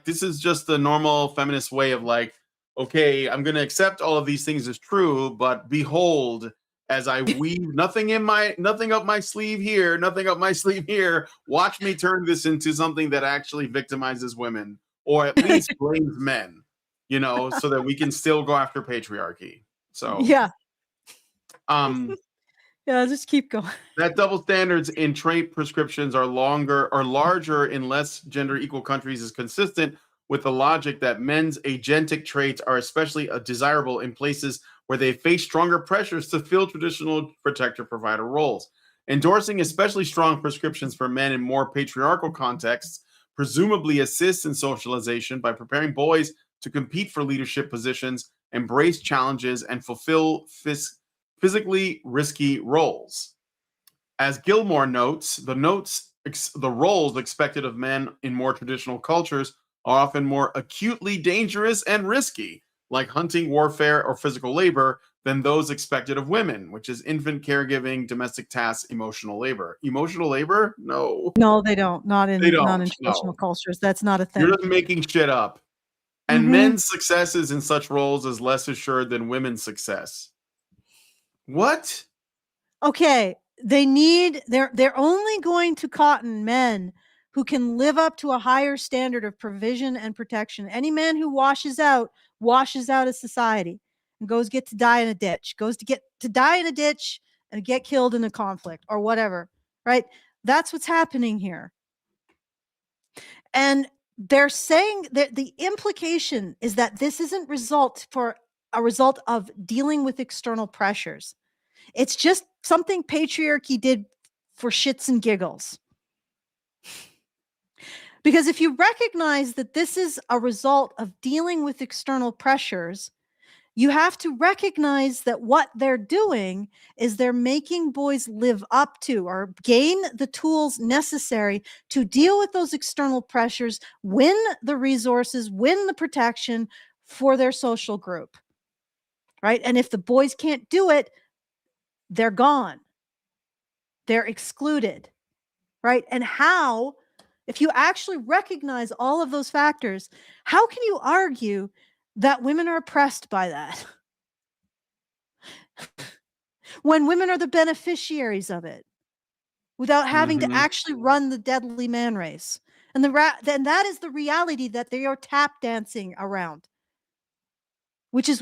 this is just the normal feminist way of like, okay, I'm going to accept all of these things as true, but behold, as I weave nothing up my sleeve here, nothing up my sleeve here, watch me turn this into something that actually victimizes women or at least blames men, so that we can still go after patriarchy. So, yeah. Yeah, just keep going. That double standards in trait prescriptions are larger in less gender equal countries is consistent with the logic that men's agentic traits are especially desirable in places where they face stronger pressures to fill traditional protector-provider roles. Endorsing especially strong prescriptions for men in more patriarchal contexts presumably assists in socialization by preparing boys to compete for leadership positions, embrace challenges, and fulfill physically risky roles. As Gilmore notes, the roles expected of men in more traditional cultures are often more acutely dangerous and risky, like hunting, warfare, or physical labor, than those expected of women, which is infant caregiving, domestic tasks, emotional labor. Emotional labor? No. No, they don't. Not in traditional no. cultures. That's not a thing. You're just making shit up. And men's successes in such roles is less assured than women's success. What? Okay, they're only going to cotton men who can live up to a higher standard of provision and protection. Any man who washes out of society and goes to die in a ditch and get killed in a conflict or whatever, right? That's what's happening here. And they're saying that the implication is that this isn't a result of dealing with external pressures. It's just something patriarchy did for shits and giggles. Because if you recognize that this is a result of dealing with external pressures, you have to recognize that what they're doing is they're making boys live up to or gain the tools necessary to deal with those external pressures, win the resources, win the protection for their social group, right? And if the boys can't do it, they're gone. They're excluded, right? And how, if you actually recognize all of those factors, how can you argue that women are oppressed by that? When women are the beneficiaries of it without having to actually run the deadly man race. And then that is the reality that they are tap dancing around, which is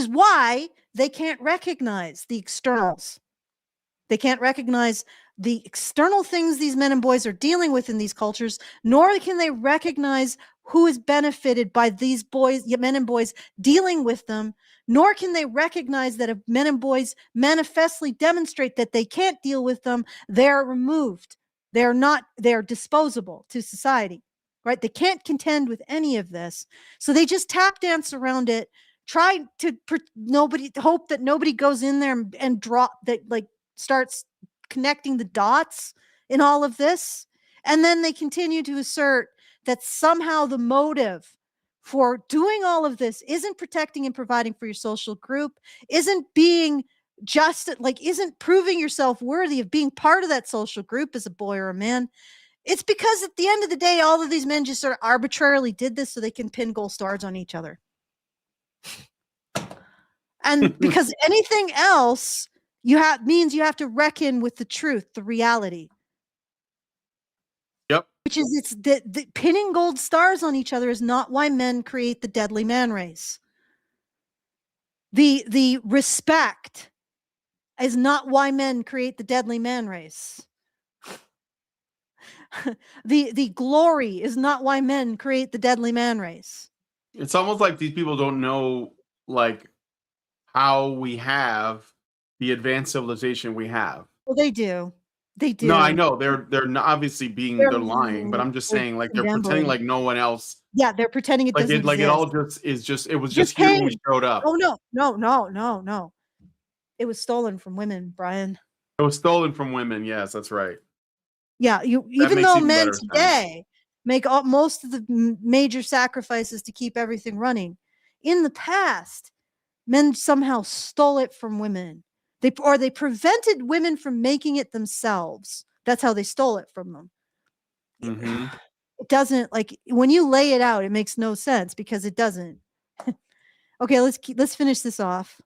why they can't recognize the externals. They can't recognize the external things these men and boys are dealing with in these cultures, nor can they recognize who is benefited by these men and boys dealing with them, nor can they recognize that if men and boys manifestly demonstrate that they can't deal with them, they're removed. They're disposable to society, right? They can't contend with any of this. So they just tap dance around it, try to hope that nobody goes in there and starts connecting the dots in all of this. And then they continue to assert that somehow the motive for doing all of this isn't protecting and providing for your social group, isn't proving yourself worthy of being part of that social group as a boy or a man. It's because at the end of the day, all of these men just sort of arbitrarily did this so they can pin gold stars on each other. And because anything else means you have to reckon with the truth, the reality. Yep. Which is, it's the pinning gold stars on each other is not why men create the deadly man race. The respect is not why men create the deadly man race. The glory is not why men create the deadly man race. It's almost like these people don't know like how we have the advanced civilization we have. Well, they do. They do. No, I know they're not obviously they're lying, but I'm just saying like they're pretending remembering. like no one else. Yeah, they're pretending it doesn't Like it exist. all just is just it was just here when we showed up. Oh no. It was stolen from women, Brian. It was stolen from women. Yes, that's right. Yeah, even though men today make most of the major sacrifices to keep everything running, in the past, men somehow stole it from women. They prevented women from making it themselves. That's how they stole it from them. Mm-hmm. It doesn't, like, when you lay it out, it makes no sense because it doesn't. Okay, let's finish this off.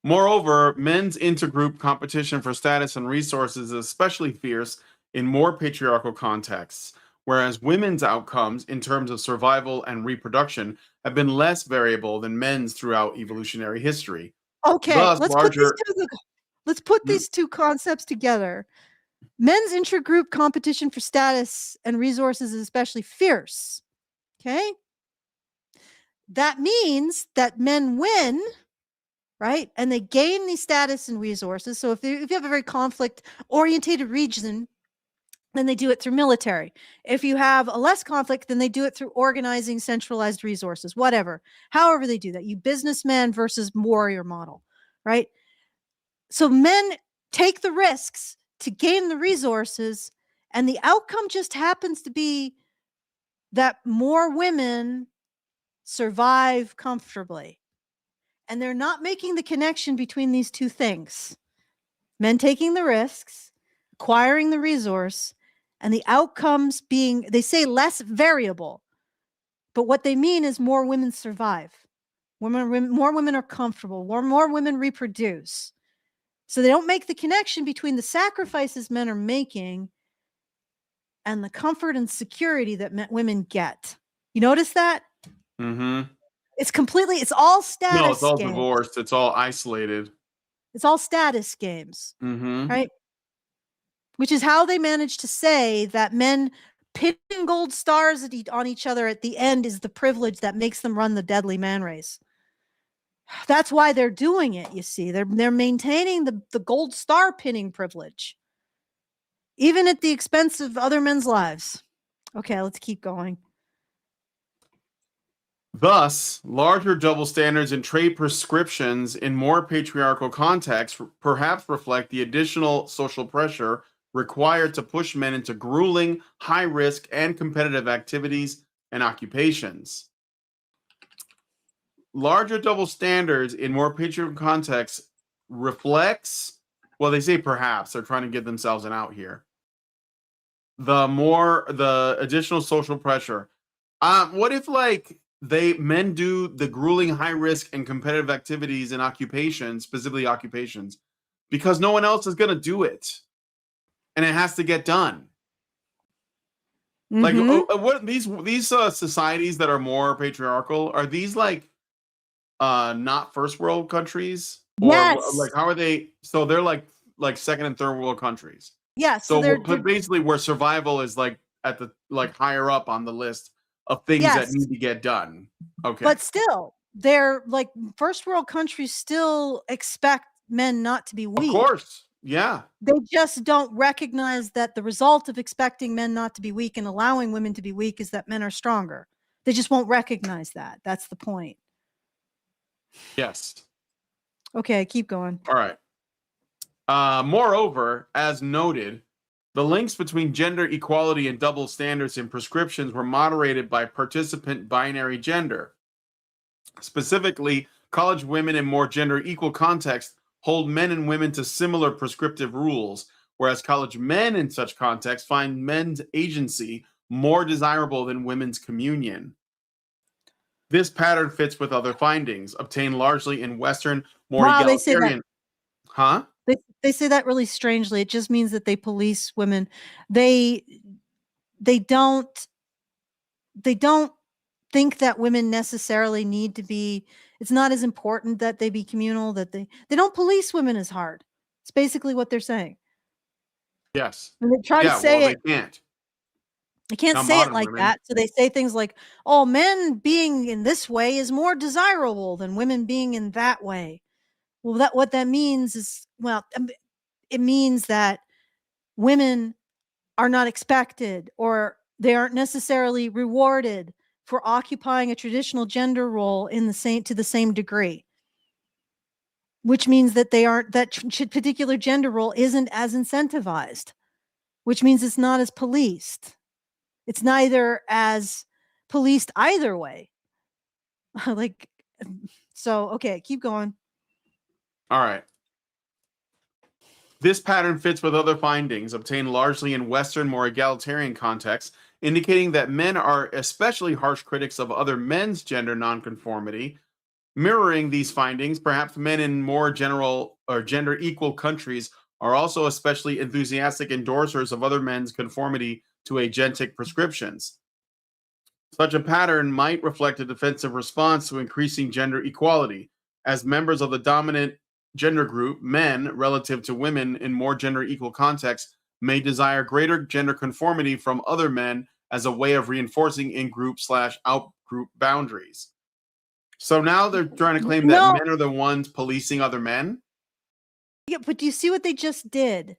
Moreover, men's intergroup competition for status and resources is especially fierce in more patriarchal contexts, whereas women's outcomes in terms of survival and reproduction have been less variable than men's throughout evolutionary history. Okay, Thus, let's put these two concepts together. Men's intergroup competition for status and resources is especially fierce. Okay? That means that men win, right? And they gain the status and resources. So if you have a very conflict-orientated region, then they do it through military. If you have a less conflict, then they do it through organizing centralized resources, whatever. However they do that. You businessman versus warrior model, right? So men take the risks to gain the resources, and the outcome just happens to be that more women survive comfortably. And they're not making the connection between these two things. Men taking the risks, acquiring the resource, and the outcomes being, they say, less variable. But what they mean is more women survive. More women are comfortable. More women reproduce. So they don't make the connection between the sacrifices men are making and the comfort and security that women get. You notice that? Mm-hmm. It's all status. No, it's all games. divorced. It's all isolated. It's all status games, mm-hmm. right? Which is how they manage to say that men pinning gold stars on each other at the end is the privilege that makes them run the deadly man race. That's why they're doing it, you see. They're maintaining the gold star pinning privilege, even at the expense of other men's lives. Okay, let's keep going. Thus, larger double standards and trade prescriptions in more patriarchal contexts perhaps reflect the additional social pressure required to push men into grueling, high-risk, and competitive activities and occupations. Larger double standards in more patriarchal contexts reflects, well, they say perhaps, they're trying to give themselves an out here. The additional social pressure. What if, like, men do the grueling, high risk and competitive activities and occupations, specifically occupations, because no one else is going to do it, and it has to get done. Mm-hmm. Like, what these societies that are more patriarchal, are these like not first world countries, or yes. like how are they? So they're like second and third world countries. Yeah. So they're basically where survival is like at the higher up on the list of things that need to get done. Okay. But still, they're like first world countries still expect men not to be weak. Of course. Yeah. They just don't recognize that the result of expecting men not to be weak and allowing women to be weak is that men are stronger. They just won't recognize that. That's the point. Yes. Okay, keep going. All right. Moreover, as noted, the links between gender equality and double standards in prescriptions were moderated by participant binary gender. Specifically, college women in more gender equal contexts hold men and women to similar prescriptive rules, whereas college men in such contexts find men's agency more desirable than women's communion. This pattern fits with other findings obtained largely in Western, more egalitarian. Huh? They say that really strangely. It just means that they police women. They they don't think that women necessarily need to be, it's not as important that they be communal, that they don't police women as hard. It's basically what they're saying. Yes. And they try to Yeah, say well, it. they can't. They can't Not say it modern like women. that. So they say things like, oh, men being in this way is more desirable than women being in that way. Well, what that means is, it means that women are not expected, or they aren't necessarily rewarded for occupying a traditional gender role to the same degree, which means that that particular gender role isn't as incentivized, which means it's not as policed. It's neither as policed either way. Okay, keep going. All right. This pattern fits with other findings obtained largely in Western, more egalitarian contexts, indicating that men are especially harsh critics of other men's gender nonconformity. Mirroring these findings, perhaps men in more general or gender equal countries are also especially enthusiastic endorsers of other men's conformity to agentic prescriptions. Such a pattern might reflect a defensive response to increasing gender equality, as members of the dominant gender group, men, relative to women in more gender equal contexts, may desire greater gender conformity from other men as a way of reinforcing in-group/out group boundaries. So now they're trying to claim that men are the ones policing other men? Yeah, but do you see what they just did?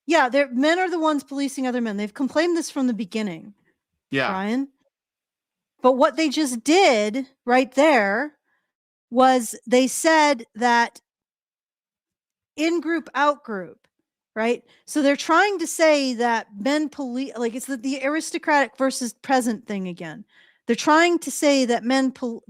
Yeah, men are the ones policing other men. They've complained this from the beginning. Yeah. Brian. But what they just did right there was they said that in group, out group, right? So they're trying to say that men police, like it's the aristocratic versus peasant thing again. They're trying to say that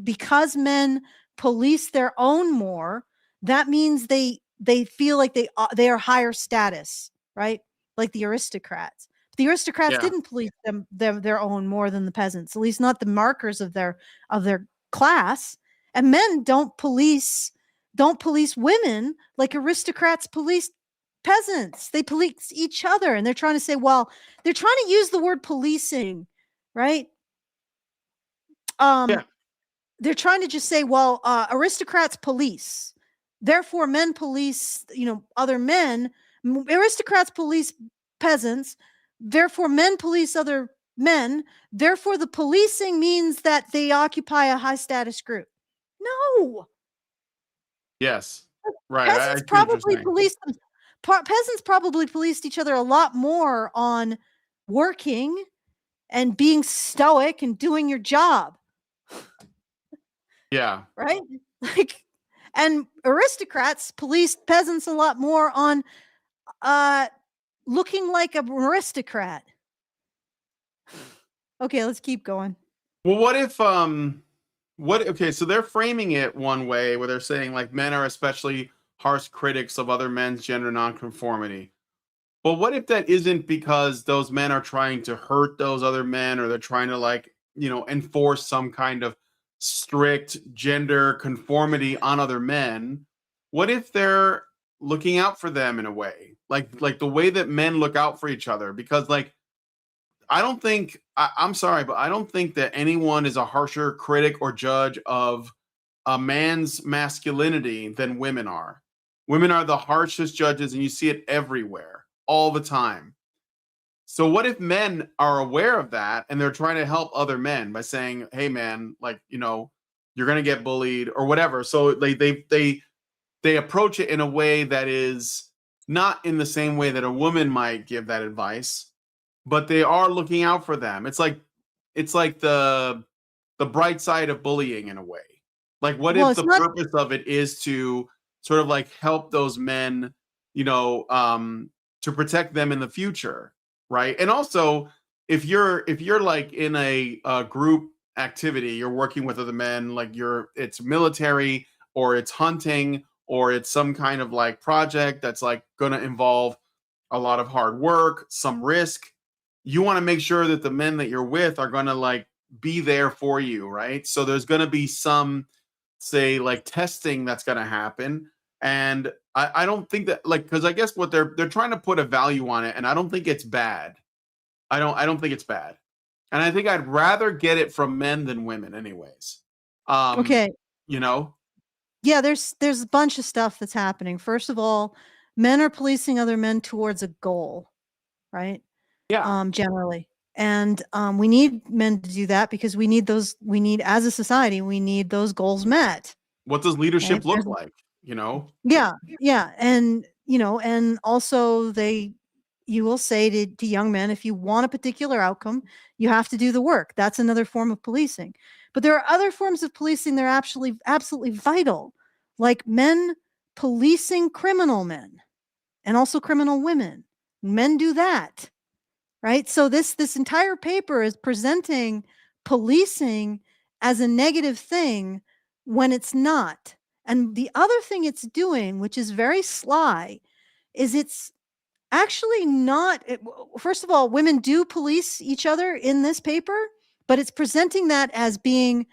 because men police their own more, that means they feel like they are higher status, right? Like the aristocrats. The aristocrats didn't police their own more than the peasants, at least not the markers of their class. And men don't police women like aristocrats police peasants. They police each other, and they're trying to say, well, they're trying to use the word policing, right? They're trying to just say, well, aristocrats police, therefore men police, other men. Aristocrats police peasants, therefore men police other men. Therefore, the policing means that they occupy a high status group. No. Yes. Right. Peasants probably policed each other a lot more on working and being stoic and doing your job. Yeah. Right? And aristocrats policed peasants a lot more on looking like an aristocrat. Okay, let's keep going. Well, what if okay, so they're framing it one way where they're saying like men are especially harsh critics of other men's gender nonconformity. But what if that isn't because those men are trying to hurt those other men, or they're trying to enforce some kind of strict gender conformity on other men? What if they're looking out for them in a way? Like the way that men look out for each other? Because I'm sorry, but I don't think that anyone is a harsher critic or judge of a man's masculinity than women are. Women are the harshest judges, and you see it everywhere, all the time. So what if men are aware of that and they're trying to help other men by saying, hey man, you're going to get bullied or whatever. So they approach it in a way that is not in the same way that a woman might give that advice, but they are looking out for them. It's like the bright side of bullying in a way. Like, what if the purpose of it is to sort of help those men, to protect them in the future, right? And also, if you're in a group activity, you're working with other men, it's military or it's hunting or it's some kind of project that's going to involve a lot of hard work, some risk. You want to make sure that the men that you're with are going to be there for you, right? So there's going to be some, say, testing that's going to happen. And I don't think that because I guess what they're trying to put a value on it, and I don't think it's bad. I don't think it's bad. And I think I'd rather get it from men than women anyways. Okay. You know? Yeah, there's a bunch of stuff that's happening. First of all, men are policing other men towards a goal, right? Yeah. Generally. And we need men to do that because we need as a society, we need those goals met. What does leadership Right? look like? You know? Yeah, yeah. And and also you will say to young men, if you want a particular outcome, you have to do the work. That's another form of policing. But there are other forms of policing that are absolutely vital, like men policing criminal men and also criminal women. Men do that, right? So this entire paper is presenting policing as a negative thing when it's not. And the other thing it's doing, which is very sly, is it's actually not. First of all, women do police each other in this paper, but it's presenting that as being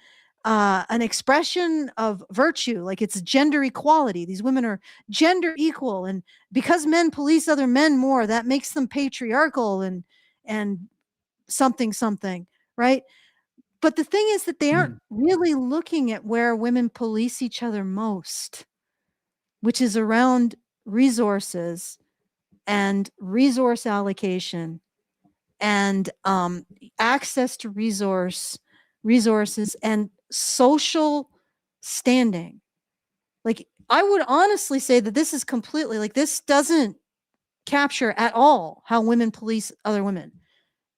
an expression of virtue, like it's gender equality. These women are gender equal, and because men police other men more, that makes them patriarchal and something, right? But the thing is that they aren't really looking at where women police each other most, which is around resources and resource allocation and access to resources and social standing. Like, I would honestly say that this is completely, like, this doesn't capture at all how women police other women.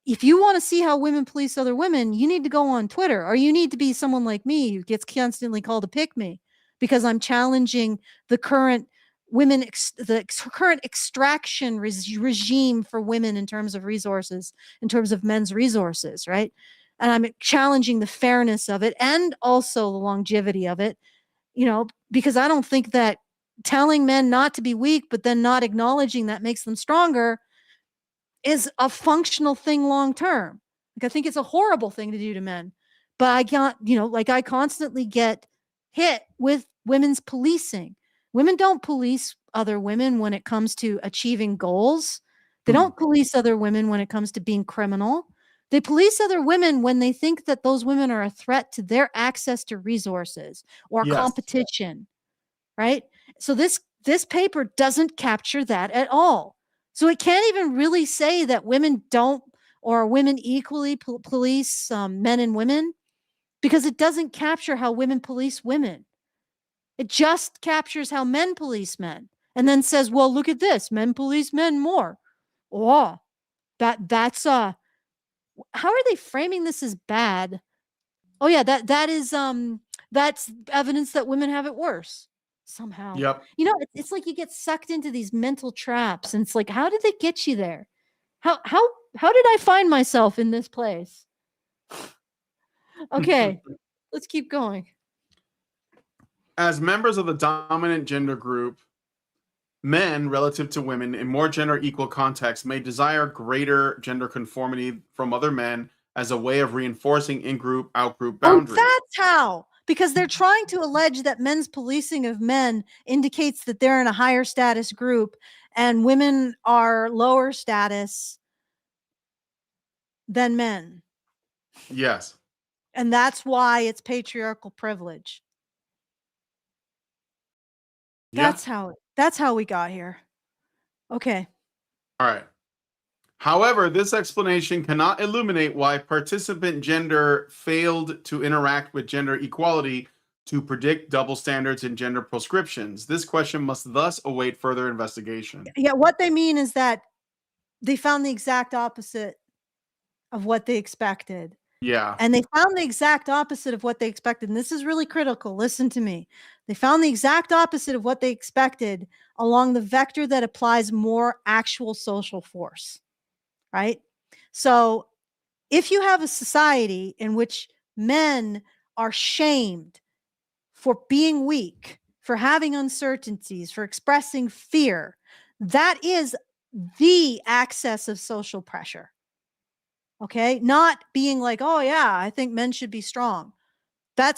If you want to see how women police other women, you need to go on Twitter, or you need to be someone like me who gets constantly called a pick me because I'm challenging the current current extraction regime for women in terms of resources, in terms of men's resources, right? And I'm challenging the fairness of it and also the longevity of it, because I don't think that telling men not to be weak, but then not acknowledging that makes them stronger is a functional thing long term. Like, I think it's a horrible thing to do to men. But I can't, I constantly get hit with women's policing. Women don't police other women when it comes to achieving goals. They don't police other women when it comes to being criminal. They police other women when they think that those women are a threat to their access to resources or competition, right? So this paper doesn't capture that at all. So it can't even really say that women don't, or women equally police men and women, because it doesn't capture how women police women. It just captures how men police men, and then says, well, look at this, men police men more. Oh, that's how are they framing this as bad? Oh yeah, that's evidence that women have it worse somehow. Yep. It's like you get sucked into these mental traps, and it's like, how did they get you there? How did I find myself in this place? Okay, let's keep going. As members of the dominant gender group, men relative to women in more gender equal contexts may desire greater gender conformity from other men as a way of reinforcing in-group, out-group boundaries. Oh, that's how. Because they're trying to allege that men's policing of men indicates that they're in a higher status group and women are lower status than men. Yes. And that's why it's patriarchal privilege. Yeah. That's how we got here. Okay. All right. However, this explanation cannot illuminate why participant gender failed to interact with gender equality to predict double standards in gender proscriptions. This question must thus await further investigation. Yeah, what they mean is that they found the exact opposite of what they expected. Yeah. And they found the exact opposite of what they expected. And this is really critical. Listen to me. They found the exact opposite of what they expected along the vector that applies more actual social force, right? So if you have a society in which men are shamed for being weak, for having uncertainties, for expressing fear, that is the access of social pressure. Okay. Not being like, oh yeah, I think men should be strong. That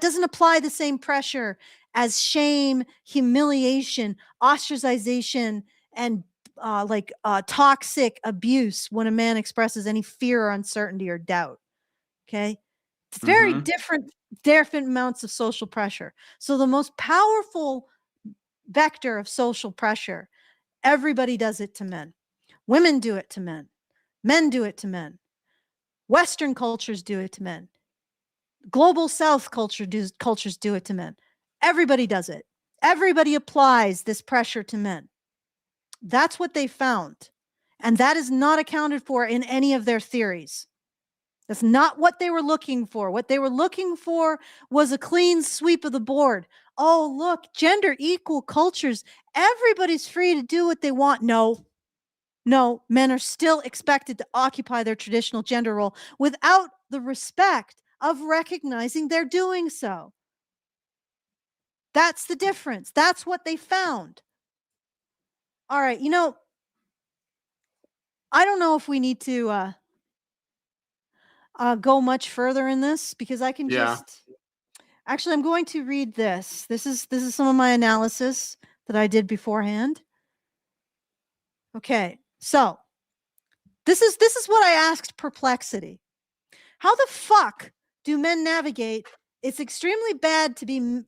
doesn't apply the same pressure as shame, humiliation, ostracization, and toxic abuse when a man expresses any fear or uncertainty or doubt. Okay. It's very different amounts of social pressure. So the most powerful vector of social pressure, everybody does it to men. Women do it to men. Men do it to men. Western cultures do it to men. Global South cultures do it to men. Everybody does it. Everybody applies this pressure to men. That's what they found. And that is not accounted for in any of their theories. That's not what they were looking for. What they were looking for was a clean sweep of the board. Oh, look, gender equal cultures. Everybody's free to do what they want. No, men are still expected to occupy their traditional gender role without the respect of recognizing they're doing so. That's the difference. That's what they found. All right, I don't know if we need to go much further in this, because I can just actually, I'm going to read this. This is some of my analysis that I did beforehand. Okay, so this is what I asked Perplexity. How the fuck do men navigate? It's extremely bad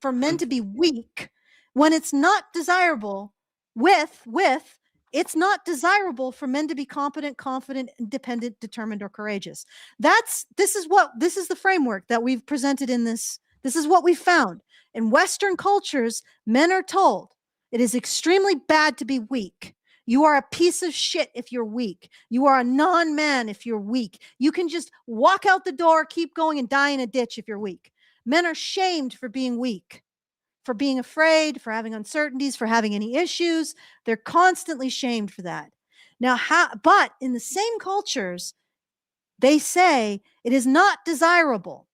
for men to be weak when it's not desirable. It's not desirable for men to be competent, confident, independent, determined, or courageous. This is the framework that we've presented in this. This is what we found. In Western cultures, men are told it is extremely bad to be weak. You are a piece of shit if you're weak. You are a non-man if you're weak. You can just walk out the door, keep going, and die in a ditch if you're weak. Men are shamed for being weak, for being afraid, for having uncertainties, for having any issues. They're constantly shamed for that. Now, but in the same cultures, they say it is not desirable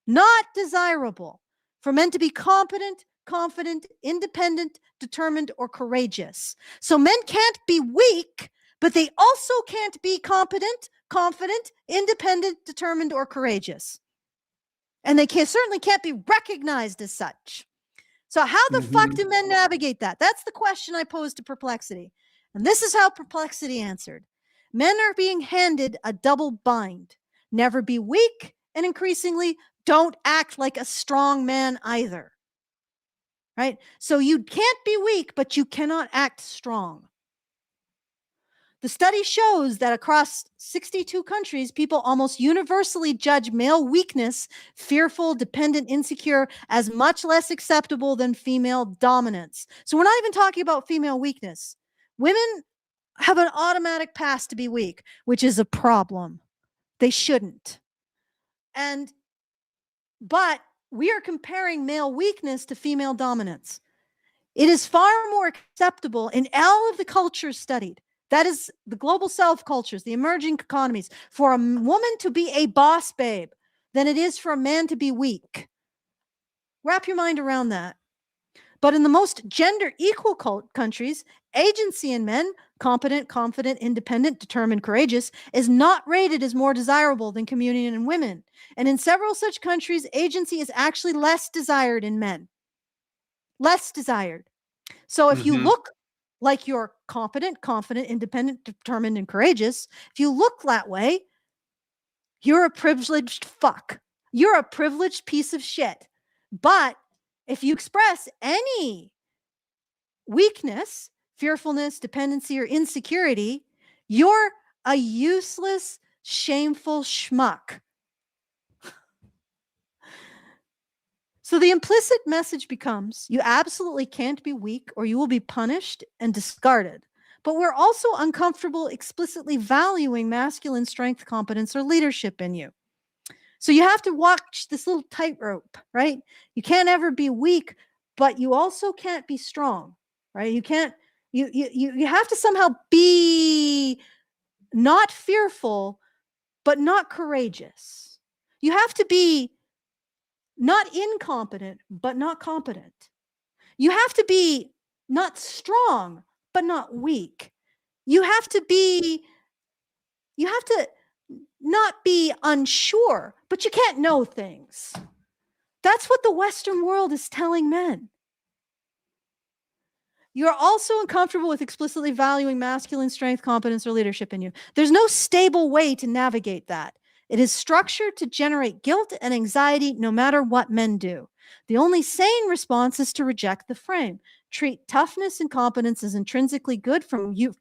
for men to be competent, confident, independent, determined, or courageous. So men can't be weak, but they also can't be competent, confident, independent, determined, or courageous. And they certainly can't be recognized as such. So how the fuck do men navigate that? That's the question I posed to Perplexity. And this is how Perplexity answered. Men are being handed a double bind. Never be weak, and increasingly don't act like a strong man either. Right? So you can't be weak, but you cannot act strong. The study shows that across 62 countries, people almost universally judge male weakness, fearful, dependent, insecure, as much less acceptable than female dominance. So we're not even talking about female weakness. Women have an automatic pass to be weak, which is a problem. They shouldn't. But we are comparing male weakness to female dominance. It is far more acceptable in all of the cultures studied. That is the global South cultures, the emerging economies, for a woman to be a boss babe than it is for a man to be weak. Wrap your mind around that. But in the most gender equal countries, agency in men, competent, confident, independent, determined, courageous, is not rated as more desirable than communion in women. And in several such countries, agency is actually less desired in men. Less desired. So if you look like you're competent, confident, independent, determined, and courageous, if you look that way, you're a privileged fuck. You're a privileged piece of shit. But if you express any weakness, fearfulness, dependency, or insecurity, you're a useless, shameful schmuck. So the implicit message becomes, you absolutely can't be weak or you will be punished and discarded. But we're also uncomfortable explicitly valuing masculine strength, competence, or leadership in you. So you have to watch this little tightrope, right? You can't ever be weak, but you also can't be strong, right? You have to somehow be not fearful, but not courageous. You have to be not incompetent, but not competent. You have to be not strong, but not weak. You have to not be unsure, but you can't know things. That's what the Western world is telling men. You're also uncomfortable with explicitly valuing masculine strength, competence, or leadership in you. There's no stable way to navigate that. It is structured to generate guilt and anxiety no matter what men do. The only sane response is to reject the frame. Treat toughness and competence as intrinsically good from you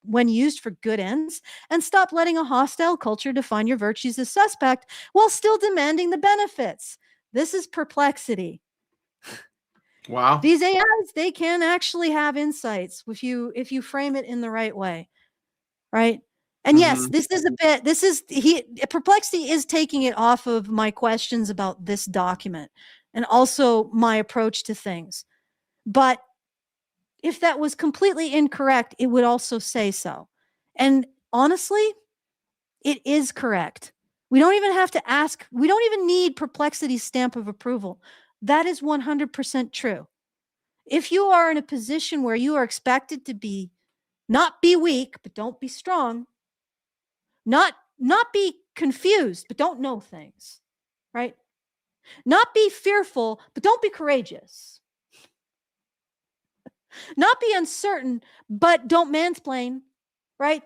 when used for good ends, and stop letting a hostile culture define your virtues as suspect while still demanding the benefits. This is perplexity. Wow. These AIs, they can actually have insights if you frame it in the right way, right? And yes, this is perplexity is taking it off of my questions about this document and also my approach to things. But if that was completely incorrect, it would also say so. And honestly, it is correct. We don't even have to ask. We don't even need perplexity's stamp of approval. That is 100% true. If you are in a position where you are expected to not be weak, but don't be strong, not be confused, but don't know things, right? Not be fearful, but don't be courageous. Not be uncertain, but don't mansplain, right?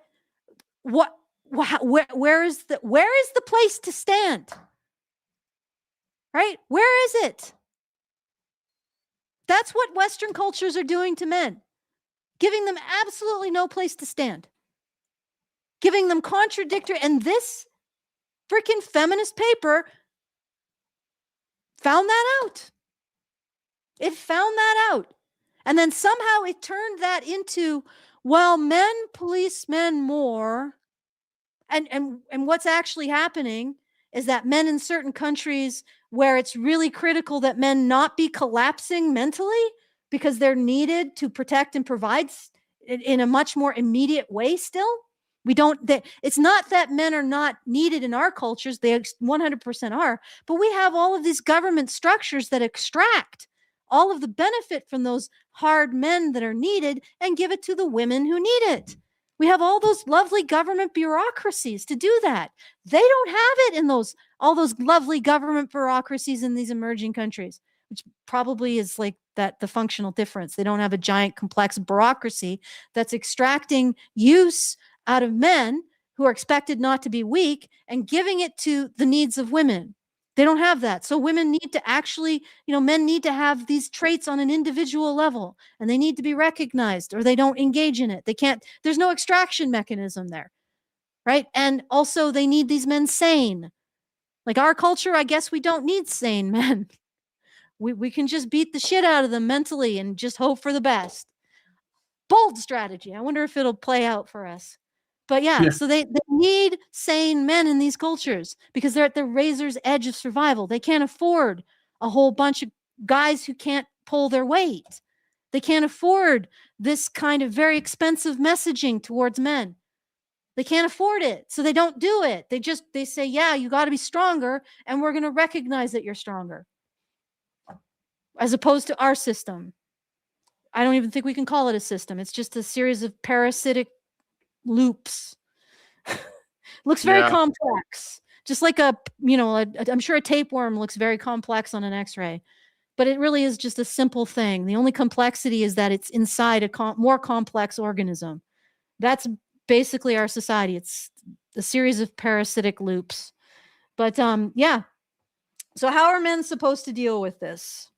Where is the place to stand? Right? Where is it? That's what Western cultures are doing to men, giving them absolutely no place to stand, giving them contradictory. And this freaking feminist paper found that out. It found that out. And then somehow it turned that into, well, men police men more. And what's actually happening is that men in certain countries where it's really critical that men not be collapsing mentally because they're needed to protect and provide in a much more immediate way still. It's not that men are not needed in our cultures. They 100% are. But we have all of these government structures that extract all of the benefit from those hard men that are needed and give it to the women who need it. We have all those lovely government bureaucracies to do that. They don't have it in all those lovely government bureaucracies in these emerging countries, which probably is like the functional difference. They don't have a giant complex bureaucracy that's extracting use out of men who are expected not to be weak and giving it to the needs of women. They don't have that. So women need to actually, men need to have these traits on an individual level, and they need to be recognized or they don't engage in it. They can't, there's no extraction mechanism there, right? And also they need these men sane. Like our culture, I guess we don't need sane men. We can just beat the shit out of them mentally and just hope for the best. Bold strategy. I wonder if it'll play out for us. But yeah, so they need sane men in these cultures because they're at the razor's edge of survival. They can't afford a whole bunch of guys who can't pull their weight. They can't afford this kind of very expensive messaging towards men. They can't afford it. So they don't do it. They say, yeah, you got to be stronger and we're going to recognize that you're stronger. As opposed to our system. I don't even think we can call it a system. It's just a series of parasitic loops. Looks very complex. Just like I'm sure a tapeworm looks very complex on an X-ray, but it really is just a simple thing. The only complexity is that it's inside a more complex organism. That's basically our society. It's a series of parasitic loops. But yeah. So how are men supposed to deal with this?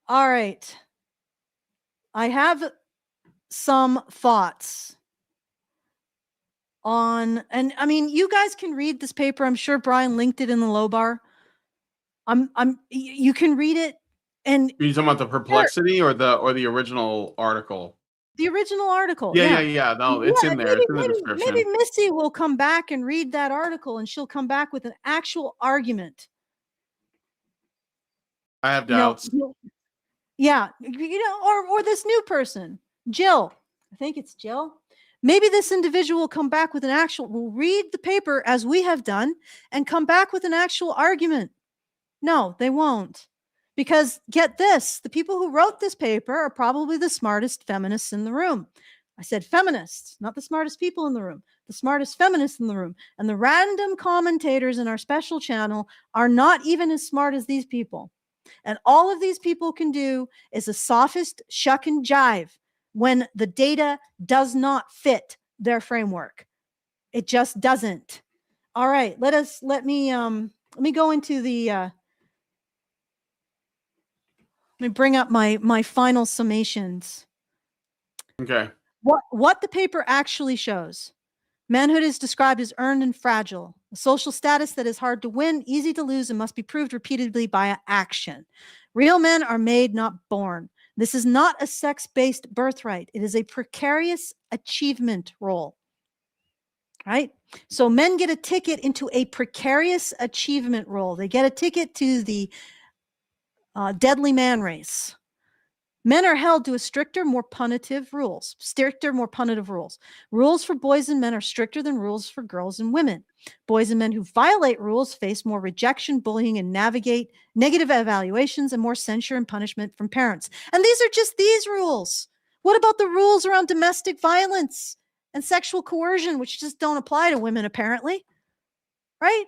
All right. I have some thoughts on, and I mean, you guys can read this paper. I'm sure Brian linked it in the low bar. You can read it. And are you talking about the perplexity or the original article? The original article. Yeah. No, it's in there. It's in the description. Maybe Missy will come back and read that article and she'll come back with an actual argument. I have doubts. Yeah. Or this new person, Jill. I think it's Jill. Maybe this individual will come back with will read the paper as we have done and come back with an actual argument. No, they won't. Because get this, the people who wrote this paper are probably the smartest feminists in the room. I said feminists, not the smartest people in the room, the smartest feminists in the room. And the random commentators in our special channel are not even as smart as these people. And all of these people can do is a sophist shuck and jive when the data does not fit their framework. It just doesn't. All right, let me go into the let me bring up my final summations. Okay. What the paper actually shows. Manhood is described as earned and fragile, a social status that is hard to win, easy to lose, and must be proved repeatedly by action. Real men are made, not born. This is not a sex-based birthright. It is a precarious achievement role. Right? So men get a ticket into a precarious achievement role. They get a ticket to the deadly man race. Men are held to a stricter, more punitive rules. Rules for boys and men are stricter than rules for girls and women. Boys and men who violate rules face more rejection, bullying, and navigate negative evaluations and more censure and punishment from parents. And these are just these rules. What about the rules around domestic violence and sexual coercion, which just don't apply to women, apparently? Right?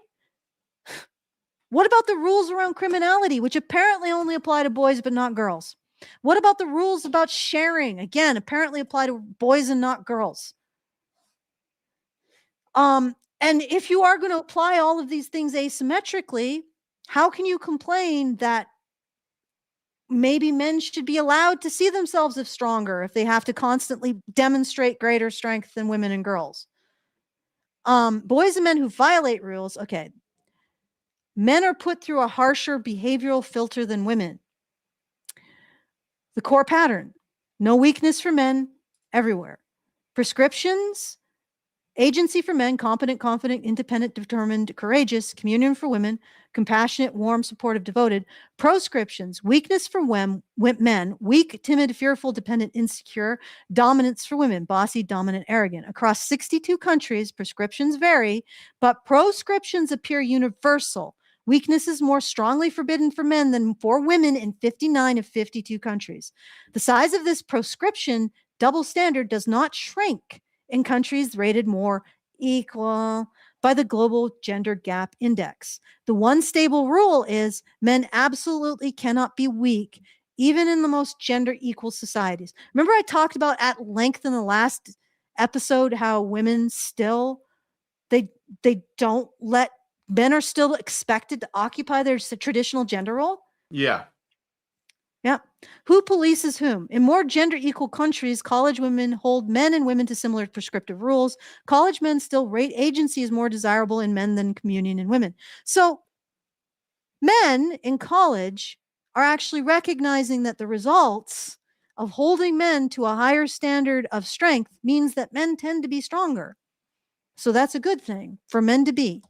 What about the rules around criminality, which apparently only apply to boys but not girls? What about the rules about sharing? Again, apparently apply to boys and not girls. And if you are going to apply all of these things asymmetrically, how can you complain that maybe men should be allowed to see themselves as stronger if they have to constantly demonstrate greater strength than women and girls? Boys and men who violate rules, okay. Men are put through a harsher behavioral filter than women. The core pattern, no weakness for men everywhere. Prescriptions, agency for men, competent, confident, independent, determined, courageous, communion for women, compassionate, warm, supportive, devoted. Proscriptions, weakness for men, weak, timid, fearful, dependent, insecure, dominance for women, bossy, dominant, arrogant. Across 62 countries, prescriptions vary, but proscriptions appear universal. Weakness is more strongly forbidden for men than for women in 59 of 52 countries. The size of this proscription double standard does not shrink in countries rated more equal by the Global Gender Gap Index. The one stable rule is men absolutely cannot be weak, even in the most gender equal societies. Remember I talked about at length in the last episode how women still, they don't let, men are still expected to occupy their traditional gender role? Yeah. Yeah. Who polices whom? In more gender equal countries, college women hold men and women to similar prescriptive rules. College men still rate agency as more desirable in men than communion in women. So men in college are actually recognizing that the results of holding men to a higher standard of strength means that men tend to be stronger. So that's a good thing for men to be.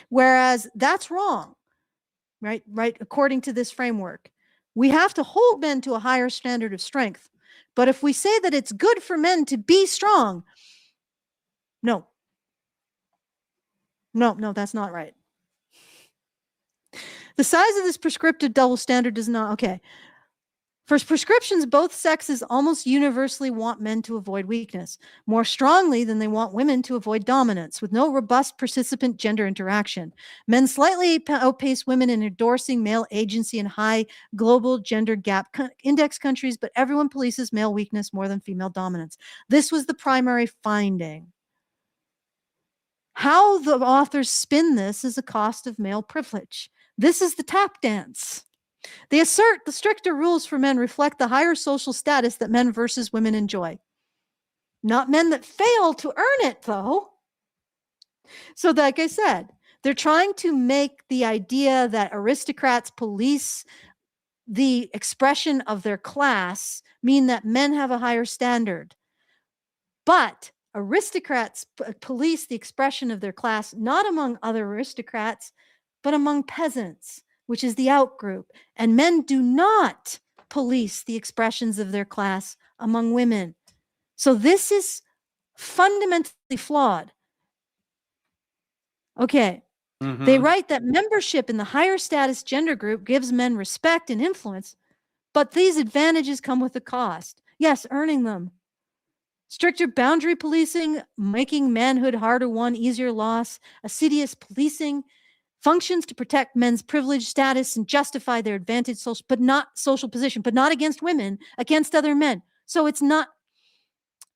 Whereas that's wrong, right? According to this framework. We have to hold men to a higher standard of strength. But if we say that it's good for men to be strong, no, that's not right. The size of this prescriptive double standard does not, okay. For prescriptions, both sexes almost universally want men to avoid weakness, more strongly than they want women to avoid dominance, with no robust participant gender interaction. Men slightly outpace women in endorsing male agency in high global gender gap index countries, but everyone polices male weakness more than female dominance. This was the primary finding. How the authors spin this is a cost of male privilege. This is the tap dance. They assert the stricter rules for men reflect the higher social status that men versus women enjoy. Not men that fail to earn it, though. So, like I said, they're trying to make the idea that aristocrats police the expression of their class mean that men have a higher standard. But aristocrats police the expression of their class not among other aristocrats, but among peasants, which is the outgroup. And men do not police the expressions of their class among women. So this is fundamentally flawed. Okay. Mm-hmm. They write that membership in the higher status gender group gives men respect and influence, but these advantages come with a cost. Yes, earning them. Stricter boundary policing, making manhood harder won, easier loss, assiduous policing, functions to protect men's privileged status and justify their advantaged social position, but not against women, against other men. So it's not,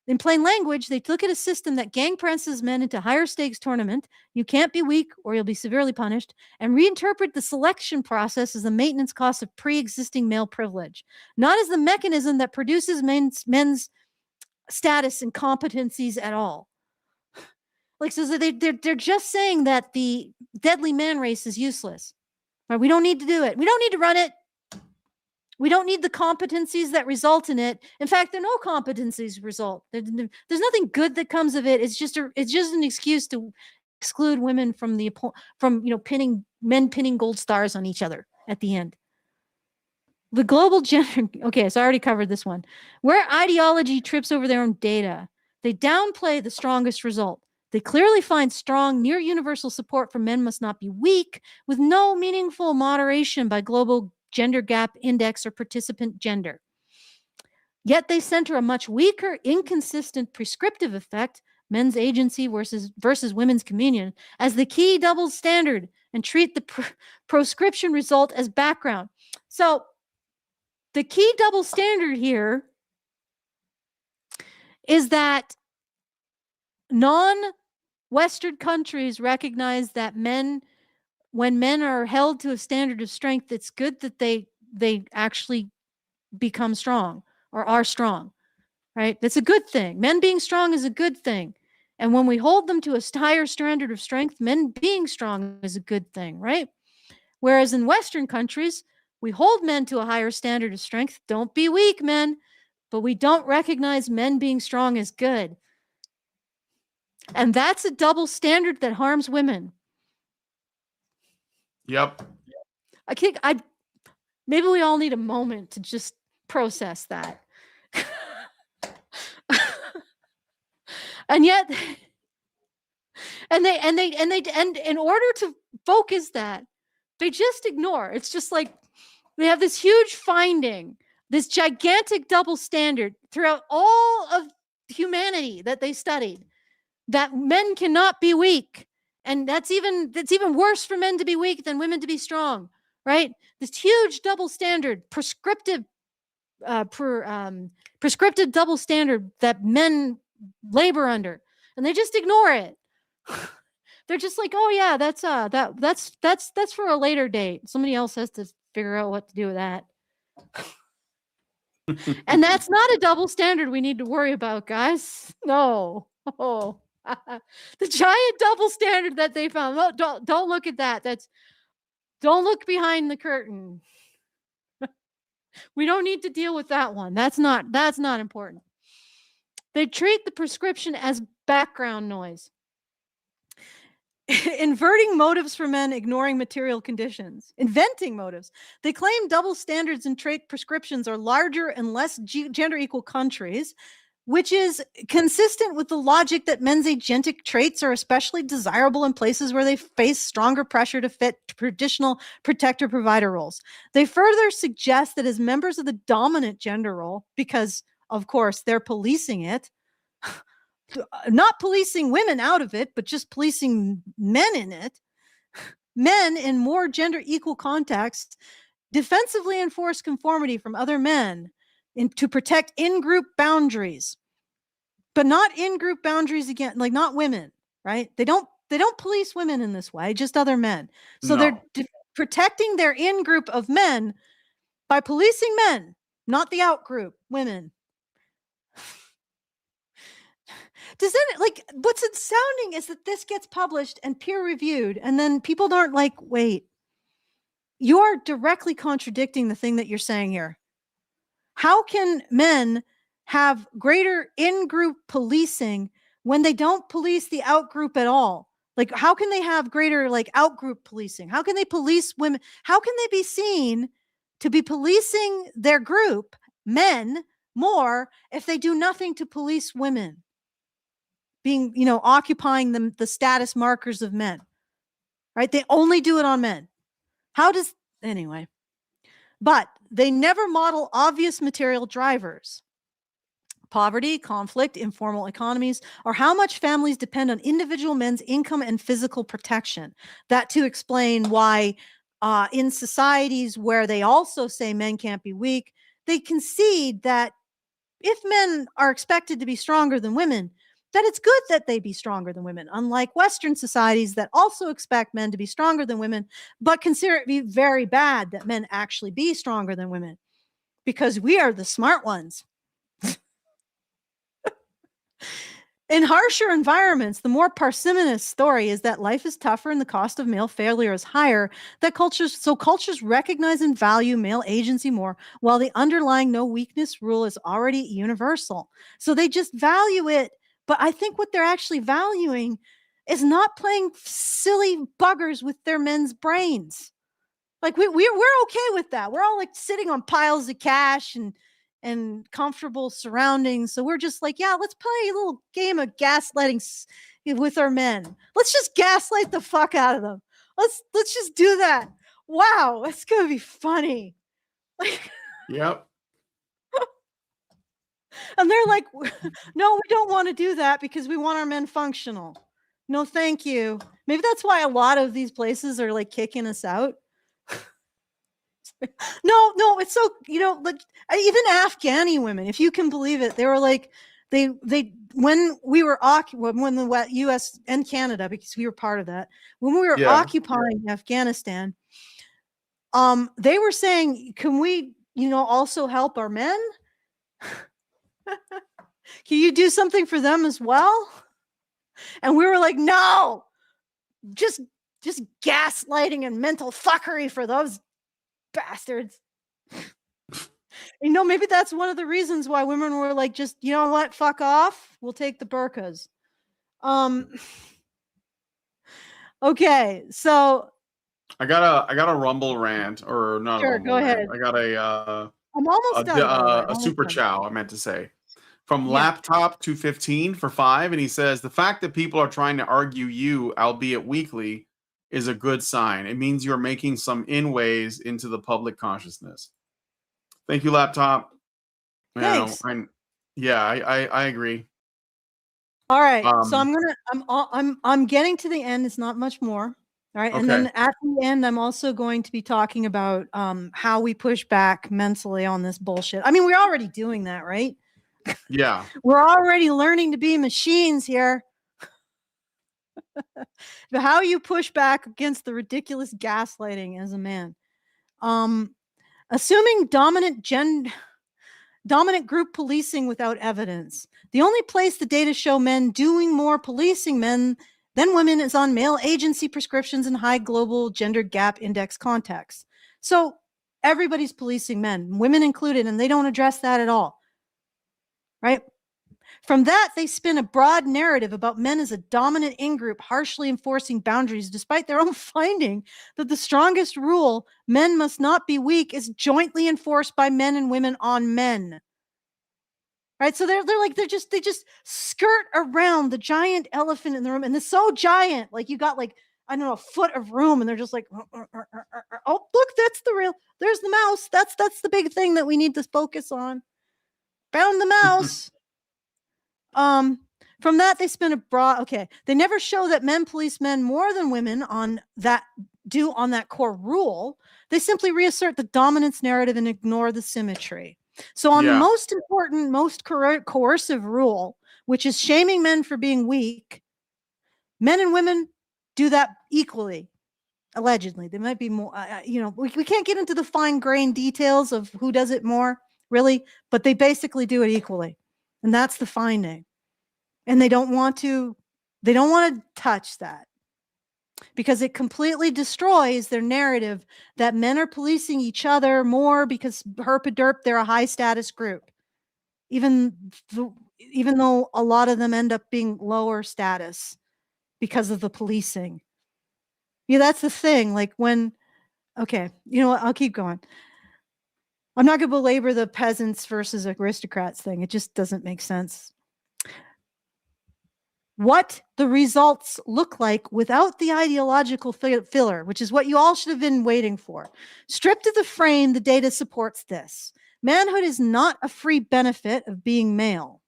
in plain language, they look at a system that gang presses men into higher stakes tournament. You can't be weak or you'll be severely punished, and reinterpret the selection process as the maintenance cost of pre-existing male privilege, not as the mechanism that produces men's status and competencies at all. Like, so they're just saying that the deadly man race is useless. Right? We don't need to do it. We don't need to run it. We don't need the competencies that result in it. In fact, there are no competencies result. There's nothing good that comes of it. It's just an excuse to exclude women from pinning gold stars on each other at the end. The global gender. Okay, so I already covered this one. Where ideology trips over their own data, they downplay the strongest result. They clearly find strong, near universal support for men must not be weak, with no meaningful moderation by global gender gap index or participant gender. Yet they center a much weaker, inconsistent prescriptive effect, men's agency versus women's communion, as the key double standard and treat the proscription result as background. So the key double standard here is that non-Western countries recognize that when men are held to a standard of strength, it's good that they actually become strong or are strong, right? That's a good thing. Men being strong is a good thing. And when we hold them to a higher standard of strength, men being strong is a good thing, right? Whereas in Western countries, we hold men to a higher standard of strength. Don't be weak, men. But we don't recognize men being strong as good. And that's a double standard that harms women. Yep. Maybe we all need a moment to just process that. And yet, and in order to focus that, they just ignore. It's just like they have this huge finding, this gigantic double standard throughout all of humanity that they studied, that men cannot be weak. And that's even worse for men to be weak than women to be strong, right? This huge double standard, prescriptive double standard that men labor under, and they just ignore it. They're just like, oh yeah, that's for a later date. Somebody else has to figure out what to do with that. And that's not a double standard we need to worry about, guys. No. Oh. The giant double standard that they found. No, don't look at that. Don't look behind the curtain. We don't need to deal with that one. That's not important. They treat the prescription as background noise. Inverting motives for men, ignoring material conditions, inventing motives. They claim double standards and trait prescriptions are larger and less gender equal countries, which is consistent with the logic that men's agentic traits are especially desirable in places where they face stronger pressure to fit traditional protector-provider roles. They further suggest that as members of the dominant gender role, because, of course, they're policing it, not policing women out of it, but just policing men in it, men in more gender-equal contexts defensively enforce conformity from other men to protect in-group boundaries, but not in-group boundaries again, like not women, right? They don't police women in this way, just other men. So they're protecting their in-group of men by policing men, not the out-group, women. What's astounding is that this gets published and peer-reviewed, and then people aren't like, wait, you are directly contradicting the thing that you're saying here. How can men have greater in-group policing when they don't police the out-group at all? Like, how can they have greater out-group policing? How can they police women? How can they be seen to be policing their group, men, more if they do nothing to police women? Being, occupying the status markers of men, right? They only do it on men. Anyway. But they never model obvious material drivers. poverty, conflict, informal economies, or how much families depend on individual men's income and physical protection. That to explain why in societies where they also say men can't be weak, they concede that if men are expected to be stronger than women, that it's good that they be stronger than women, unlike Western societies that also expect men to be stronger than women, but consider it be very bad that men actually be stronger than women because we are the smart ones. In harsher environments, the more parsimonious story is that life is tougher and the cost of male failure is higher. Cultures recognize and value male agency more, while the underlying no weakness rule is already universal. So they just value it. But I think what they're actually valuing is not playing silly buggers with their men's brains. Like we're okay with that. We're all like sitting on piles of cash and comfortable surroundings. So we're just like, yeah, let's play a little game of gaslighting with our men. Let's just gaslight the fuck out of them. Let's just do that. Wow, it's gonna be funny. Yep. And they're like, no, we don't want to do that because we want our men functional. No, thank you. Maybe that's why a lot of these places are like kicking us out. No, it's so, like even Afghani women, if you can believe it, they were like, they when we were when the U.S. and Canada, because we were part of that, when we were occupying Afghanistan, they were saying, can we, also help our men? Can you do something for them as well? And we were like, no, just gaslighting and mental fuckery for those bastards. Maybe that's one of the reasons why women were like, just, you know what, fuck off. We'll take the burqas. Okay, so I got a Rumble rant, or not. Sure, go ahead. Rant. I got I'm almost done. a super chow. I meant to say from Laptop 215 for 5, and he says the fact that people are trying to argue you, albeit weakly, is a good sign. It means you're making some inways into the public consciousness. Thank you, Laptop. Thanks. I agree. All right. So I'm getting to the end. It's not much more. All right. Okay. And then at the end, I'm also going to be talking about how we push back mentally on this bullshit. I mean, we're already doing that, right? Yeah. We're already learning to be machines here. But how you push back against the ridiculous gaslighting as a man. Assuming dominant group policing without evidence. The only place the data show men doing more policing men than women is on male agency prescriptions and high global gender gap index contexts. So everybody's policing men, women included, and they don't address that at all. Right? From that, they spin a broad narrative about men as a dominant in-group, harshly enforcing boundaries, despite their own finding that the strongest rule, men must not be weak, is jointly enforced by men and women on men. Right? So they just skirt around the giant elephant in the room, and it's so giant, like you got like, I don't know, a foot of room, and they're just like, oh, look, there's the mouse. That's the big thing that we need to focus on. Found the mouse. From that, they spin a broad, okay. They never show that men police men more than women on that core rule. They simply reassert the dominance narrative and ignore the symmetry. So on the most important, most coercive rule, which is shaming men for being weak, men and women do that equally. Allegedly, they might be more, we can't get into the fine-grained details of who does it more, really, but they basically do it equally. And that's the finding. And they don't want to touch that because it completely destroys their narrative that men are policing each other more because herpaderp, they're a high status group. Even though a lot of them end up being lower status because of the policing. Yeah, that's the thing. Like okay, you know what? I'll keep going. I'm not going to belabor the peasants versus aristocrats thing. It just doesn't make sense. What the results look like without the ideological filler, which is what you all should have been waiting for. Stripped of the frame, the data supports this. Manhood is not a free benefit of being male.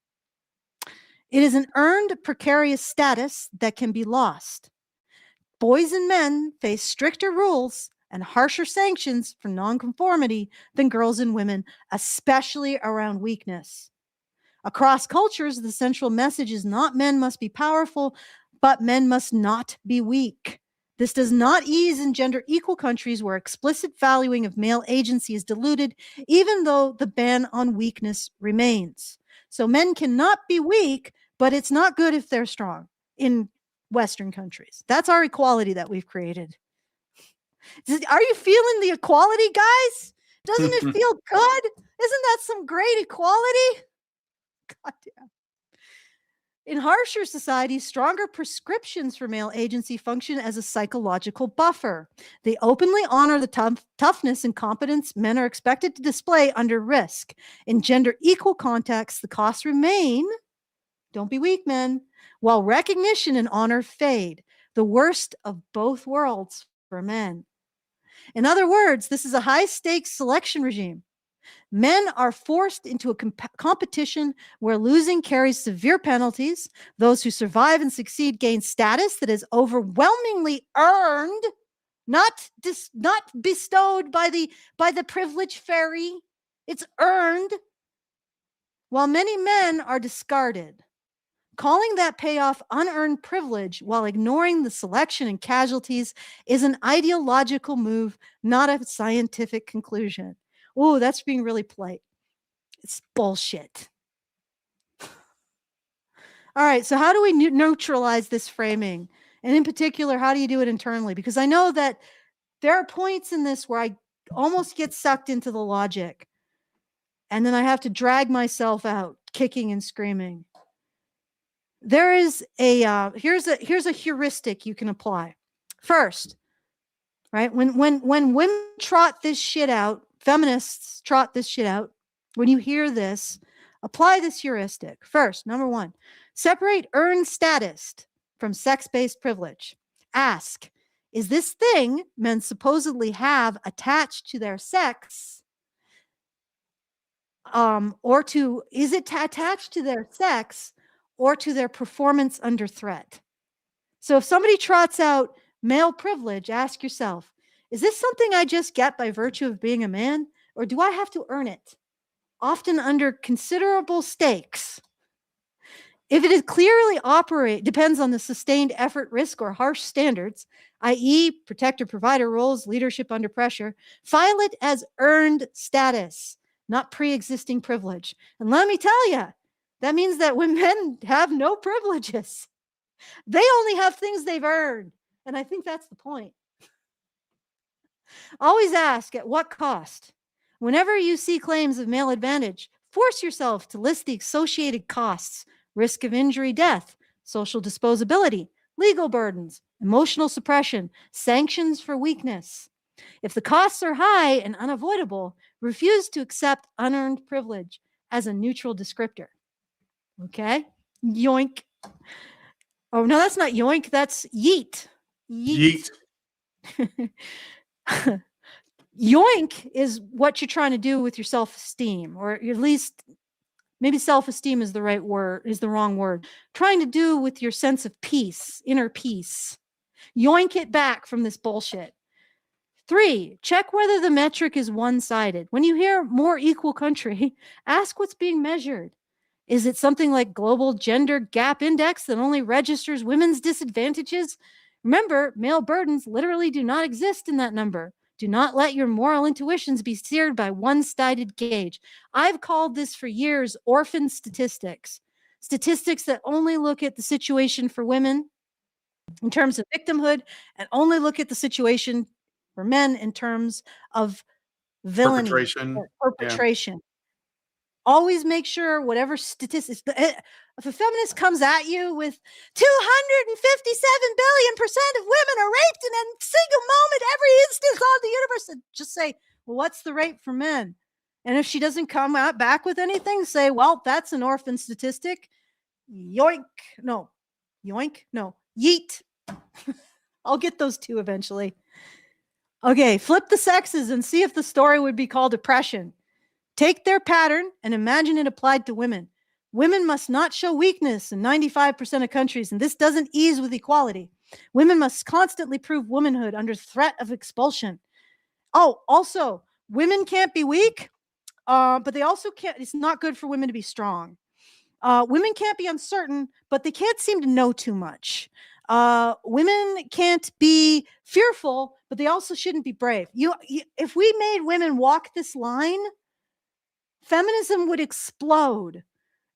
It is an earned precarious status that can be lost. Boys and men face stricter rules and harsher sanctions for nonconformity than girls and women, especially around weakness. Across cultures, the central message is not men must be powerful, but men must not be weak. This does not ease in gender equal countries where explicit valuing of male agency is diluted, even though the ban on weakness remains. So men cannot be weak, but it's not good if they're strong in Western countries. That's our equality that we've created. Are you feeling the equality, guys? Doesn't it feel good? Isn't that some great equality? God damn. In harsher societies, stronger prescriptions for male agency function as a psychological buffer. They openly honor the toughness and competence men are expected to display under risk. In gender equal contexts, the costs remain, don't be weak, men, while recognition and honor fade, the worst of both worlds for men. In other words, this is a high-stakes selection regime. Men are forced into a competition where losing carries severe penalties. Those who survive and succeed gain status that is overwhelmingly earned, not bestowed by the privilege fairy. It's earned, while many men are discarded. Calling that payoff unearned privilege while ignoring the selection and casualties is an ideological move, not a scientific conclusion. Oh, that's being really polite. It's bullshit. All right, so how do we neutralize this framing? And in particular, how do you do it internally? Because I know that there are points in this where I almost get sucked into the logic. And then I have to drag myself out, kicking and screaming. There is here's a heuristic you can apply. First, right? When women trot this shit out, feminists trot this shit out, when you hear this, apply this heuristic. First, number one, separate earned status from sex-based privilege. Ask, is this thing men supposedly have attached to their sex, is it attached to their sex or to their performance under threat? So if somebody trots out male privilege, ask yourself, is this something I just get by virtue of being a man, or do I have to earn it, often under considerable stakes? If it is clearly depends on the sustained effort, risk, or harsh standards, i.e. protector-provider roles, leadership under pressure, file it as earned status, not pre-existing privilege. And let me tell you, that means that when men have no privileges, they only have things they've earned. And I think that's the point. Always ask, at what cost? Whenever you see claims of male advantage, force yourself to list the associated costs: risk of injury, death, social disposability, legal burdens, emotional suppression, sanctions for weakness. If the costs are high and unavoidable, refuse to accept unearned privilege as a neutral descriptor. Okay? Yoink. Oh, no, that's not yoink. That's yeet. Yeet. Yoink is what you're trying to do with your self-esteem, or at least maybe self-esteem is the wrong word. Trying to do with your sense of peace, inner peace. Yoink it back from this bullshit. 3, check whether the metric is one-sided. When you hear more equal country, ask what's being measured. Is it something like global gender gap index that only registers women's disadvantages? Remember, male burdens literally do not exist in that number. Do not let your moral intuitions be steered by one-sided gauge. I've called this for years orphan statistics. Statistics that only look at the situation for women in terms of victimhood and only look at the situation for men in terms of villainy or perpetration. Yeah. Always make sure whatever statistics, if a feminist comes at you with 257 billion% of women are raped in a single moment every instance on the universe, just say, well, what's the rate for men? And if she doesn't come out back with anything, say, well, that's an orphan statistic. Yoink. No. Yoink. No. Yeet. I'll get those two eventually. Okay, flip the sexes and see if the story would be called oppression. Take their pattern and imagine it applied to women. Women must not show weakness in 95% of countries, and this doesn't ease with equality. Women must constantly prove womanhood under threat of expulsion. Oh, also, women can't be weak, but they also can't, it's not good for women to be strong. Women can't be uncertain, but they can't seem to know too much. Women can't be fearful, but they also shouldn't be brave. If we made women walk this line, feminism would explode.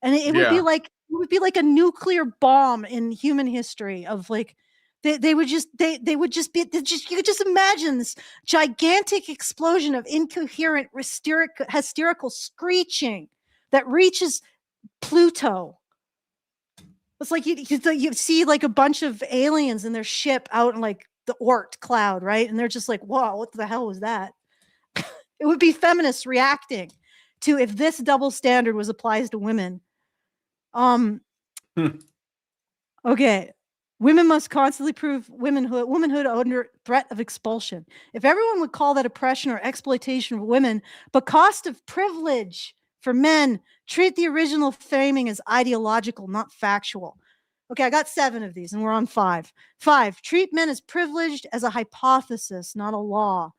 And it would be like a nuclear bomb in human history of like they would just be you could just imagine this gigantic explosion of incoherent hysterical screeching that reaches Pluto. It's like you see like a bunch of aliens in their ship out in like the Oort cloud, right? And they're just like, whoa, what the hell was that? It would be feminists reacting to if this double standard was applied to women. Okay. Women must constantly prove womanhood under threat of expulsion. If everyone would call that oppression or exploitation of women, but cost of privilege for men, treat the original framing as ideological, not factual. Okay, I got 7 of these and we're on 5. 5, treat men as privileged as a hypothesis, not a law.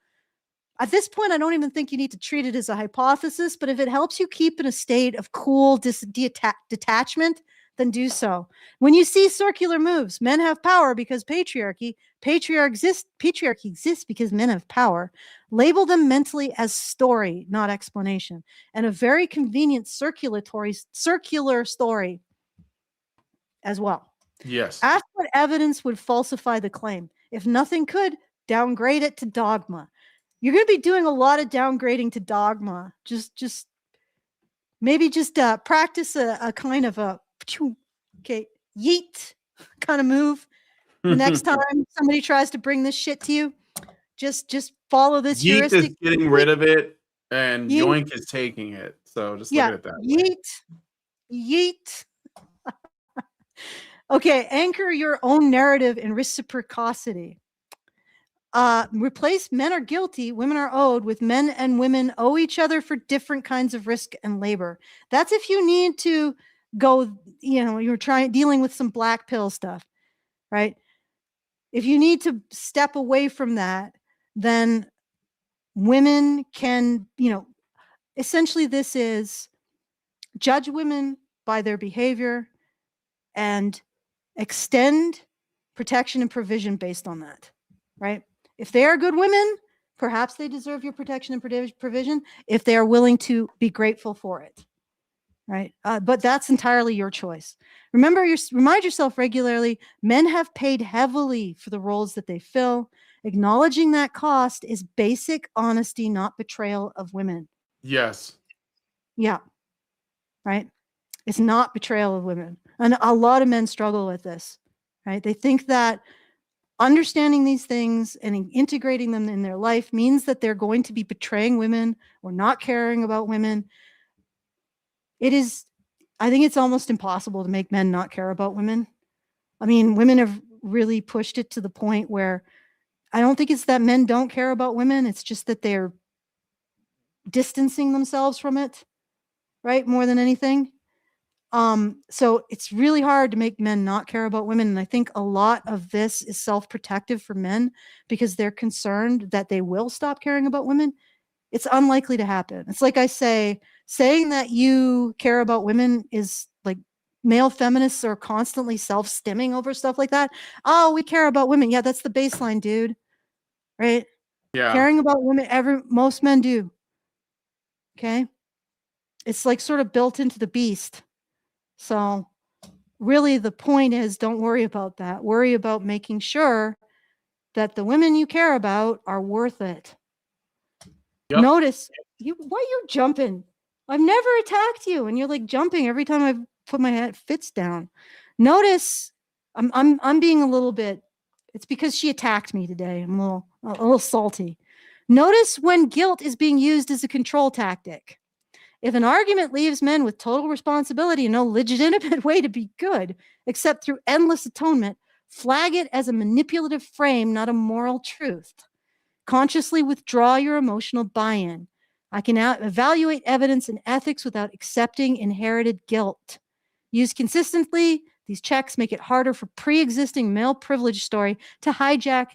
At this point, I don't even think you need to treat it as a hypothesis, but if it helps you keep in a state of cool detachment, then do so. When you see circular moves, men have power because patriarchy exists because men have power. Label them mentally as story, not explanation, and a very convenient circular story as well. Yes. Ask what evidence would falsify the claim. If nothing could, downgrade it to dogma. You're going to be doing a lot of downgrading to dogma. Just practice a kind of a yeet kind of move. The next time somebody tries to bring this shit to you, just follow this Yeet heuristic. is getting rid of it, and yoink is taking it. So just look at it that way. Yeet. Okay, anchor your own narrative in reciprocity. Replace men are guilty, women are owed with men and women owe each other for different kinds of risk and labor. That's if you need to go, you're dealing with some black pill stuff, right? If you need to step away from that, then women can, essentially this is judge women by their behavior and extend protection and provision based on that, right? If they are good women, perhaps they deserve your protection and provision if they are willing to be grateful for it, right? But that's entirely your choice. Remind yourself regularly, men have paid heavily for the roles that they fill. Acknowledging that cost is basic honesty, not betrayal of women. Yes. Yeah, right? It's not betrayal of women. And a lot of men struggle with this, right? They think that understanding these things and integrating them in their life means that they're going to be betraying women or not caring about women. I think it's almost impossible to make men not care about women. I mean, women have really pushed it to the point where I don't think it's that men don't care about women. It's just that they're distancing themselves from it, right? More than anything. So it's really hard to make men not care about women. And I think a lot of this is self-protective for men because they're concerned that they will stop caring about women. It's unlikely to happen. It's like I say, saying that you care about women is like male feminists are constantly self-stimming over stuff like that. Oh, we care about women. Yeah, that's the baseline, dude. Right? Yeah. Caring about women, most men do. Okay? It's like sort of built into the beast. So really the point is don't worry about that. Worry about making sure that the women you care about are worth it. Yep. Notice, why are you jumping? I've never attacked you and you're like jumping every time I put my head fits down. Notice I'm being a little bit, it's because she attacked me today. I'm a little salty. Notice when guilt is being used as a control tactic. If an argument leaves men with total responsibility and no legitimate way to be good, except through endless atonement, flag it as a manipulative frame, not a moral truth. Consciously withdraw your emotional buy-in. I can evaluate evidence and ethics without accepting inherited guilt. Used consistently, these checks make it harder for pre-existing male privilege story to hijack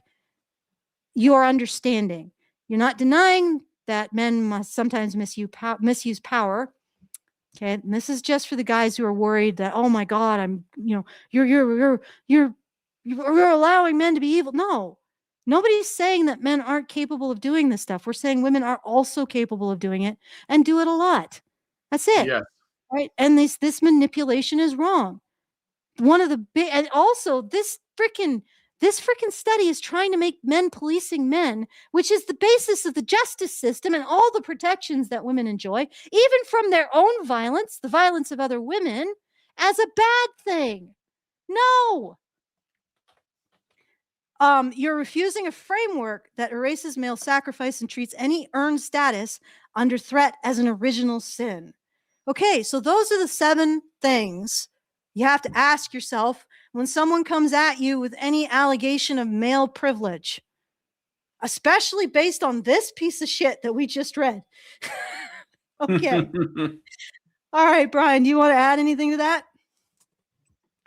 your understanding. You're not denying that men must sometimes misuse power. Okay, and this is just for the guys who are worried that, oh my God, you're allowing men to be evil. No, nobody's saying that men aren't capable of doing this stuff. We're saying women are also capable of doing it and do it a lot. That's it. Yes. Right. And this manipulation is wrong. One of the big, and also this freaking study is trying to make men policing men, which is the basis of the justice system and all the protections that women enjoy, even from their own violence, the violence of other women, as a bad thing. No. You're refusing a framework that erases male sacrifice and treats any earned status under threat as an original sin. Okay, so those are the 7 things you have to ask yourself when someone comes at you with any allegation of male privilege, especially based on this piece of shit that we just read. Okay. All right, Brian, do you want to add anything to that?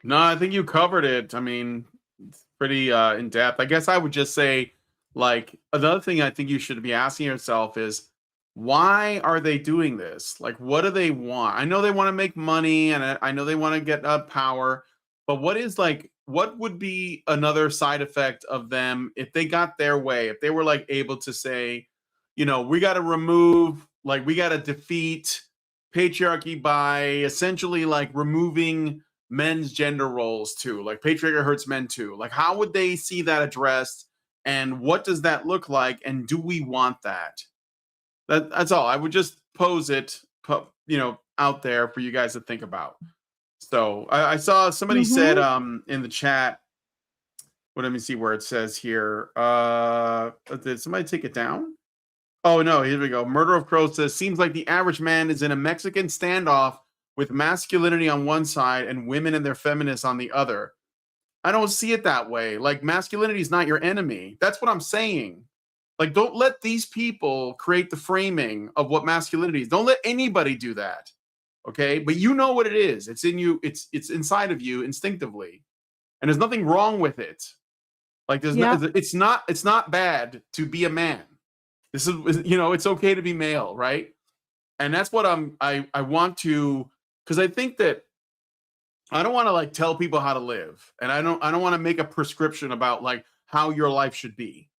No, I think you covered it. I mean, it's pretty in depth. I guess I would just say, like, another thing I think you should be asking yourself is, why are they doing this? Like, what do they want? I know they want to make money, and I know they want to get power, but what would be another side effect of them if they got their way? If they were like able to say, we got to defeat patriarchy by essentially like removing men's gender roles too. Like, patriarchy hurts men too. Like, how would they see that addressed? And what does that look like? And do we want that? That's all. I would just pose it, out there for you guys to think about. So I saw somebody said in the chat. Well, let me see where it says here. Did somebody take it down? Oh no, here we go. Murder of Crow says, seems like the average man is in a Mexican standoff with masculinity on one side and women and their feminists on the other. I don't see it that way. Like, masculinity is not your enemy. That's what I'm saying. Like, don't let these people create the framing of what masculinity is. Don't let anybody do that. Okay? But you know what it is. It's in you. It's inside of you instinctively. And there's nothing wrong with it. Like, it's not bad to be a man. This is, it's okay to be male, right? And that's what I want to, because I think that I don't want to like tell people how to live. And I don't want to make a prescription about like how your life should be.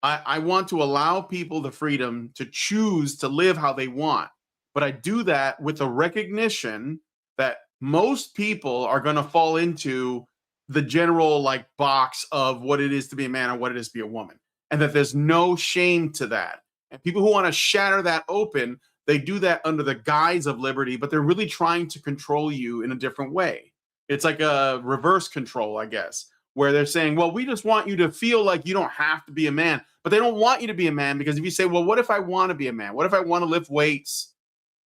I want to allow people the freedom to choose to live how they want. But I do that with a recognition that most people are going to fall into the general like box of what it is to be a man or what it is to be a woman. And that there's no shame to that. And people who want to shatter that open, they do that under the guise of liberty, but they're really trying to control you in a different way. It's like a reverse control, I guess, where they're saying, well, we just want you to feel like you don't have to be a man. But they don't want you to be a man, because if you say, well, what if I want to be a man? What if I want to lift weights?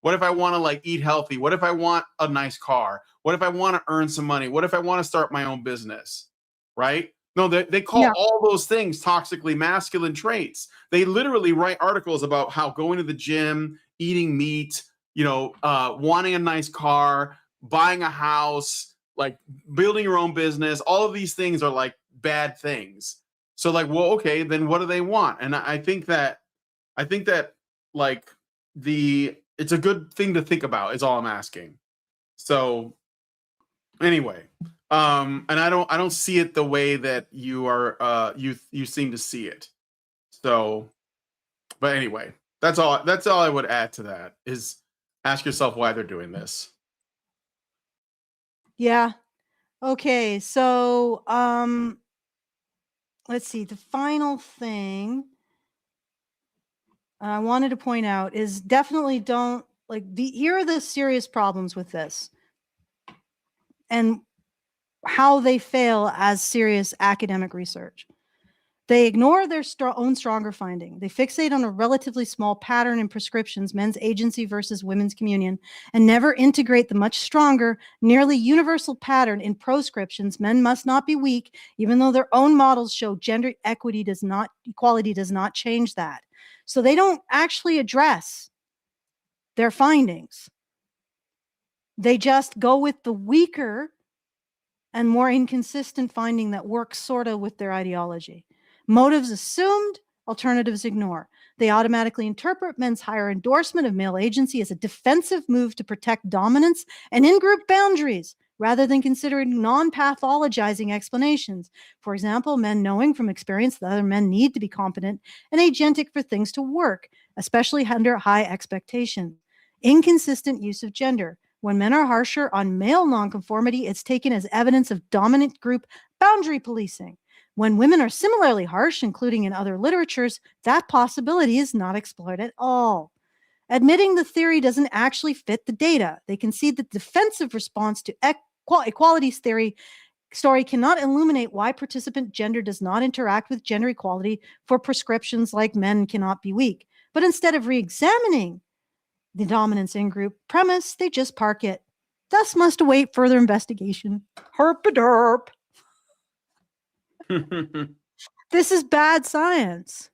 What if I want to like eat healthy? What if I want a nice car? What if I want to earn some money? What if I want to start my own business? Right? No, they call all those things toxically masculine traits. They literally write articles about how going to the gym, eating meat, wanting a nice car, buying a house, like building your own business. All of these things are like bad things. So like, well, okay, then what do they want? And I think that like it's a good thing to think about is all I'm asking. So anyway, and I don't see it the way that you are, you seem to see it. So, but anyway, that's all I would add to that is ask yourself why they're doing this. Yeah. Okay. So, let's see. The final thing I wanted to point out is definitely don't here are the serious problems with this and how they fail as serious academic research. They ignore their own stronger finding. They fixate on a relatively small pattern in prescriptions, men's agency versus women's communion, and never integrate the much stronger, nearly universal pattern in proscriptions. Men must not be weak, even though their own models show gender equality does not change that. So they don't actually address their findings. They just go with the weaker and more inconsistent finding that works sort of with their ideology. Motives assumed, alternatives ignore. They automatically interpret men's higher endorsement of male agency as a defensive move to protect dominance and in-group boundaries, rather than considering non-pathologizing explanations. For example, men knowing from experience that other men need to be competent and agentic for things to work, especially under high expectations. Inconsistent use of gender. When men are harsher on male nonconformity, it's taken as evidence of dominant group boundary policing. When women are similarly harsh, including in other literatures, that possibility is not explored at all. Admitting the theory doesn't actually fit the data. They concede that the defensive response to equalities theory story cannot illuminate why participant gender does not interact with gender equality for prescriptions like men cannot be weak. But instead of re-examining the dominance in-group premise, they just park it. Thus must await further investigation. Herp-a-derp. This is bad science.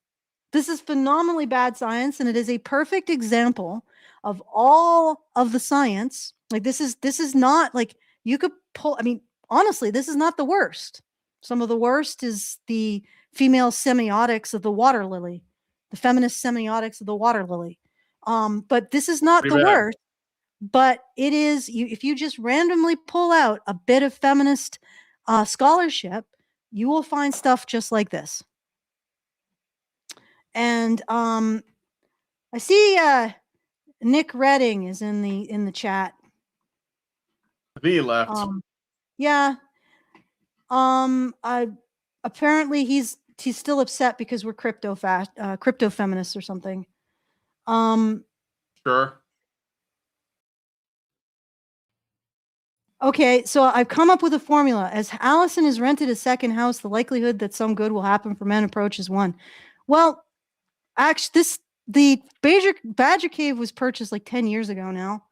This is phenomenally bad science, and it is a perfect example of all of the science. Like this is not like you could pull. I mean, honestly, this is not the worst. Some of the worst is the female semiotics of the water lily, the feminist semiotics of the water lily. But this is not the worst. But it is. If you just randomly pull out a bit of feminist scholarship, you will find stuff just like this. And I see Nick Redding is in the chat. I think he left. Yeah. Apparently he's still upset because we're crypto feminists or something. Sure. Okay, so I've come up with a formula. As Allison has rented a second house, the likelihood that some good will happen for men approaches 1. Well, actually, the Badger Cave was purchased like 10 years ago now.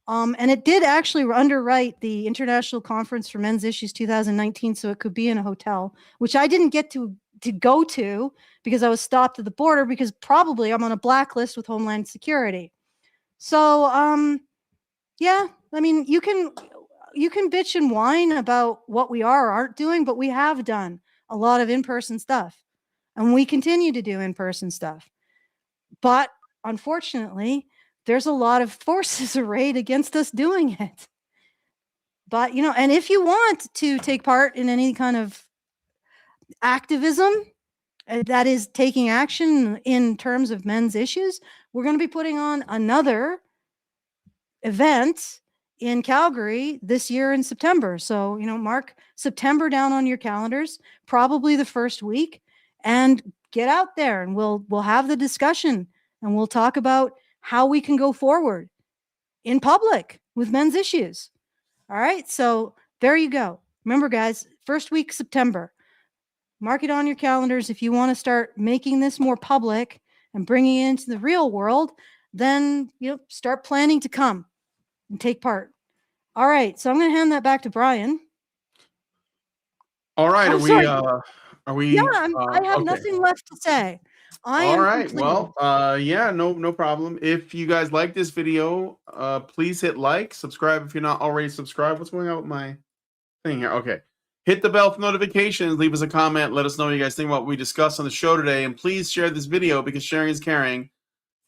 And it did actually underwrite the International Conference for Men's Issues 2019, so it could be in a hotel, which I didn't get to go to because I was stopped at the border because probably I'm on a blacklist with Homeland Security. So, yeah, I mean, you can bitch and whine about what we are or aren't doing, but we have done a lot of in-person stuff, and we continue to do in-person stuff. But unfortunately, there's a lot of forces arrayed against us doing it. But, and if you want to take part in any kind of activism that is taking action in terms of men's issues, we're going to be putting on another event in Calgary this year in September. So, mark September down on your calendars, probably the first week, and get out there and we'll have the discussion and we'll talk about how we can go forward in public with men's issues. All right. So there you go. Remember, guys, first week, September, mark it on your calendars. If you want to start making this more public and bringing it into the real world, then, start planning to come and take part. All right. So I'm going to hand that back to Brian. All right. Are we? Yeah, I have nothing left to say. All right. Complete. Well, yeah, no problem. If you guys like this video, please hit like, subscribe if you're not already subscribed. What's going on with my thing here? Okay. Hit the bell for notifications. Leave us a comment. Let us know what you guys think about what we discussed on the show today. And please share this video because sharing is caring.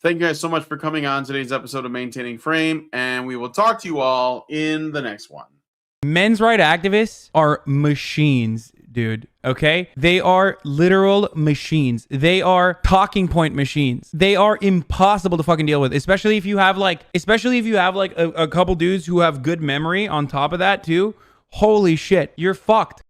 Thank you guys so much for coming on today's episode of Maintaining Frame. And we will talk to you all in the next one. Men's rights activists are machines, dude. Okay? They are literal machines. They are talking point machines. They are impossible to fucking deal with, especially if you have like a couple dudes who have good memory on top of that too. Holy shit, you're fucked.